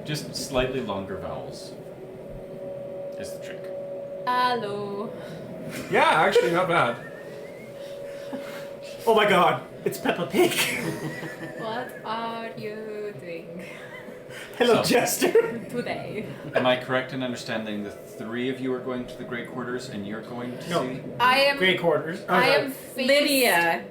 just slightly longer vowels is the trick. Hello. Yeah, actually not bad. Oh my god, it's Peppa Pig. What are you doing Hello, So- Jester. today? Am I correct in understanding the three of you are going to the Great Quarters and you're going to No. see? I am. Great Quarters. Oh, I no. am faced- Lydia,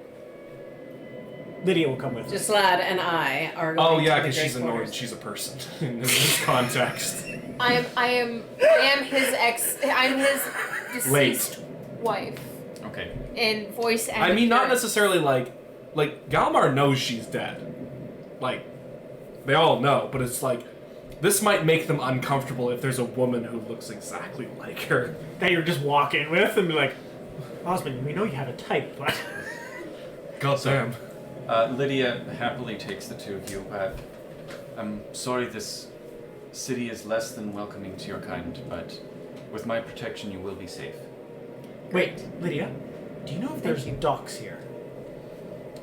Lydia will come with us. Gislad, and I are going Oh yeah, to the because she's Great annoyed. Quarters. She's a person in this context. I am his ex. I'm his deceased wife Okay. in voice and. I mean, not appearance. necessarily like Galmar knows she's dead. Like, they all know, but it's like, this might make them uncomfortable if there's a woman who looks exactly like her. That you're just walking with and be like, Osmond, we know you have a type, but God damn. Lydia happily takes the two of you. I'm sorry this city is less than welcoming to your kind, but with my protection, you will be safe. Wait, Lydia, do you know if there's you. docks here?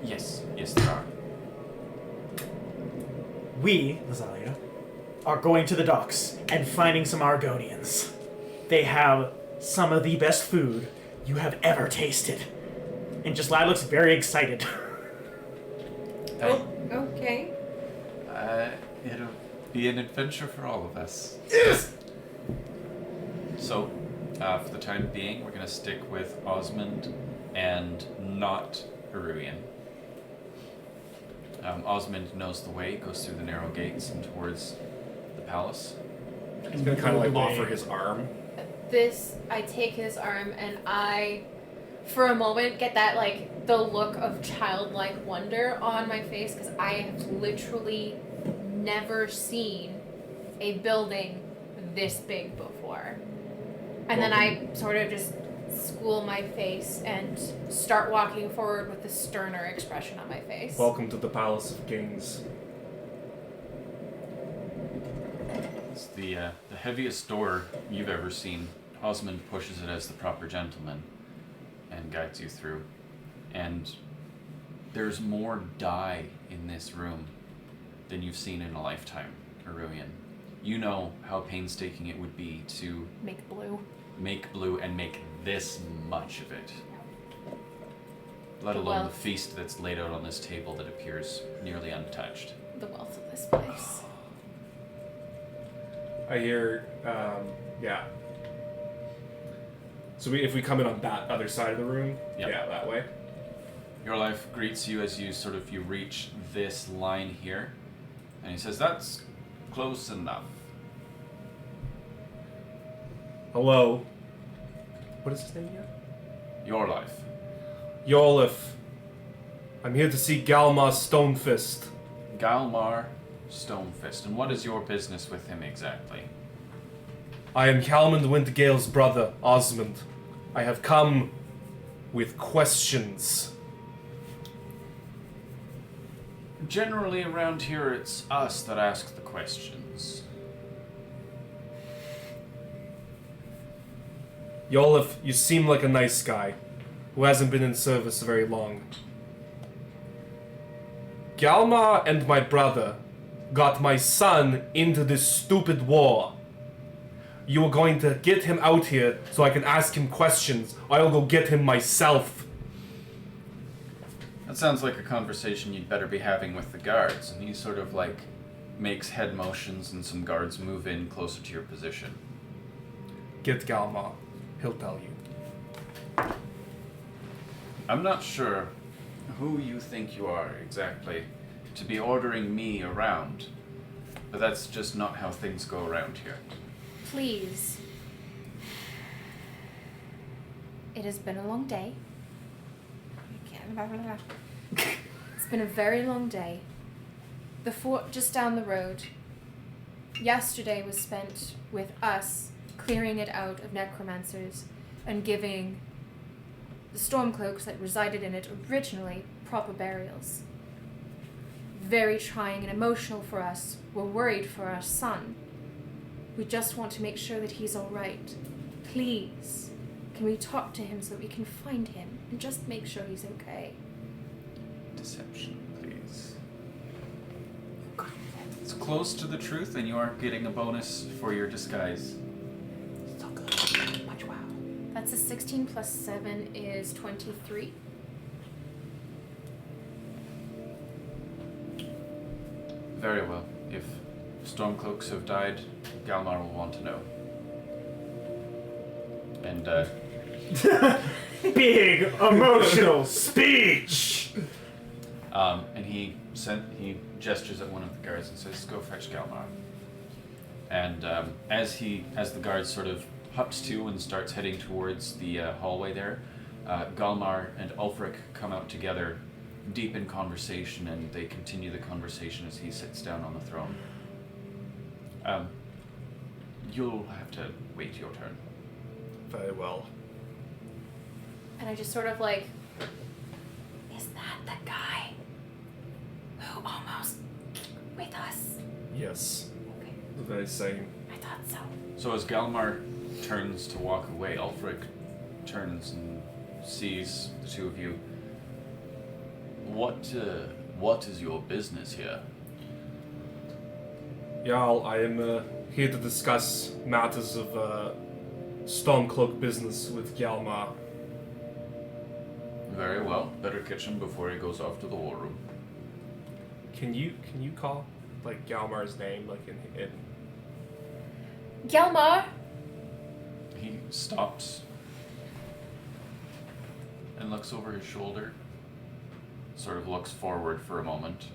Yes, there are. We, Lazalia, are going to the docks and finding some Argonians. They have some of the best food you have ever tasted. And Gislad looks very excited. Oh, okay. It'll be an adventure for all of us. Yes! So, for the time being, we're going to stick with Osmond and not Heruian. Osmond knows the way, goes through the narrow gates and towards the palace. He's gonna kind of like offer his arm. I take his arm and I, for a moment, get that like the look of childlike wonder on my face because I have literally never seen a building this big before. And then I sort of just school my face and start walking forward with a sterner expression on my face. Welcome to the Palace of Kings. It's the heaviest door you've ever seen. Osmond pushes it as the proper gentleman and guides you through. And there's more dye in this room than you've seen in a lifetime, Heruian. You know how painstaking it would be to Make blue. and make this much of it. Let The alone the wealth. feast that's laid out on this table that appears nearly untouched. The wealth of this place. I hear, yeah. So if we come in on that other side of the room, Yep. yeah, that way. Your life greets you as you reach this line here, and he says, "That's close enough." Hello. What is his name again? Your life. Yolif. I'm here to see Galmar Stonefist. Galmar Stonefist. And what is your business with him exactly? I am Calmand Windgale's brother, Osmond. I have come with questions. Generally around here, it's us that ask the questions. Yolif, you seem like a nice guy who hasn't been in service very long. Galmar and my brother got my son into this stupid war. You are going to get him out here so I can ask him questions, or I'll go get him myself. That sounds like a conversation you'd better be having with the guards. And he sort of makes head motions and some guards move in closer to your position. Get Galmar. He'll tell you. I'm not sure who you think you are exactly to be ordering me around, but that's just not how things go around here. Please. It has been a long day. It's been a very long day. The fort just down the road. Yesterday was spent with us clearing it out of necromancers and giving the stormcloaks that resided in it originally proper burials. Very trying and emotional for us. We're worried for our son. We just want to make sure that he's all right. Please, can we talk to him so that we can find him and just make sure he's okay? Deception, please. It's close to the truth, and you aren't getting a bonus for your disguise. So good. Much wow. That's a 16 plus 7 is 23. Very well. If Stormcloaks have died, Galmar will want to know. And, Big emotional speech! and he gestures at one of the guards and says, "Go fetch Galmar." And as the guard sort of hups to and starts heading towards the hallway there, Galmar and Ulfric come out together, deep in conversation, and they continue the conversation as he sits down on the throne. You'll have to wait your turn. Very well. And I just sort of like, is that the guy who almost with us? Yes. Okay. Very same. I thought so. So as Galmar turns to walk away, Ulfric turns and sees the two of you. What is your business here? Jarl, I am here to discuss matters of Stormcloak business with Hjalmar. Very well. Better catch him before he goes off to the war room. Can you call like Hjalmar's name like in Hjalmar! He stops and looks over his shoulder, sort of looks forward for a moment,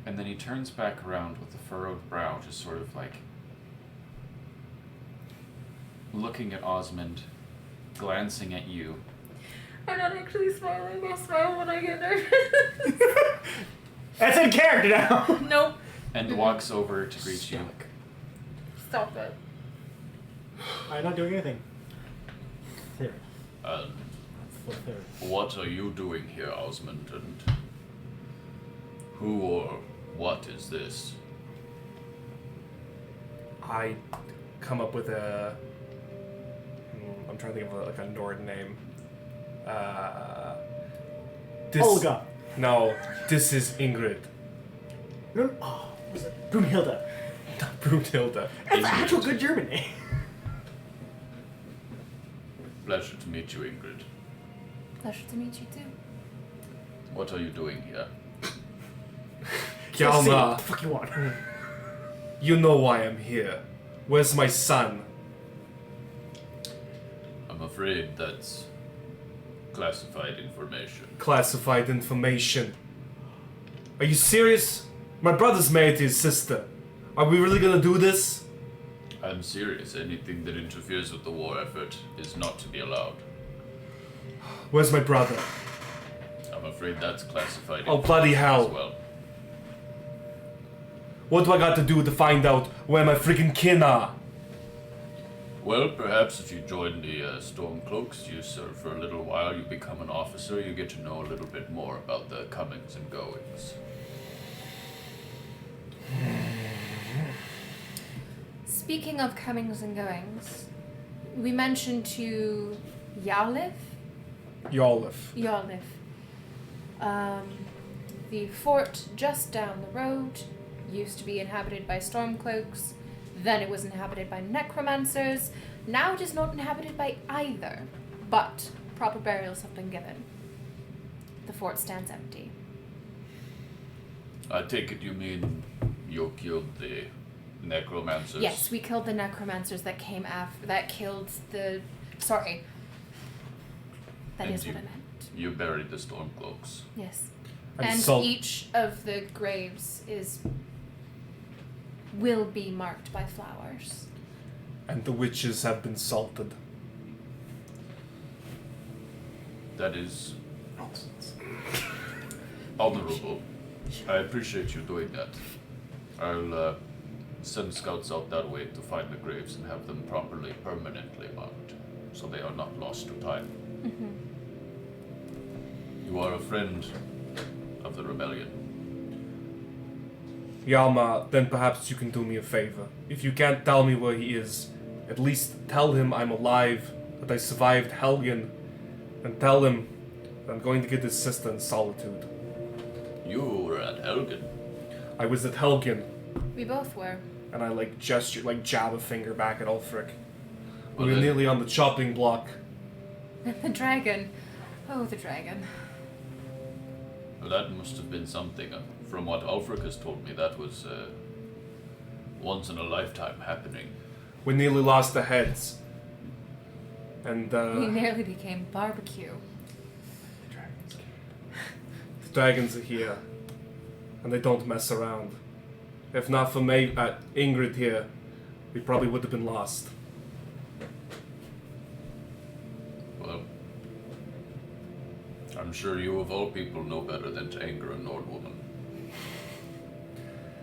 and then he turns back around with a furrowed brow, just sort of like looking at Osmond, glancing at you. I'm not actually smiling. I'll smile when I get nervous. That's in character now. Nope. And walks over to greet you. Stop it. I'm not doing anything. There. Uh, Flip there. what are you doing here, Osmond, and who or what is this? I come up with a I'm trying to think of like a Nord name. Olga. No, this is Ingrid. No, oh, what was it? Brunhilde. Not Brunhilde. That's an actual good German name. Pleasure to meet you, Ingrid. Pleasure to meet you too. What are you doing here? Just say what Hjalmar, the fuck you want. you know why I'm here. Where's my son? I'm afraid that's classified information. Classified information. Are you serious? My brother's married to his sister. Are we really gonna do this? I'm serious. Anything that interferes with the war effort is not to be allowed. Where's my brother? I'm afraid that's classified Oh, bloody information hell. as well. What do I got to do to find out where my freaking kin are? Well, perhaps if you join the Stormcloaks, you serve for a little while, you become an officer, you get to know a little bit more about the comings and goings. Speaking of comings and goings, we mentioned to Yarlif? Yarlif. The fort just down the road used to be inhabited by Stormcloaks. Then it was inhabited by necromancers. Now it is not inhabited by either. But proper burials have been given. The fort stands empty. I take it you mean you killed the necromancers? Yes, we killed the necromancers that came after. That killed the. Sorry. That And is what I meant. You buried the Stormcloaks. Yes. And And so- each of the graves will be marked by flowers. And the witches have been salted. That is Nonsense. honorable. I appreciate you doing that. I'll send scouts out that way to find the graves and have them properly, permanently marked, so they are not lost to time. Mm-hmm. You are a friend of the rebellion. Hjalmar, then perhaps you can do me a favor. If you can't tell me where he is, at least tell him I'm alive, that I survived Helgen, and tell him that I'm going to get his sister in solitude. You were at Helgen. I was at Helgen, We both were. and I jab a finger back at Ulfric. Well, We were then- nearly on the chopping block. And the dragon. Oh, the dragon. Well, that must have been something. From what Ulfric has told me, that was once in a lifetime happening. We nearly lost the heads. And We nearly became barbecue. the dragons are here. And they don't mess around. If not for Ingrid here, we probably would have been lost. Well, I'm sure you of all people know better than to anger a Nord woman.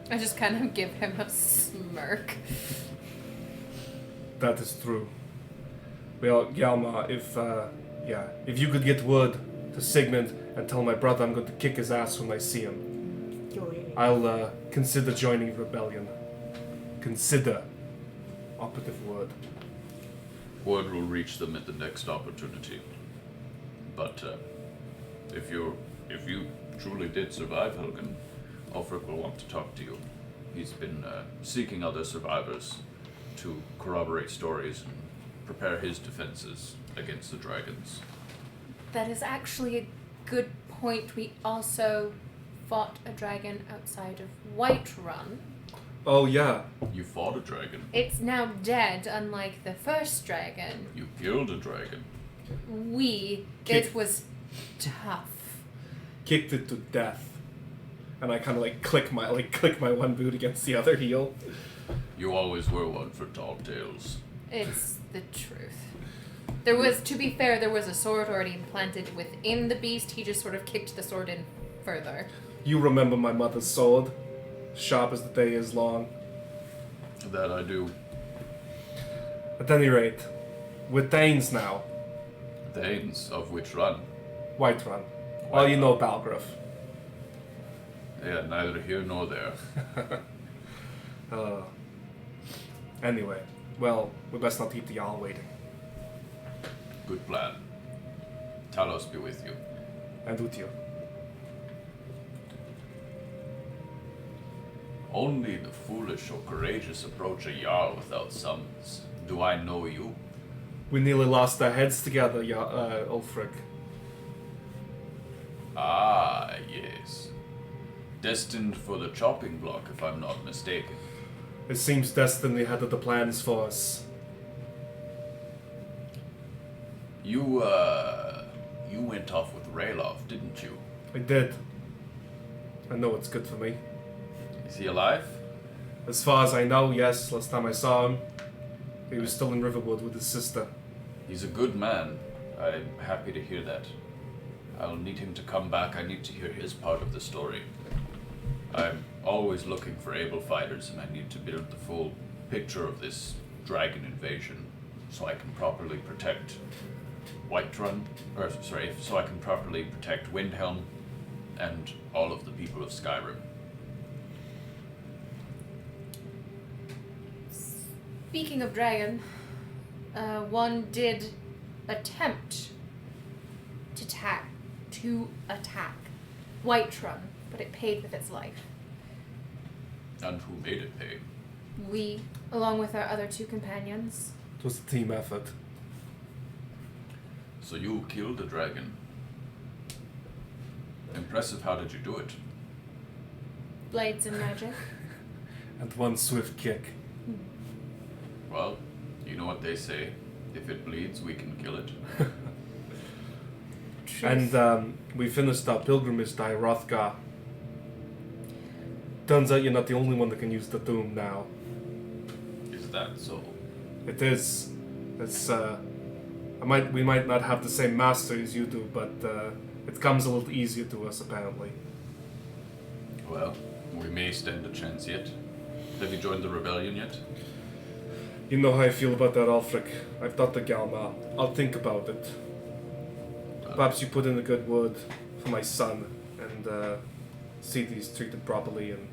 I just kind of give him a smirk. That is true. Well, Hjalmar, if you could get word to Sigmund and tell my brother I'm going to kick his ass when I see him. I'll consider joining rebellion. Consider. Operative word. Word will reach them at the next opportunity. But if you truly did survive Helgen, Ulfric will want to talk to you. He's been seeking other survivors to corroborate stories and prepare his defenses against the dragons. That is actually a good point. We also fought a dragon outside of Whiterun. Oh, yeah. You fought a dragon. It's now dead, unlike the first dragon. You killed a dragon. It was tough. Kicked it to death. And I kind of click my one boot against the other heel. You always were one for tall tales. It's the truth. There was, to be fair, there was a sword already implanted within the beast. He just sort of kicked the sword in further. You remember my mother's sword? Sharp as the day is long. That I do. At any rate, we're Danes now. Danes of which run? Whiterun. Well, you know Balgruuf. Yeah, neither here nor there. Anyway, well, we best not keep the Jarl waiting. Good plan. Talos be with you. And with you. Only the foolish or courageous approach a Jarl without summons. Do I know you? We nearly lost our heads together, Ulfric. Ah, yes. Destined for the chopping block, if I'm not mistaken. It seems destiny had other plans for us. You went off with Rayloff, didn't you? I did. I know what's good for me. Is he alive? As far as I know, yes. Last time I saw him, he was still in Riverwood with his sister. He's a good man. I'm happy to hear that. I'll need him to come back. I need to hear his part of the story. I'm always looking for able fighters, and I need to build the full picture of this dragon invasion so I can properly protect so I can properly protect Windhelm and all of the people of Skyrim. Speaking of dragon, one did attempt to attack Whiterun, but it paid with its life. And who made it pay? We, along with our other two companions. It was a team effort. So you killed a dragon. Impressive. How did you do it? Blades and magic. And one swift kick. Well, you know what they say. If it bleeds, we can kill it. And we finished our pilgrimage to High Hrothgar. Turns out you're not the only one that can use the tomb now. Is that so? It is. It's we might not have the same master as you do, but it comes a little easier to us apparently. Well, we may stand a chance yet. Have you joined the rebellion yet? You know how I feel about that, Ulfric. I've thought the Galma. I'll think about it. Perhaps you put in a good word for my son and see that he's treated properly and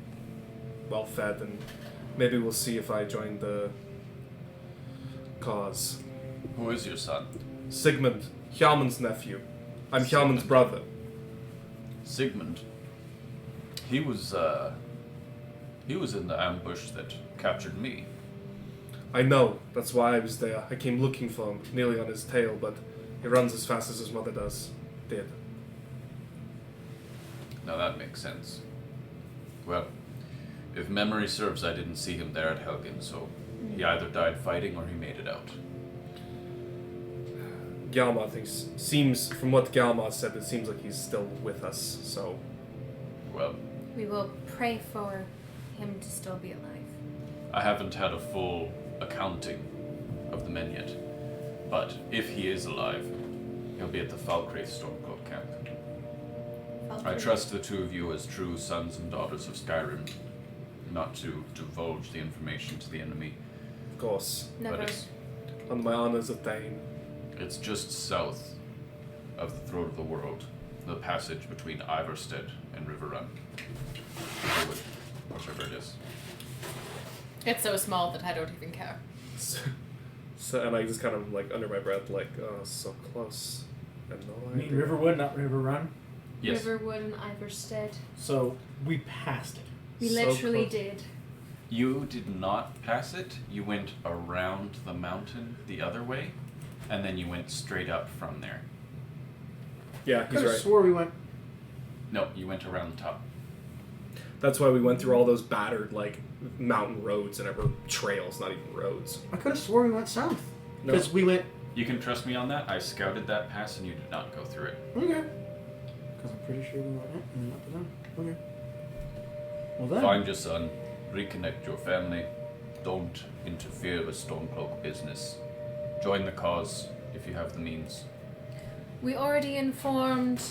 well fed, and maybe we'll see if I join the cause. Who is your son? Sigmund, Hjalmund's nephew. I'm Hjalmund's brother. Sigmund. He was in the ambush that captured me. I know, that's why I was there. I came looking for him, nearly on his tail, but he runs as fast as his mother did. Now that makes sense. Well, if memory serves, I didn't see him there at Helgen, so he either died fighting or he made it out. Galma seems, from what Galma said, it seems like he's still with us, so... Well, We will pray for him to still be alive. I haven't had a full accounting of the men yet, but if he is alive, he'll be at the Falkreath Stormcloak camp. I trust the two of you as true sons and daughters of Skyrim, not to divulge the information to the enemy. Of course. Never. But On my honor as a Thane. it's just south of the Throat of the World, the passage between Ivarstead and Riverrun. It's so small that I don't even care. So and I just kind of like under my breath, like, oh, so close. And no I mean, idea. Riverwood, not River Run. Yes. Riverwood and Iverstead. So we passed it. We So literally close. did. You did not pass it. You went around the mountain the other way, and then you went straight up from there. Yeah, I he's could have right. swore we went. No, you went around the top. That's why we went through all those battered like mountain roads and ever trails, not even roads. I could have swore we went south. No. Because we went. You can trust me on that. I scouted that pass, and you did not go through it. Okay. Because I'm pretty sure we went up and then up and down. Okay. Well then. Find your son, reconnect your family. Don't interfere with Stormcloak business. Join the cause if you have the means. We already informed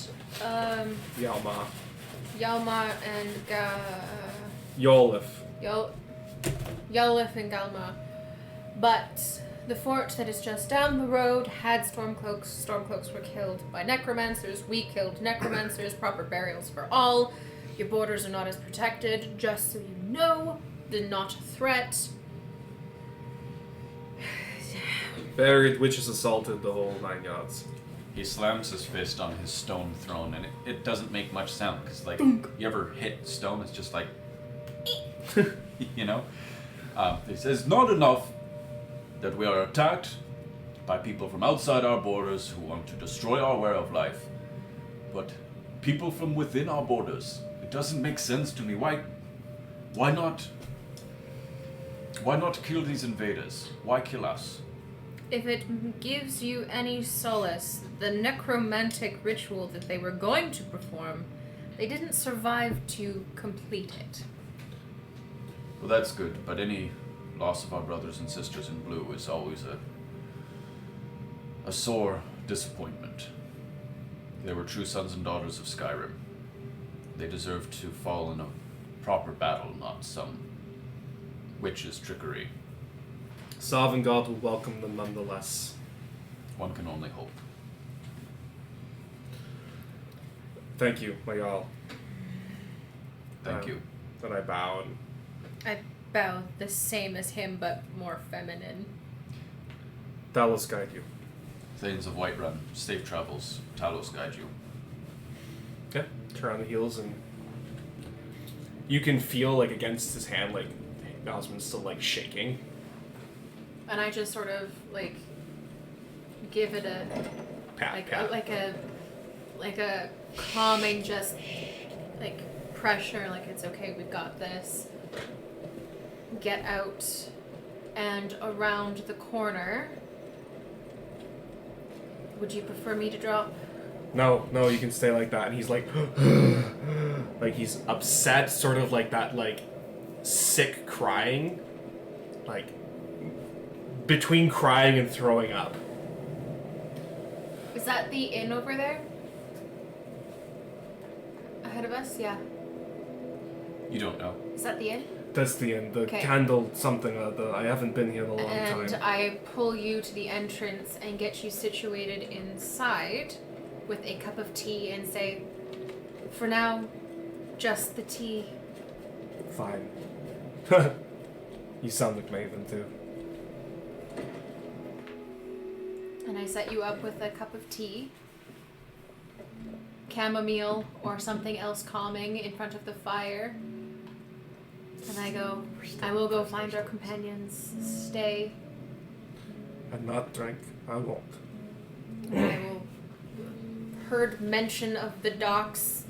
Yalma. Yalmar and Yolif. Yolif and Galma. But the fort that is just down the road had Stormcloaks. Stormcloaks were killed by necromancers. We killed necromancers. Proper burials for all. Your borders are not as protected, just so you know. They're not a threat. Buried, witches assaulted, the whole 9 yards. He slams his fist on his stone throne, and it doesn't make much sound, because, like, you ever hit stone, it's just like, you know? He says, not enough that we are attacked by people from outside our borders who want to destroy our way of life, but people from within our borders. It doesn't make sense to me. Why not kill these invaders? Why kill us? If it gives you any solace, the necromantic ritual that they were going to perform, they didn't survive to complete it. Well, that's good, but any loss of our brothers and sisters in blue is always a sore disappointment. They were true sons and daughters of Skyrim. They deserve to fall in a proper battle, not some witch's trickery. Sovereign God will welcome them nonetheless. One can only hope. Thank you, my Jarl. Thank you. Then I bow and I bow the same as him, but more feminine. Talos guide you. Thanes of Whiterun, safe travels. Talos guide you. Okay. Turn on the heels and you can feel like against his hand, like Osmond's still like shaking. And I just sort of like give it a Pat. like a calming, just like pressure, like it's okay, we've got this. Get out and around the corner. Would you prefer me to drop? No, you can stay like that. And he's like, like he's upset, sort of like that, like sick crying, like between crying and throwing up. Is that the inn over there? Ahead of us? Yeah. You don't know. Is that the inn? That's the end. The Okay. candle something. I haven't been here in a long And time. I pull you to the entrance and get you situated inside with a cup of tea and say, for now, just the tea. Fine. You sound like Maven too. And I set you up with a cup of tea, chamomile or something else calming in front of the fire. And I go, I will go find our companions. Stay. I'm not drunk. I won't. And I will heard mention of the docks.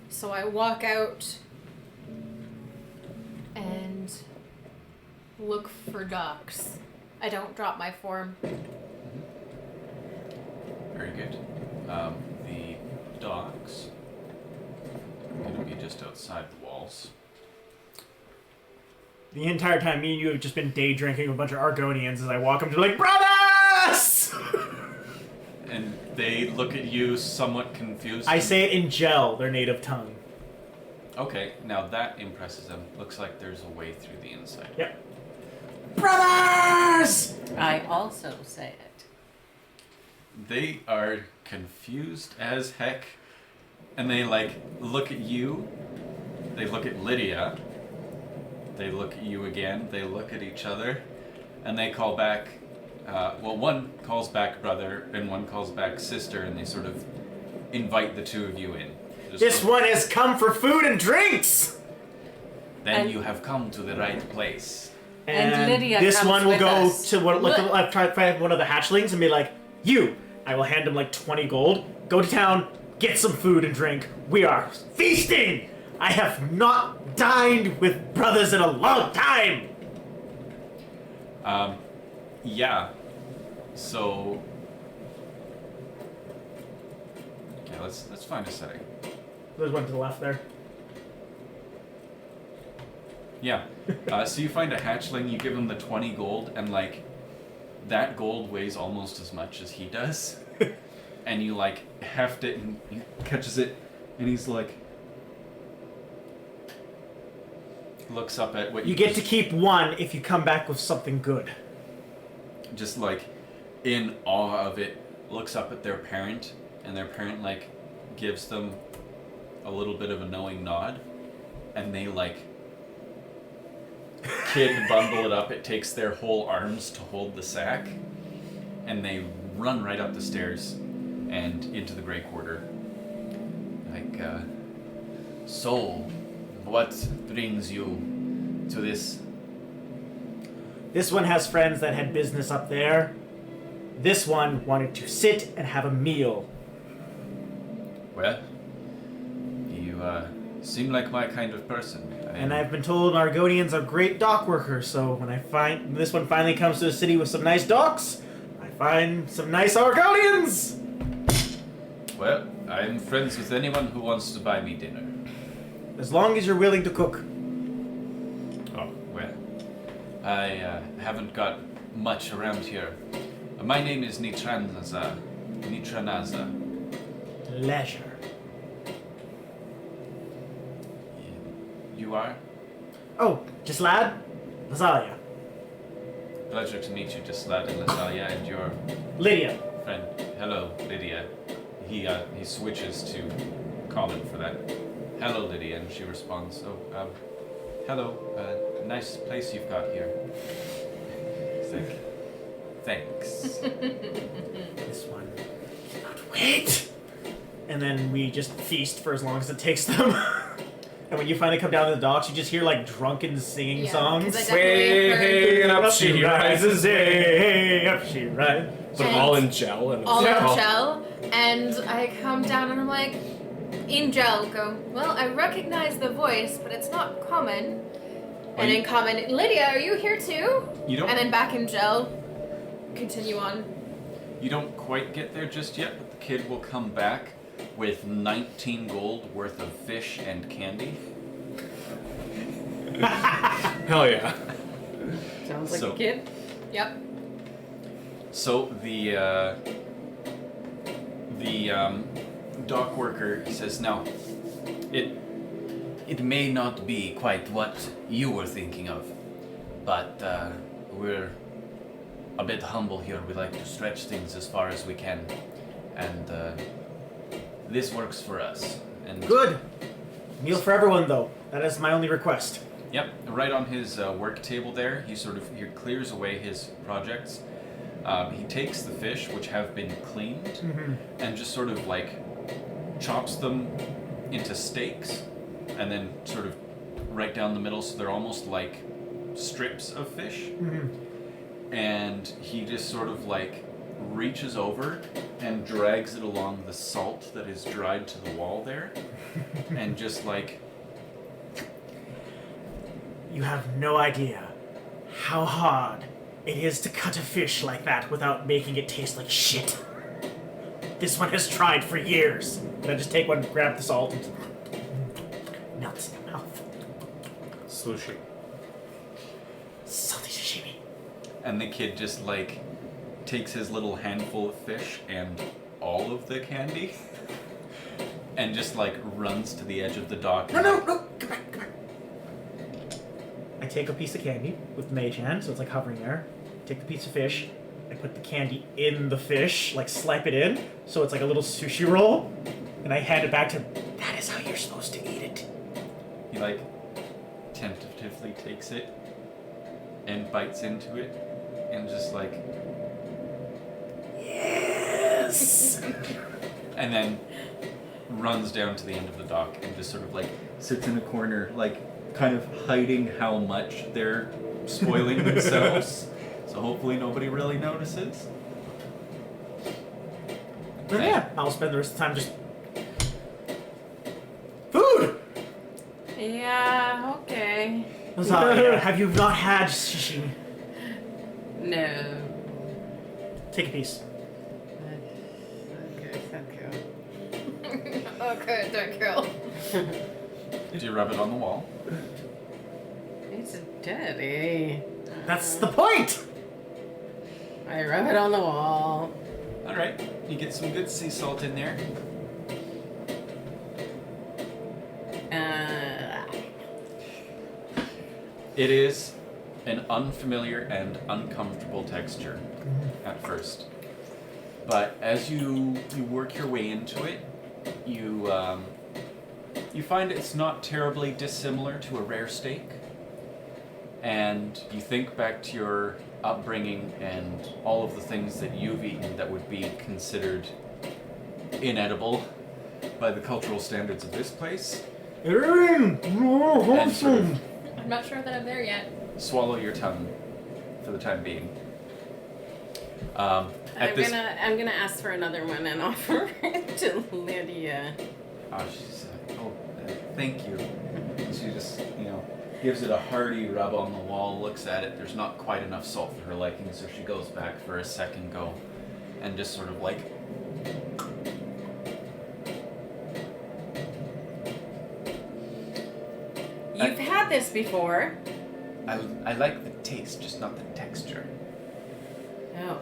So I walk out and look for docks. I don't drop my form. Very good. The docks are going to be just outside the walls. The entire time, me and you have just been day drinking with a bunch of Argonians as I walk up to like, brothers! And they look at you somewhat confused. I say it in gel, their native tongue. Okay, now that impresses them. Looks like there's a way through the inside. Yep. Brothers! I also say it. They are confused as heck, and they like look at you. They look at Lydia. They look at you again. They look at each other, and they call back. One calls back brother, and one calls back sister, and they sort of invite the two of you in. This one has come for food and drinks! Then And- you have come to the right place. And Lydia this comes one will with go us. to I've tried to find one of the hatchlings and be like, you! I will hand him like 20 gold. Go to town, get some food and drink. We are feasting! I have not dined with brothers in a long time! Yeah. So. Yeah, let's find a setting. There's one to the left there. Yeah. So you find a hatchling, you give him the 20 gold, and like that gold weighs almost as much as he does. And you like heft it, and he catches it, and he's like, looks up at what You get to keep one if you come back with something good. just like in awe of it, looks up at their parent, and their parent like gives them a little bit of a knowing nod, and they like kid bundle it up. It takes their whole arms to hold the sack, and they run right up the stairs and into the Grey Quarter. Like, so, what brings you to this? This one has friends that had business up there. This one wanted to sit and have a meal. Well, you seem like my kind of person. And I've been told Argonians are great dock workers, so when this one finally comes to a city with some nice docks, I find some nice Argonians! Well, I'm friends with anyone who wants to buy me dinner. As long as you're willing to cook. Oh, well, I haven't got much around here. My name is Nitranaza. Leisure. You are? Oh, just lad? Lazalia. Pleasure to meet you, Dislad and Lasalia, and your Lydia. friend. Hello, Lydia. He switches to common for that. Hello, Lydia, and she responds, oh, hello, nice place you've got here. It's like, thanks. This one. Not wait! And then we just feast for as long as it takes them. And when you finally come down to the docks, you just hear like drunken singing Yeah, songs. 'cause I definitely heard Way up she rises, hey, up she rises. But all in gel and all Yeah. in gel, and I come down and I'm like, in gel, go, well, I recognize the voice, but it's not common. Are And you- in common, Lydia, are you here too? You don't And then back in gel, continue on. You don't quite get there just yet, but the kid will come back with 19 gold worth of fish and candy. hell yeah. Sounds like So- a kid. Yep. So the dock worker, he says, now, it may not be quite what you were thinking of, but we're a bit humble here. We like to stretch things as far as we can, and this works for us. And Good. Meal for everyone, though. That is my only request. Yep, right on his work table there, he clears away his projects. He takes the fish, which have been cleaned, and just sort of like chops them into steaks, and then sort of right down the middle, so they're almost like strips of fish. And he just sort of like reaches over and drags it along the salt that is dried to the wall there, and just like, You have no idea how hard it is to cut a fish like that without making it taste like shit. This one has tried for years. And I just take one, grab the salt, and melts in your mouth. Sushi. Salty sashimi. and the kid just like takes his little handful of fish and all of the candy and just like runs to the edge of the dock. No, come back, come back. I take a piece of candy with mage hand, so it's like hovering there. Take the piece of fish, I put the candy in the fish, like slipe it in, so it's like a little sushi roll, and I hand it back to him. That is how you're supposed to eat it. He like tentatively takes it and bites into it and just like, yes! And then runs down to the end of the dock and just sort of like sits in a corner, like kind of hiding how much they're spoiling themselves. So hopefully nobody really notices. But yeah, I'll spend the rest of the time just... Food! Yeah, okay. Have you not had sashimi? No. Take a piece. Okay, thank you. Okay, thank you. Do you rub it on the wall? It's dirty. That's the point! I rub it on the wall. Alright, you get some good sea salt in there. It is an unfamiliar and uncomfortable texture at first. But as you work your way into it, you find it's not terribly dissimilar to a rare steak. And you think back to your upbringing and all of the things that you've eaten that would be considered inedible by the cultural standards of this place. And sort of I'm not sure that I'm there yet. swallow your tongue for the time being. I'm gonna ask for another one and offer it to Lydia. She's thank you. She just, gives it a hearty rub on the wall, looks at it. There's not quite enough salt for her liking, so she goes back for a second go and just sort of like... You've had this before. I like the taste, just not the texture. Oh.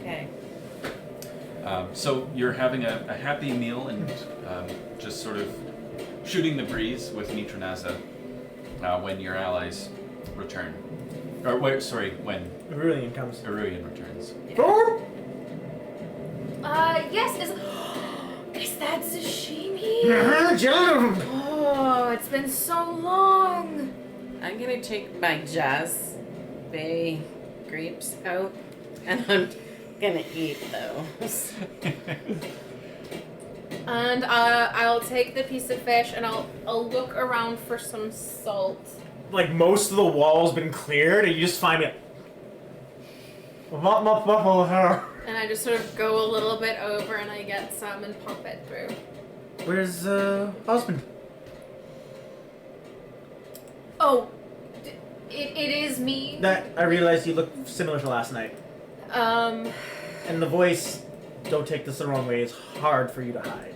Okay. So you're having a happy meal and just sort of shooting the breeze with Nitronaza when your allies return. Or wait, sorry, when Aurelian comes. Aruian returns. Yes, is that sashimi? Oh, it's been so long. I'm gonna take my Jazz Bay grapes out and I'm gonna eat those. And I'll take the piece of fish and I'll look around for some salt. Like, most of the wall's been cleared, and you just find it. And I just sort of go a little bit over and I get some and pop it through. Where's, husband? Oh, it is me. That, I realized you look similar to last night. And the voice, don't take this the wrong way, is hard for you to hide.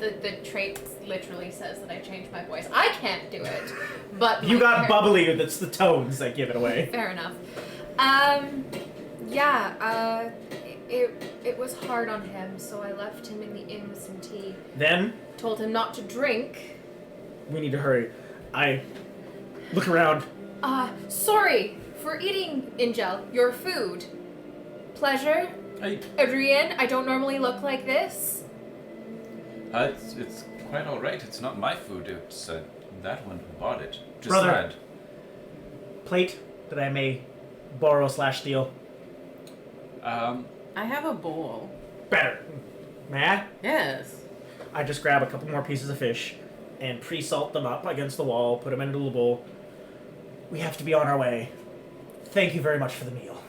The trait literally says that I changed my voice. I can't do it, but You got bubbly, that's the tones that give it away. Fair enough. It was hard on him, so I left him in the inn with some tea. Then, Told him not to drink. we need to hurry. I look around. Sorry for eating, Ingel, your food. Pleasure? Adrian, I don't normally look like this. It's quite all right. It's not my food. It's that one who bought it. Just Brother. sad. Plate that I may borrow/steal. I have a bowl. Better. May I? Yes. I just grab a couple more pieces of fish and pre-salt them up against the wall, put them into a little bowl. We have to be on our way. Thank you very much for the meal.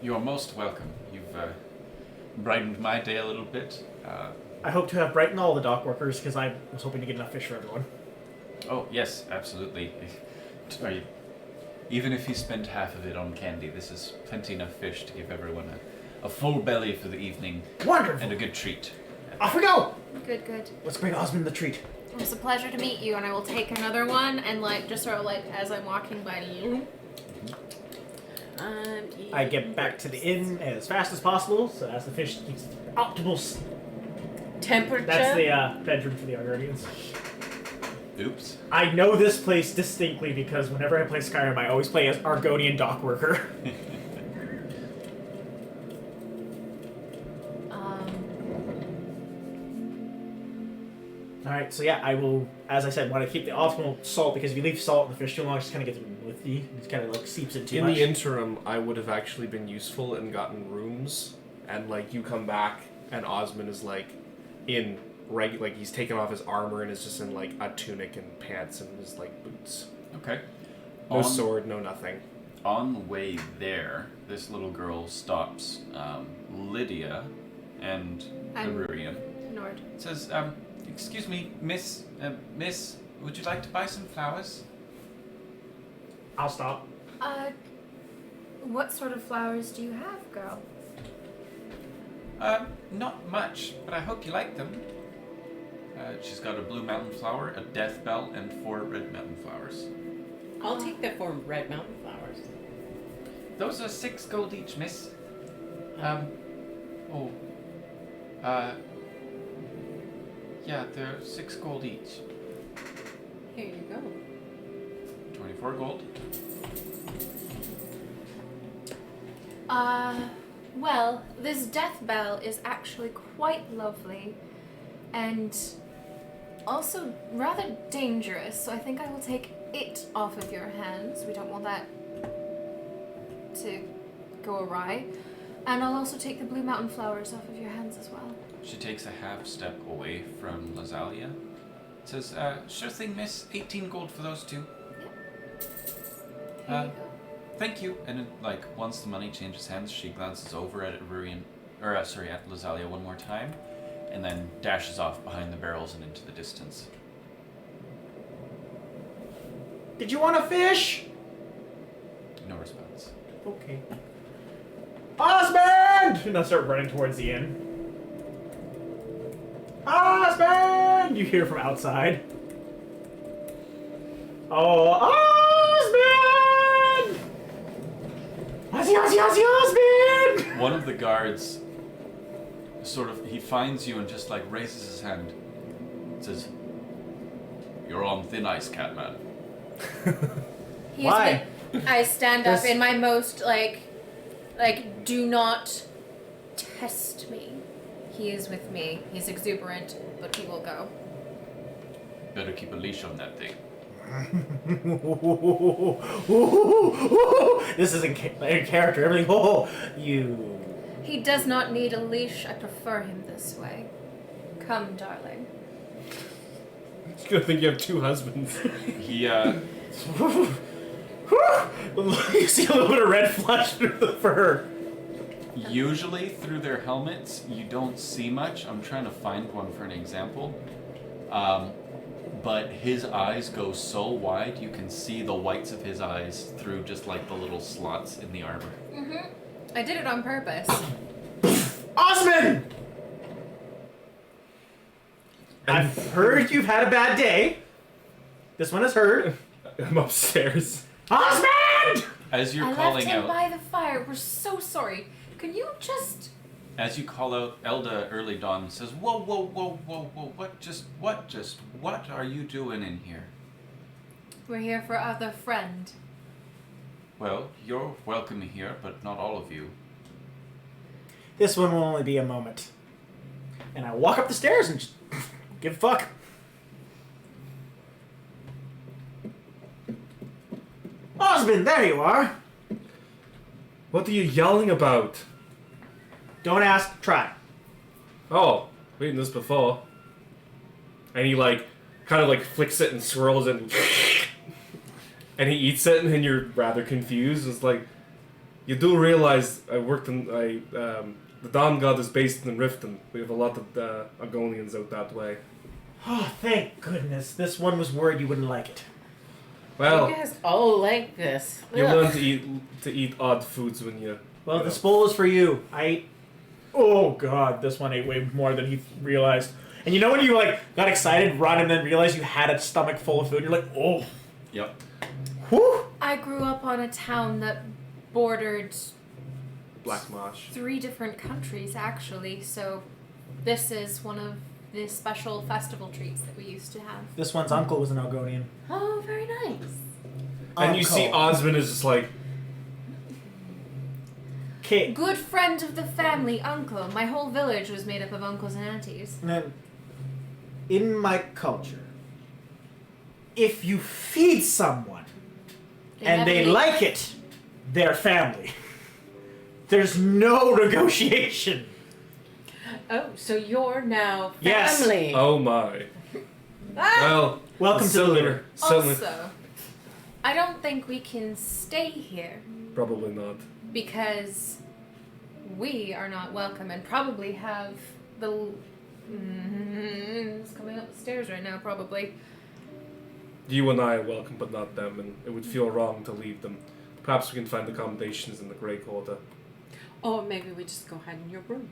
You're most welcome. You've brightened my day a little bit. I hope to have brightened all the dock workers, because I was hoping to get enough fish for everyone. Oh, yes, absolutely. Even if you spend half of it on candy, this is plenty enough fish to give everyone a full belly for the evening. Wonderful! And a good treat. Off we go! Good, good. Let's bring Osmond the treat. It was a pleasure to meet you, and I will take another one, and just sort of as I'm walking by. I get back to the inn as fast as possible, so as the fish keeps optimal. Temperature. That's the bedroom for the Argonians. Oops. I know this place distinctly because whenever I play Skyrim, I always play as Argonian dock worker. Alright, so yeah, I will, as I said, want to keep the optimal salt, because if you leave salt in the fish too long, it just kind of gets mouthy. It just kind of like seeps in too much. In the interim, I would have actually been useful and gotten rooms, and like you come back, and Osmond is like in like he's taken off his armor and is just in like a tunic and pants and his like boots. Okay. No sword, no nothing. On the way there, this little girl stops Lydia and Arurian. Nord. Says, excuse me, miss, would you like to buy some flowers? I'll stop. What sort of flowers do you have, girl? Not much, but I hope you like them. She's got a blue mountain flower, a death bell, and 4 red mountain flowers. I'll take the 4 red mountain flowers. Those are 6 gold each, miss. Yeah, they're 6 gold each. Here you go. 24 gold. Well, this death bell is actually quite lovely and also rather dangerous, so I think I will take it off of your hands. We don't want that to go awry. And I'll also take the blue mountain flowers off of your hands as well. She takes a half step away from Lazalia. Says, sure thing, miss. 18 gold for those 2. Here you go. Thank you. And like once the money changes hands, she glances over at Arurian, at Lazalia one more time, and then dashes off behind the barrels and into the distance. Did you want a fish? No response. Okay. Osmond! And I'll start running towards the inn. Osmond! You hear from outside. Oh, Osmond! Osmond! One of the guards he finds you and just like raises his hand. Says, "You're on thin ice, Catman." Why? I stand up This- in my most like, do not test me. He is with me. He's exuberant, but he will go. Better keep a leash on that thing. This isn't character. Everything. Oh, you. He does not need a leash. I prefer him this way. Come, darling. He's gonna think you have 2 husbands. He You see a little bit of red flush through the fur. usually through their helmets you don't see much. I'm trying to find one for an example. But his eyes go so wide you can see the whites of his eyes through just like the little slots in the armor. Mm-hmm. I did it on purpose. Osmond! I've heard you've had a bad day. This one is heard. I'm upstairs. Osmond! As you're I left calling him out, by the fire. We're so sorry. Can you just... as you call out, Elda Early Dawn says, "Whoa, whoa, whoa, whoa, whoa! What are you doing in here?" We're here for other friend. Well, you're welcome here, but not all of you. This one will only be a moment. And I walk up the stairs and just give a fuck. Osmond, there you are. What are you yelling about? Don't ask, try. Oh, we've eaten this before. And he like, kind of like flicks it and swirls it and he eats it and then you're rather confused. It's like, you do realize the Dawn God is based in Riften. We have a lot of Argonians out that way. Oh, thank goodness. This one was worried you wouldn't like it. Well, You guys all like this. you Ugh. learn to eat odd foods when you... Well, you the know. spoil is for you. I ate... Oh, God. This one ate way more than he realized. And you know when you, like, got excited, run, and then realized you had a stomach full of food? You're like, oh. Yep. Whew. I grew up on a town that bordered Black Marsh. 3 different countries, actually, so this is one of the special festival treats that we used to have. This one's uncle was an Algonian. Oh, very nice. And you see Osmond is just like... Okay. Good friend of the family, uncle. My whole village was made up of uncles and aunties. And then, in my culture, if you feed someone and they like it, they're family. There's no negotiation. Oh, so you're now Yes. family. Oh my. Ah! Well, Welcome to the litter. Also, I don't think we can stay here Probably not. because we are not welcome and probably have the. It's coming up the stairs right now, probably. You and I are welcome, but not them, and it would feel wrong to leave them. Perhaps we can find accommodations in the Grey Quarter. Or maybe we just go hide in your room.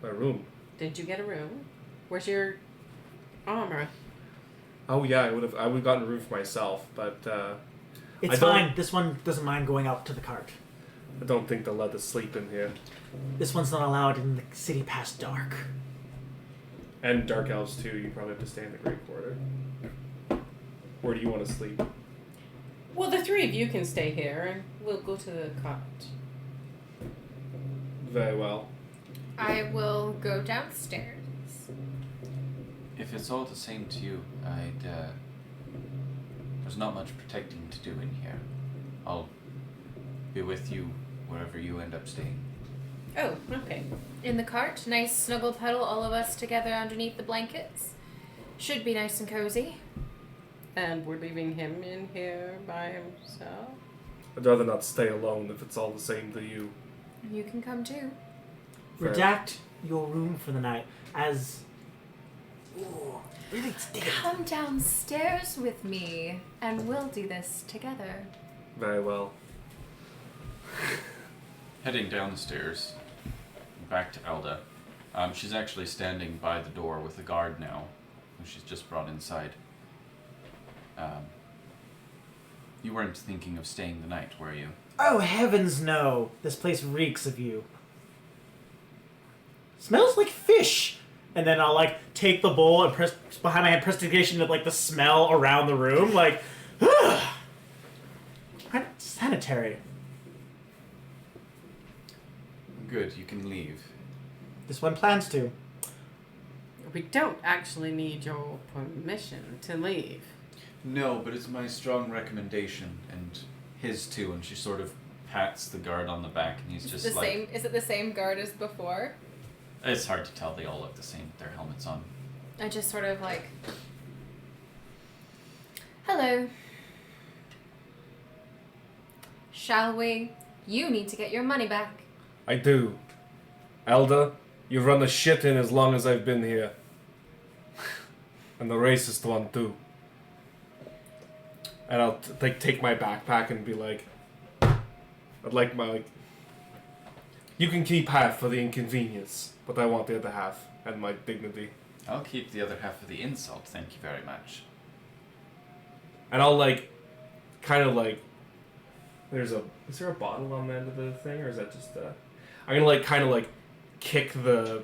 My room. Did you get a room? Where's your armor? Oh yeah, I would have gotten a room for myself, but It's I don't- fine. This one doesn't mind going out to the cart. I don't think they'll let us sleep in here. This one's not allowed in the city past dark. And Dark Elves too. You probably have to stay in the Grey Quarter. Where do you want to sleep? Well, the three of you can stay here, and we'll go to the cot. Very well. I will go downstairs. If it's all the same to you, there's not much protecting to do in here. I'll be with you wherever you end up staying. Oh, okay. In the cart, nice snuggle puddle, all of us together underneath the blankets. Should be nice and cozy. And we're leaving him in here by himself? I'd rather not stay alone if it's all the same to you. You can come too. Fair. Redact your room for the night as. Ooh, really sticky. Come downstairs with me, and we'll do this together. Very well. Heading down the stairs, back to Elda. She's actually standing by the door with a guard now, who she's just brought inside. You weren't thinking of staying the night, were you? Oh, heavens no. This place reeks of you. Smells like fish. And then I'll, like, take the bowl and press behind my head, prestigation of, like, the smell around the room. Like, sanitary. Good, you can leave. This one plans to. We don't actually need your permission to leave. No, but it's my strong recommendation, and his too, and she sort of pats the guard on the back, and he's just like... Is it the same guard as before? It's hard to tell, they all look the same with their helmets on. I just sort of like. Hello. Shall we? You need to get your money back. I do. Elda, you've run the shit in as long as I've been here. And the racist one too. And I'll take my backpack and be like, I'd like my you can keep half for the inconvenience, but I want the other half and my dignity. I'll keep the other half of the insult, thank you very much. And I'll kind of is there a bottle on the end of the thing, or is that just I'm gonna kind of kick the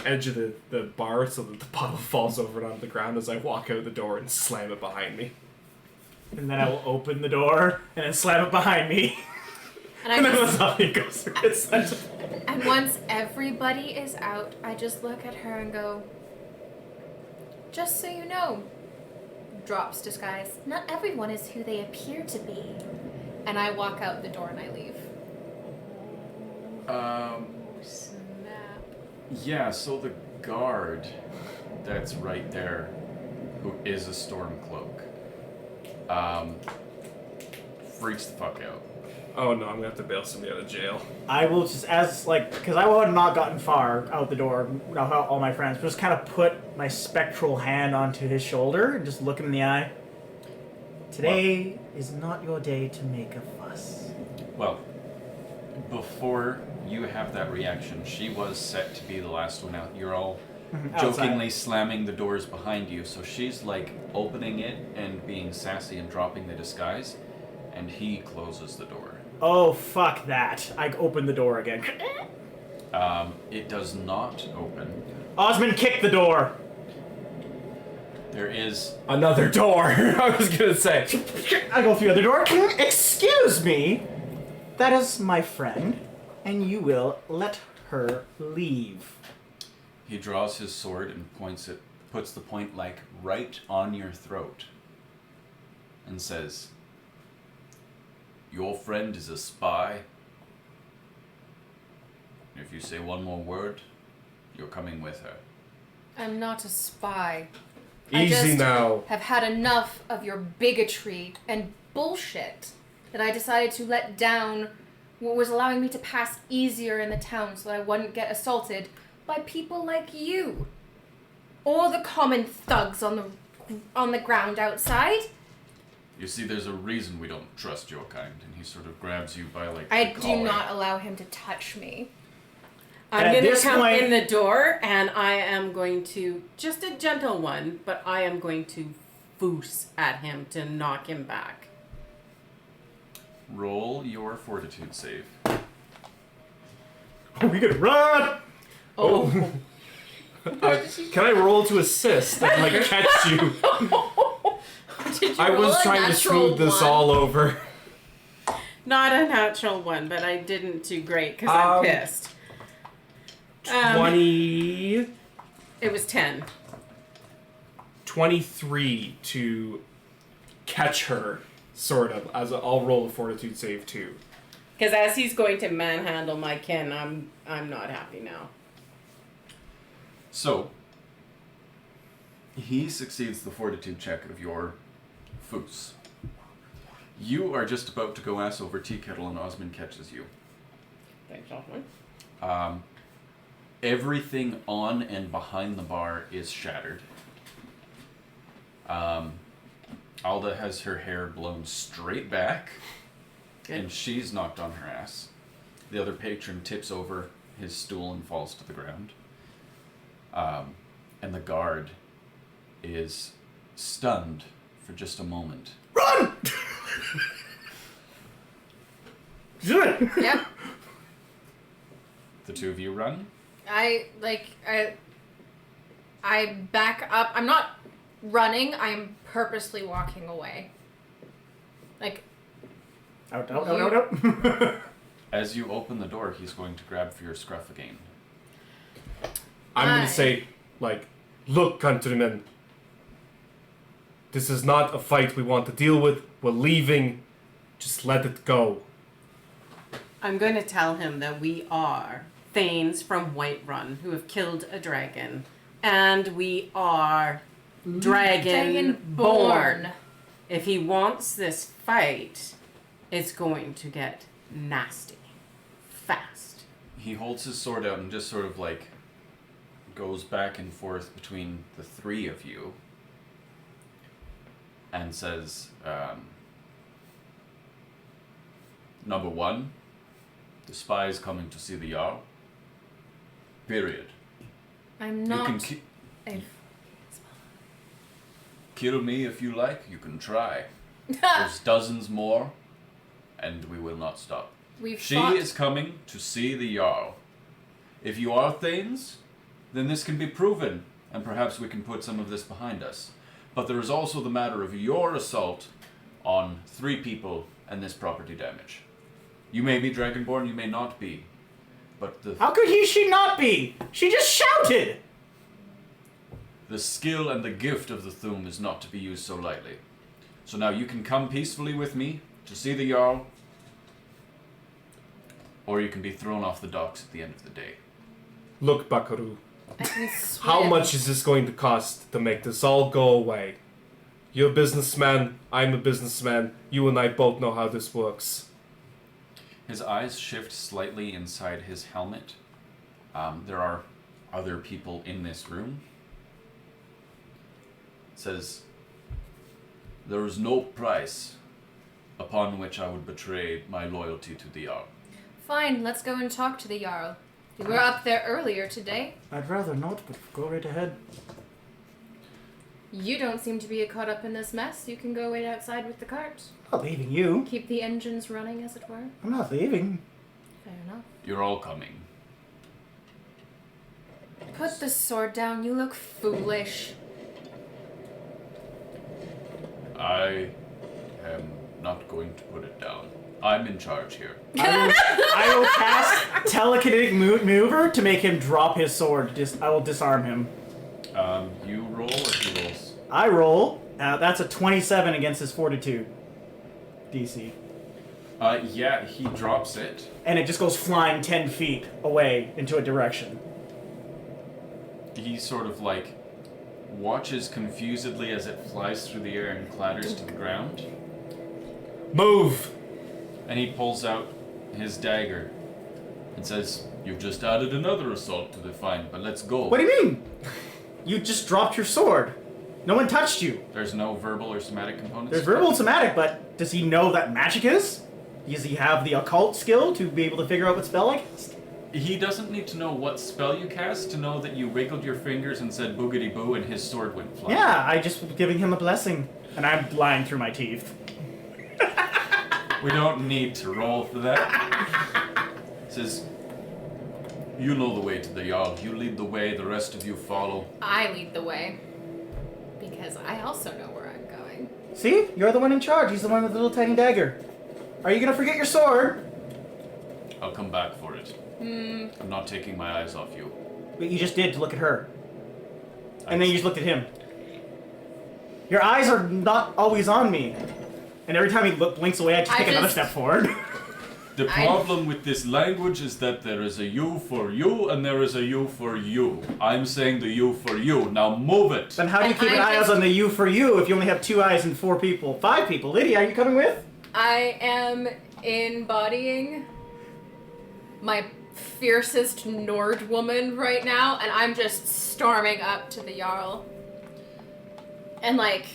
edge of the bar so that the bottle falls over and onto the ground as I walk out the door and slam it behind me. And then I will open the door and then slam it behind me. And And then the zombie goes through it. And once everybody is out, I just look at her and go, just so you know, drops disguise, not everyone is who they appear to be. And I walk out the door and I leave. Snap. Yeah, so the guard that's right there, who is a Stormcloak, freaks the fuck out. Oh no, I'm gonna have to bail somebody out of jail. I will just, because I would have not gotten far out the door without all my friends, but just kind of put my spectral hand onto his shoulder and just look him in the eye. Today is not your day to make a fuss. Well, before you have that reaction, she was set to be the last one out. You're all jokingly slamming the doors behind you, so she's opening it and being sassy and dropping the disguise, and he closes the door. Oh, fuck that. I open the door again. It does not open. Osmond, kick the door. There is... Another door! I was gonna say. I go through the other door. Excuse me. That is my friend, and you will let her leave. He draws his sword and points it puts the point like right on your throat and says, "Your friend is a spy. If you say one more word, you're coming with her." I'm not a spy. Easy I just now. have had enough of your bigotry and bullshit that I decided to let down what was allowing me to pass easier in the town so that I wouldn't get assaulted by people like you. Or the common thugs on the ground outside. You see, there's a reason we don't trust your kind, and he sort of grabs you by like I the do collar. not allow him to touch me. I'm At going to this come point- in the door, and I am going to, just a gentle one, but I am going to foos at him to knock him back. Roll your fortitude save. Oh, we could run! Oh. Can I roll to assist and like catch you? Did you I roll was a trying to natural smooth this one? all over. Not a natural one, but I didn't do great because I'm pissed. 20... It was 10. 23 to catch her, sort of. I'll roll a fortitude save too. Because as he's going to manhandle my kin, I'm not happy now. So, he succeeds the fortitude check of your foos. You are just about to go ass over tea kettle, and Osmond catches you. Thanks, Osmond. Everything on and behind the bar is shattered. Alda has her hair blown straight back, Good. and she's knocked on her ass. The other patron tips over his stool and falls to the ground. And the guard is stunned for just a moment. Run! Yep. The two of you run. I back up. I'm not running. I'm purposely walking away. Like, Out. As you open the door, he's going to grab for your scruff again. I'm Hi. gonna say, like, look, countrymen. This is not a fight we want to deal with. We're leaving. Just let it go. I'm going to tell him that we are Thanes from Whiterun who have killed a dragon. And we are Dragonborn. Dragonborn. If he wants this fight, it's going to get nasty. Fast. He holds his sword out and just sort of like goes back and forth between the three of you and says, number one, the spy is coming to see the Jarl. Period. I'm You not. can a- kill me if you like, you can try. There's dozens more, and we will not stop. We've She fought. is coming to see the Jarl. If you are Thanes, then this can be proven, and perhaps we can put some of this behind us. But there is also the matter of your assault on 3 people and this property damage. You may be Dragonborn, you may not be, but How could she not be? She just shouted! the skill and the gift of the Thum is not to be used so lightly. So now you can come peacefully with me to see the Jarl, or you can be thrown off the docks at the end of the day. Look, Bakaru. I can How swim. much is this going to cost to make this all go away? You're a businessman. I'm a businessman. You and I both know how this works. His eyes shift slightly inside his helmet. There are other people in this room. It says, there is no price upon which I would betray my loyalty to the Jarl. Fine, let's go and talk to the Jarl. You were up there earlier today. I'd rather not, but go right ahead. You don't seem to be caught up in this mess. You can go wait outside with the cart. I'm not leaving you. Keep the engines running, as it were. I'm not leaving. Fair enough. You're all coming. Put the sword down. You look foolish. I am not going to put it down. I'm in charge here. I will cast telekinetic mover to make him drop his sword. I will disarm him. You roll or he rolls? I roll. That's a 27 against his fortitude DC. Yeah, he drops it. And it just goes flying 10 feet away into a direction. He sort of like watches confusedly as it flies through the air and clatters to the ground. Move! And he pulls out his dagger and says, "You've just added another assault to the find, but let's go." What do you mean? You just dropped your sword. No one touched you. There's no verbal or somatic components? There's verbal and somatic, but does he know that magic is? Does he have the occult skill to be able to figure out what spell I cast? He doesn't need to know what spell you cast to know that you wiggled your fingers and said boogity boo and his sword went flying. Yeah, I just was giving him a blessing. And I'm lying through my teeth. We don't need to roll for that. It says, "You know the way to the Jarl. You lead the way, the rest of you follow." I lead the way. Because I also know where I'm going. See? You're the one in charge. He's the one with the little tiny dagger. Are you gonna forget your sword? I'll come back for it. I'm not taking my eyes off you. But you just did to look at her. And then you just looked at him. Your eyes are not always on me. And every time he blinks away, I just take another step forward. The problem with this language is that there is a you for you and there is a you for you. I'm saying the you for you. Now move it. Then how do you And keep an I eye just- out on the you for you if you only have 2 eyes and 4 people? 5 people. Lydia, are you coming with? I am embodying my fiercest Nord woman right now, and I'm just storming up to the Jarl. And, like,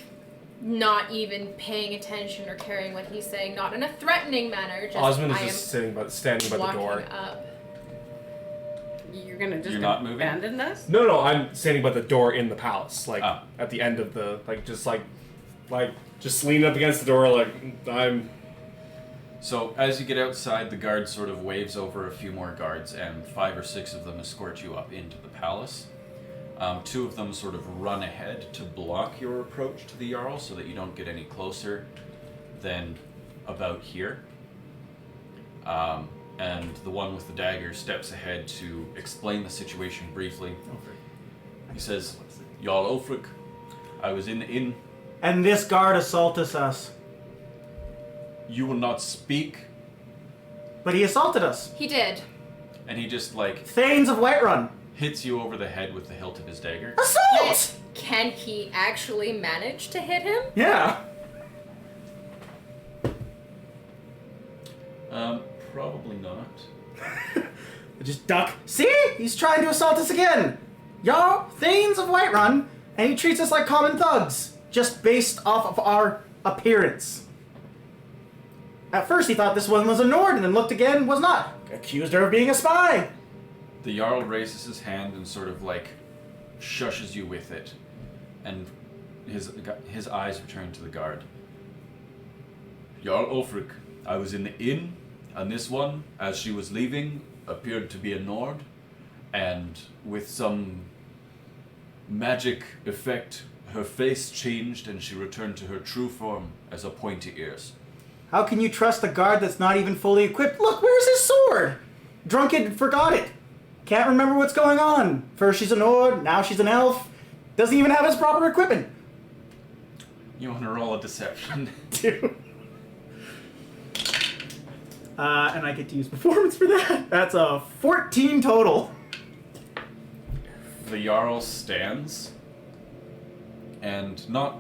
not even paying attention or caring what he's saying, not in a threatening manner, just Osmond is I just am standing by the walking door. up. You're gonna just You're not moving? abandon this? No, I'm standing by the door in the palace, like Ah. at the end of the, just leaning up against the door, like I'm. So as you get outside, the guard sort of waves over a few more guards, and 5 or 6 of them escort you up into the palace. 2 of them sort of run ahead to block your approach to the Jarl so that you don't get any closer than about here. And the one with the dagger steps ahead to explain the situation briefly. He says, "Jarl Ulfric, I was in the inn. And this guard assaulted us. You will not speak." But he assaulted us. He did. And he just like Thanes of Whiterun. hits you over the head with the hilt of his dagger. Assault! Can he actually manage to hit him? Yeah. Probably not. Just duck. See? He's trying to assault us again. Y'all, Thanes of Whiterun, and he treats us like common thugs, just based off of our appearance. At first he thought this one was a Nord, and then looked again, was not. Accused her of being a spy. The Jarl raises his hand and sort of like shushes you with it, and his eyes return to the guard. "Jarl Ulfric, I was in the inn, and this one, as she was leaving, appeared to be a Nord, and with some magic effect, her face changed and she returned to her true form as a pointy ears." How can you trust a guard that's not even fully equipped? Look, where's his sword? Drunken forgot it. Can't remember what's going on. First she's a Nord, now she's an elf. Doesn't even have his proper equipment. You want to roll a deception? Dude. And I get to use performance for that. That's a 14 total. The Jarl stands, and not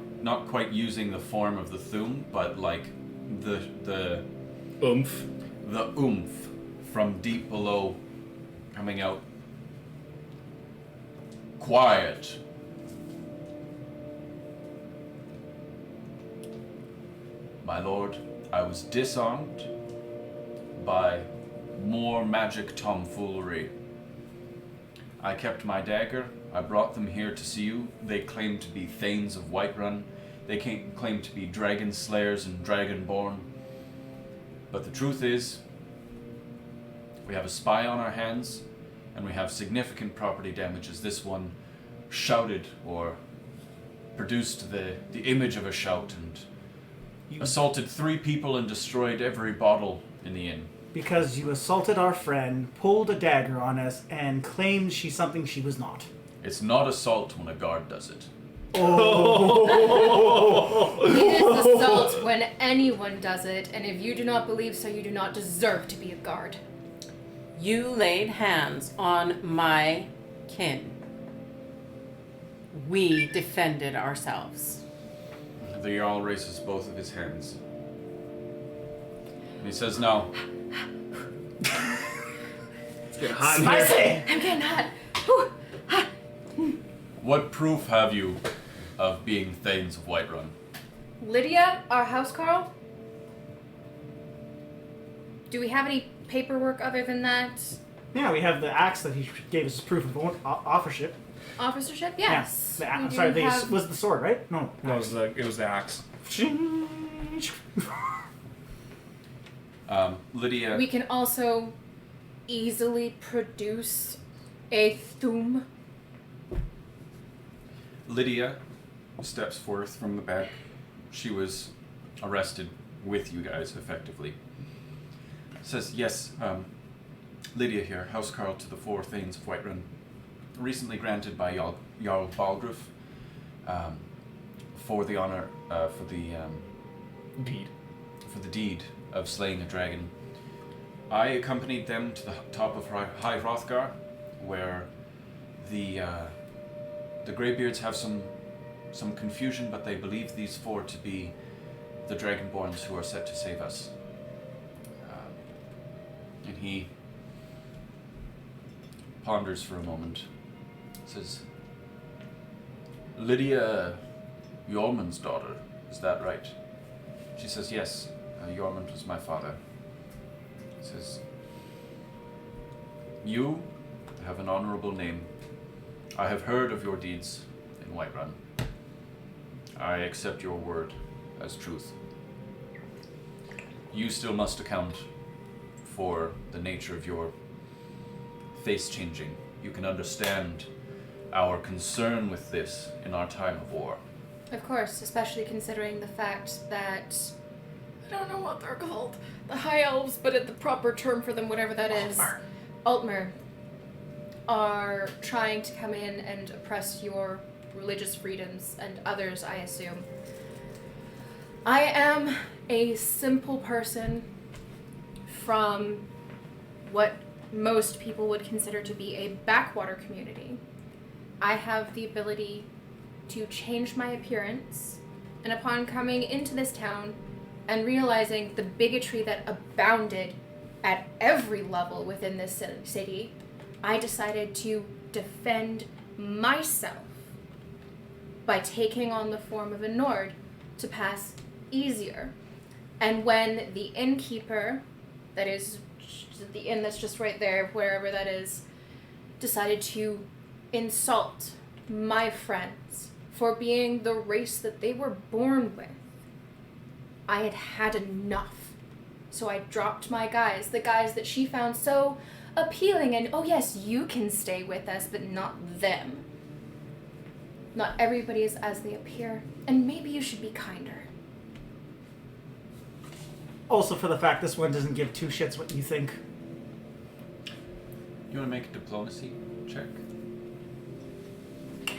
quite using the form of the Thum, but like the Oomph. oomph from deep below coming out. "Quiet. My lord, I was disarmed by more magic tomfoolery. I kept my dagger. I brought them here to see you. They claim to be Thanes of Whiterun. They claim to be dragon slayers and dragonborn. But the truth is, we have a spy on our hands, and we have significant property damage as this one shouted or produced the image of a shout and assaulted 3 people and destroyed every bottle in the inn. Because you assaulted our friend, pulled a dagger on us, and claimed she's something she was not. It's not assault when a guard does it. It is assault when anyone does it, and if you do not believe so, you do not deserve to be a guard. You laid hands on my kin. We defended ourselves. The Jarl raises both of his hands. And he says, "No. It's getting hot in here. Spicy! I'm getting hot. Whew. What proof have you of being Thanes of Whiterun?" Lydia, our housecarl? Do we have any paperwork other than that? Yeah, we have the axe that he gave us as proof of officership. Officership? Yes. Yeah, We do sorry, have- was it the sword, right? No. No, it was the axe. Lydia. We can also easily produce a thum. Lydia steps forth from the back. She was arrested with you guys, effectively. Says, "Yes, Lydia here, housecarl to the 4 Thanes of Whiterun, recently granted by Jarl Balgruuf, for the honor, for the deed of slaying a dragon. I accompanied them to the top of High Hrothgar, where the Greybeards have some confusion, but they believe these 4 to be the Dragonborns who are set to save us." And he ponders for a moment. Says, "Lydia Yormund's daughter, is that right?" She says, "Yes, Yormund was my father." He says, "You have an honorable name. I have heard of your deeds in Whiterun. I accept your word as truth. You still must account for the nature of your face changing. You can understand our concern with this in our time of war." Of course, especially considering the fact that I don't know what they're called. The High Elves, but at the proper term for them, whatever that is. Altmer. Are trying to come in and oppress your religious freedoms and others, I assume. I am a simple person from what most people would consider to be a backwater community. I have the ability to change my appearance, and upon coming into this town and realizing the bigotry that abounded at every level within this city, I decided to defend myself by taking on the form of a Nord to pass easier. And when the innkeeper, that is the inn that's just right there, wherever that is, decided to insult my friends for being the race that they were born with, I had had enough. So I dropped my guys, the guys that she found so appealing, and oh yes, you can stay with us, but not them. Not everybody is as they appear, and maybe you should be kinder. Also, for the fact this one doesn't give 2 shits what you think. You want to make a diplomacy check?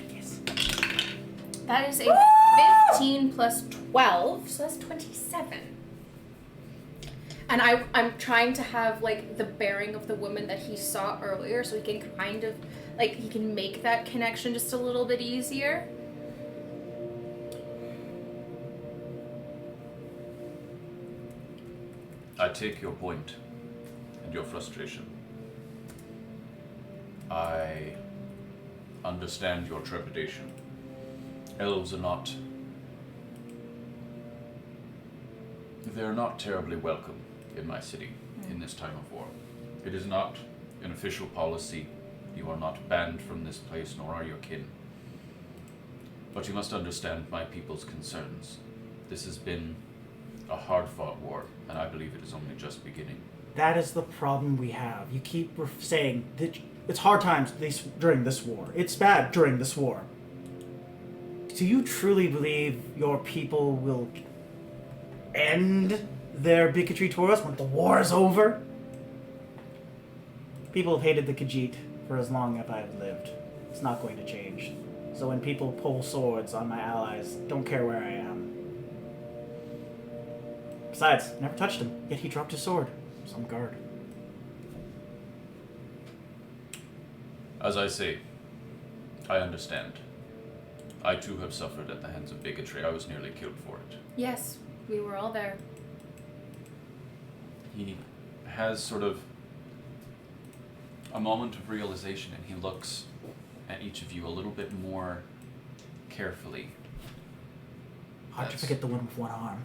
Yes. That is a 15 plus 12, so that's 27. And I'm trying to have, like, the bearing of the woman that he saw earlier, so he can kind of, like, he can make that connection just a little bit easier. I take your point and your frustration. I understand your trepidation. Elves are not... They're not terribly welcome in my city in this time of war. It is not an official policy. You are not banned from this place, nor are your kin. But you must understand my people's concerns. This has been a hard-fought war, and I believe it is only just beginning. That is the problem we have. You keep saying that it's hard times during this war. It's bad during this war. Do you truly believe your people will end their bigotry toward us when the war is over? People have hated the Khajiit for as long as I've lived. It's not going to change. So when people pull swords on my allies, don't care where I am. Besides, never touched him, yet he dropped his sword. Some guard. As I say, I understand. I too have suffered at the hands of bigotry. I was nearly killed for it. Yes, we were all there. He has sort of a moment of realization, and he looks at each of you a little bit more carefully. Hard to That's- forget the one with one arm.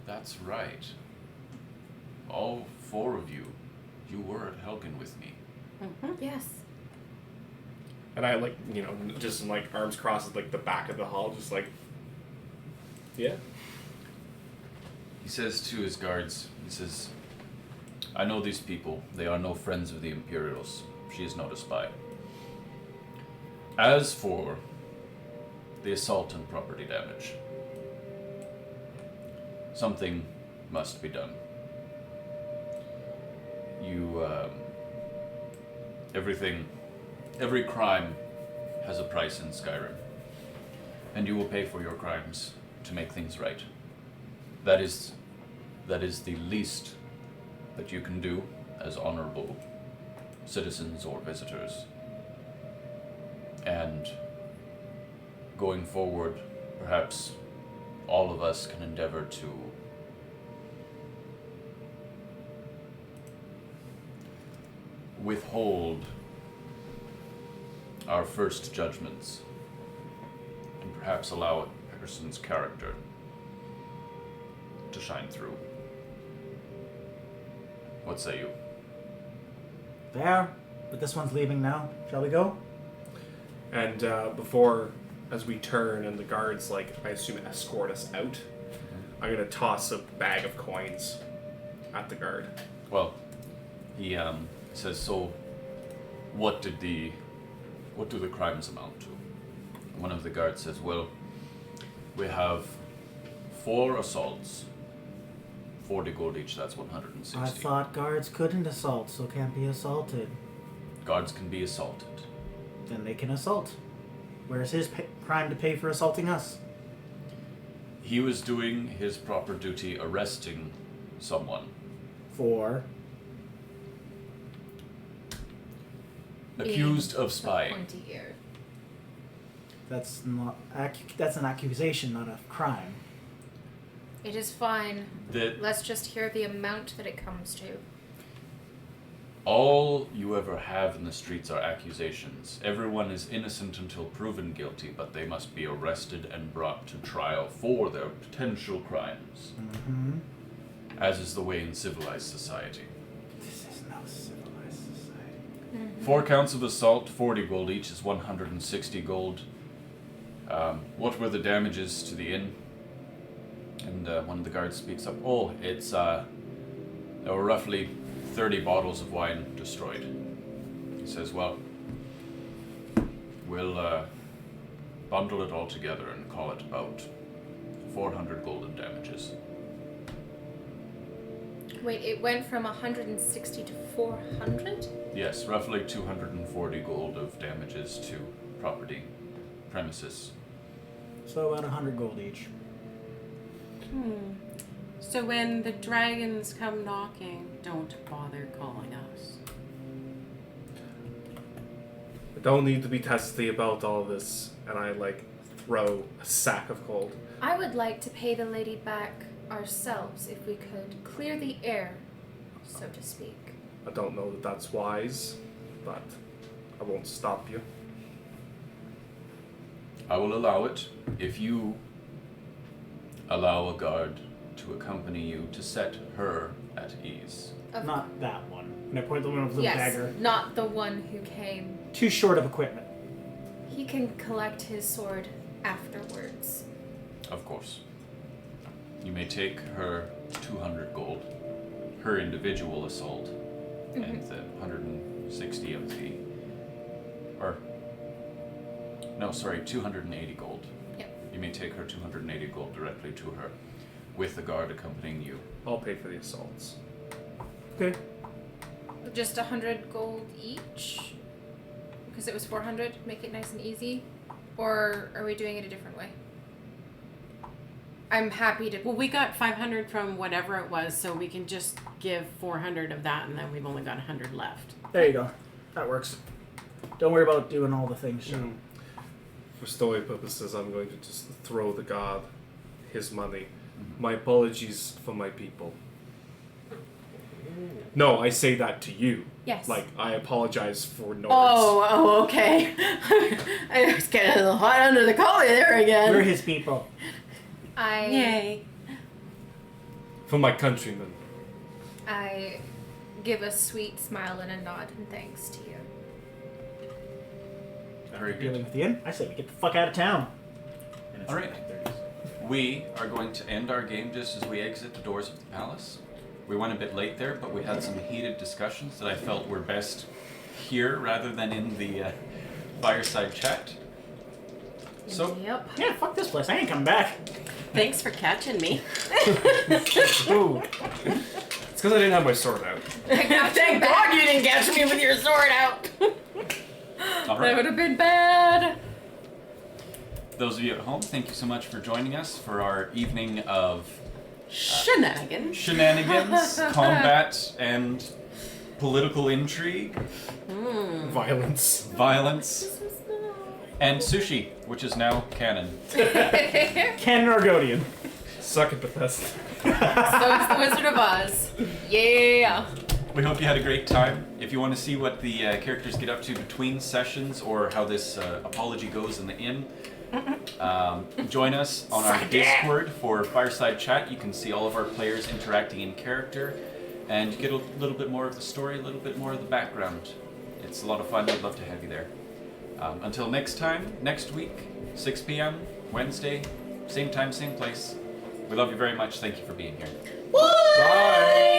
That's right. All 4 of you, you were at Helgen with me. Yes. And I like, just like arms crossed at like the back of the hall, just like, yeah. He says to his guards, he says, I know these people. They are no friends of the Imperials. She is not a spy. As for the assault and property damage, something must be done. Every crime has a price in Skyrim, and you will pay for your crimes to make things right. That is the least that you can do as honorable citizens or visitors. And going forward, perhaps all of us can endeavor to withhold our first judgments and perhaps allow a person's character to shine through. What say you? There, but this one's leaving now. Shall we go? And as we turn and the guards, like, I assume escort us out, I'm gonna toss a bag of coins at the guard. Well, he says, so what do the crimes amount to? One of the guards says, well, we have 4 assaults, 40 gold each, that's 160. I thought guards couldn't assault, so can't be assaulted. Guards can be assaulted. Then they can assault. Where's his crime to pay for assaulting us? He was doing his proper duty arresting someone. For Accused of A spying. pointy ear. that's not that's an accusation, not a crime. It is fine. That Let's just hear the amount that it comes to. all you ever have in the streets are accusations. Everyone is innocent until proven guilty, but they must be arrested and brought to trial for their potential crimes. Mm-hmm. As is the way in civilized society. This is not a civilized society. 4 counts of assault, 40 gold each is 160 gold. What were the damages to the inn? And one of the guards speaks up. Oh, it's there were roughly 30 bottles of wine destroyed. He says, well, we'll bundle it all together and call it about 400 gold in damages. Wait, it went from 160 to 400? Yes, roughly 240 gold of damages to property, premises. So about 100 gold each. So when the dragons come knocking, don't bother calling us. I don't need to be testy about all this, and I like throw a sack of gold. I would like to pay the lady back ourselves if we could clear the air, so to speak. I don't know that that's wise, but I won't stop you. I will allow it if you allow a guard to accompany you to set her at ease. Of- Not that one. And I point the one with the yes, dagger. not the one who came. Too short of equipment. He can collect his sword afterwards. Of course. You may take her 200 gold, her individual assault, and the 160 of the... Or... No, sorry, 280 gold. Yep. You may take her 280 gold directly to her, with the guard accompanying you. I'll pay for the assaults. Okay. Just 100 gold each? because it was 400, make it nice and easy? Or are we doing it a different way? I'm happy to... Well, we got 500 from whatever it was, so we can just give 400 of that, and then we've only got 100 left. There you go. That works. Don't worry about doing all the things, Sean. For story purposes, I'm going to just throw the god his money. My apologies for my people. No, I say that to you. Yes. Like, I apologize for Nords. Oh, okay. I was getting a little hot under the collar there again. We're his people. Yay. For my countrymen. I give a sweet smile and a nod and thanks to you. Very good. Dealing with the inn. I say we get the fuck out of town. And it's All right. 9:30. We are going to end our game just as we exit the doors of the palace. We went a bit late there, but we had some heated discussions that I felt were best here rather than in the fireside chat. So, Yep. Yeah, fuck this place. I ain't coming back. Thanks for catching me. Ooh. It's because I didn't have my sword out. Thank God you didn't catch me with your sword out. all That right. would have been bad. Those of you at home, thank you so much for joining us for our evening of Shenanigans. shenanigans, combat, and political intrigue, Violence. violence, and sushi, which is now canon. Ken Argonian. Suck it, Bethesda. So it's the Wizard of Oz. Yeah. We hope you had a great time. If you want to see what the characters get up to between sessions or how this apology goes in the inn, join us on our Discord for Fireside Chat. You can see all of our players interacting in character, and you get a little bit more of the story, a little bit more of the background. It's a lot of fun. We'd love to have you there. Until next time, next week, 6 p.m., Wednesday, same time, same place. We love you very much. Thank you for being here. Bye.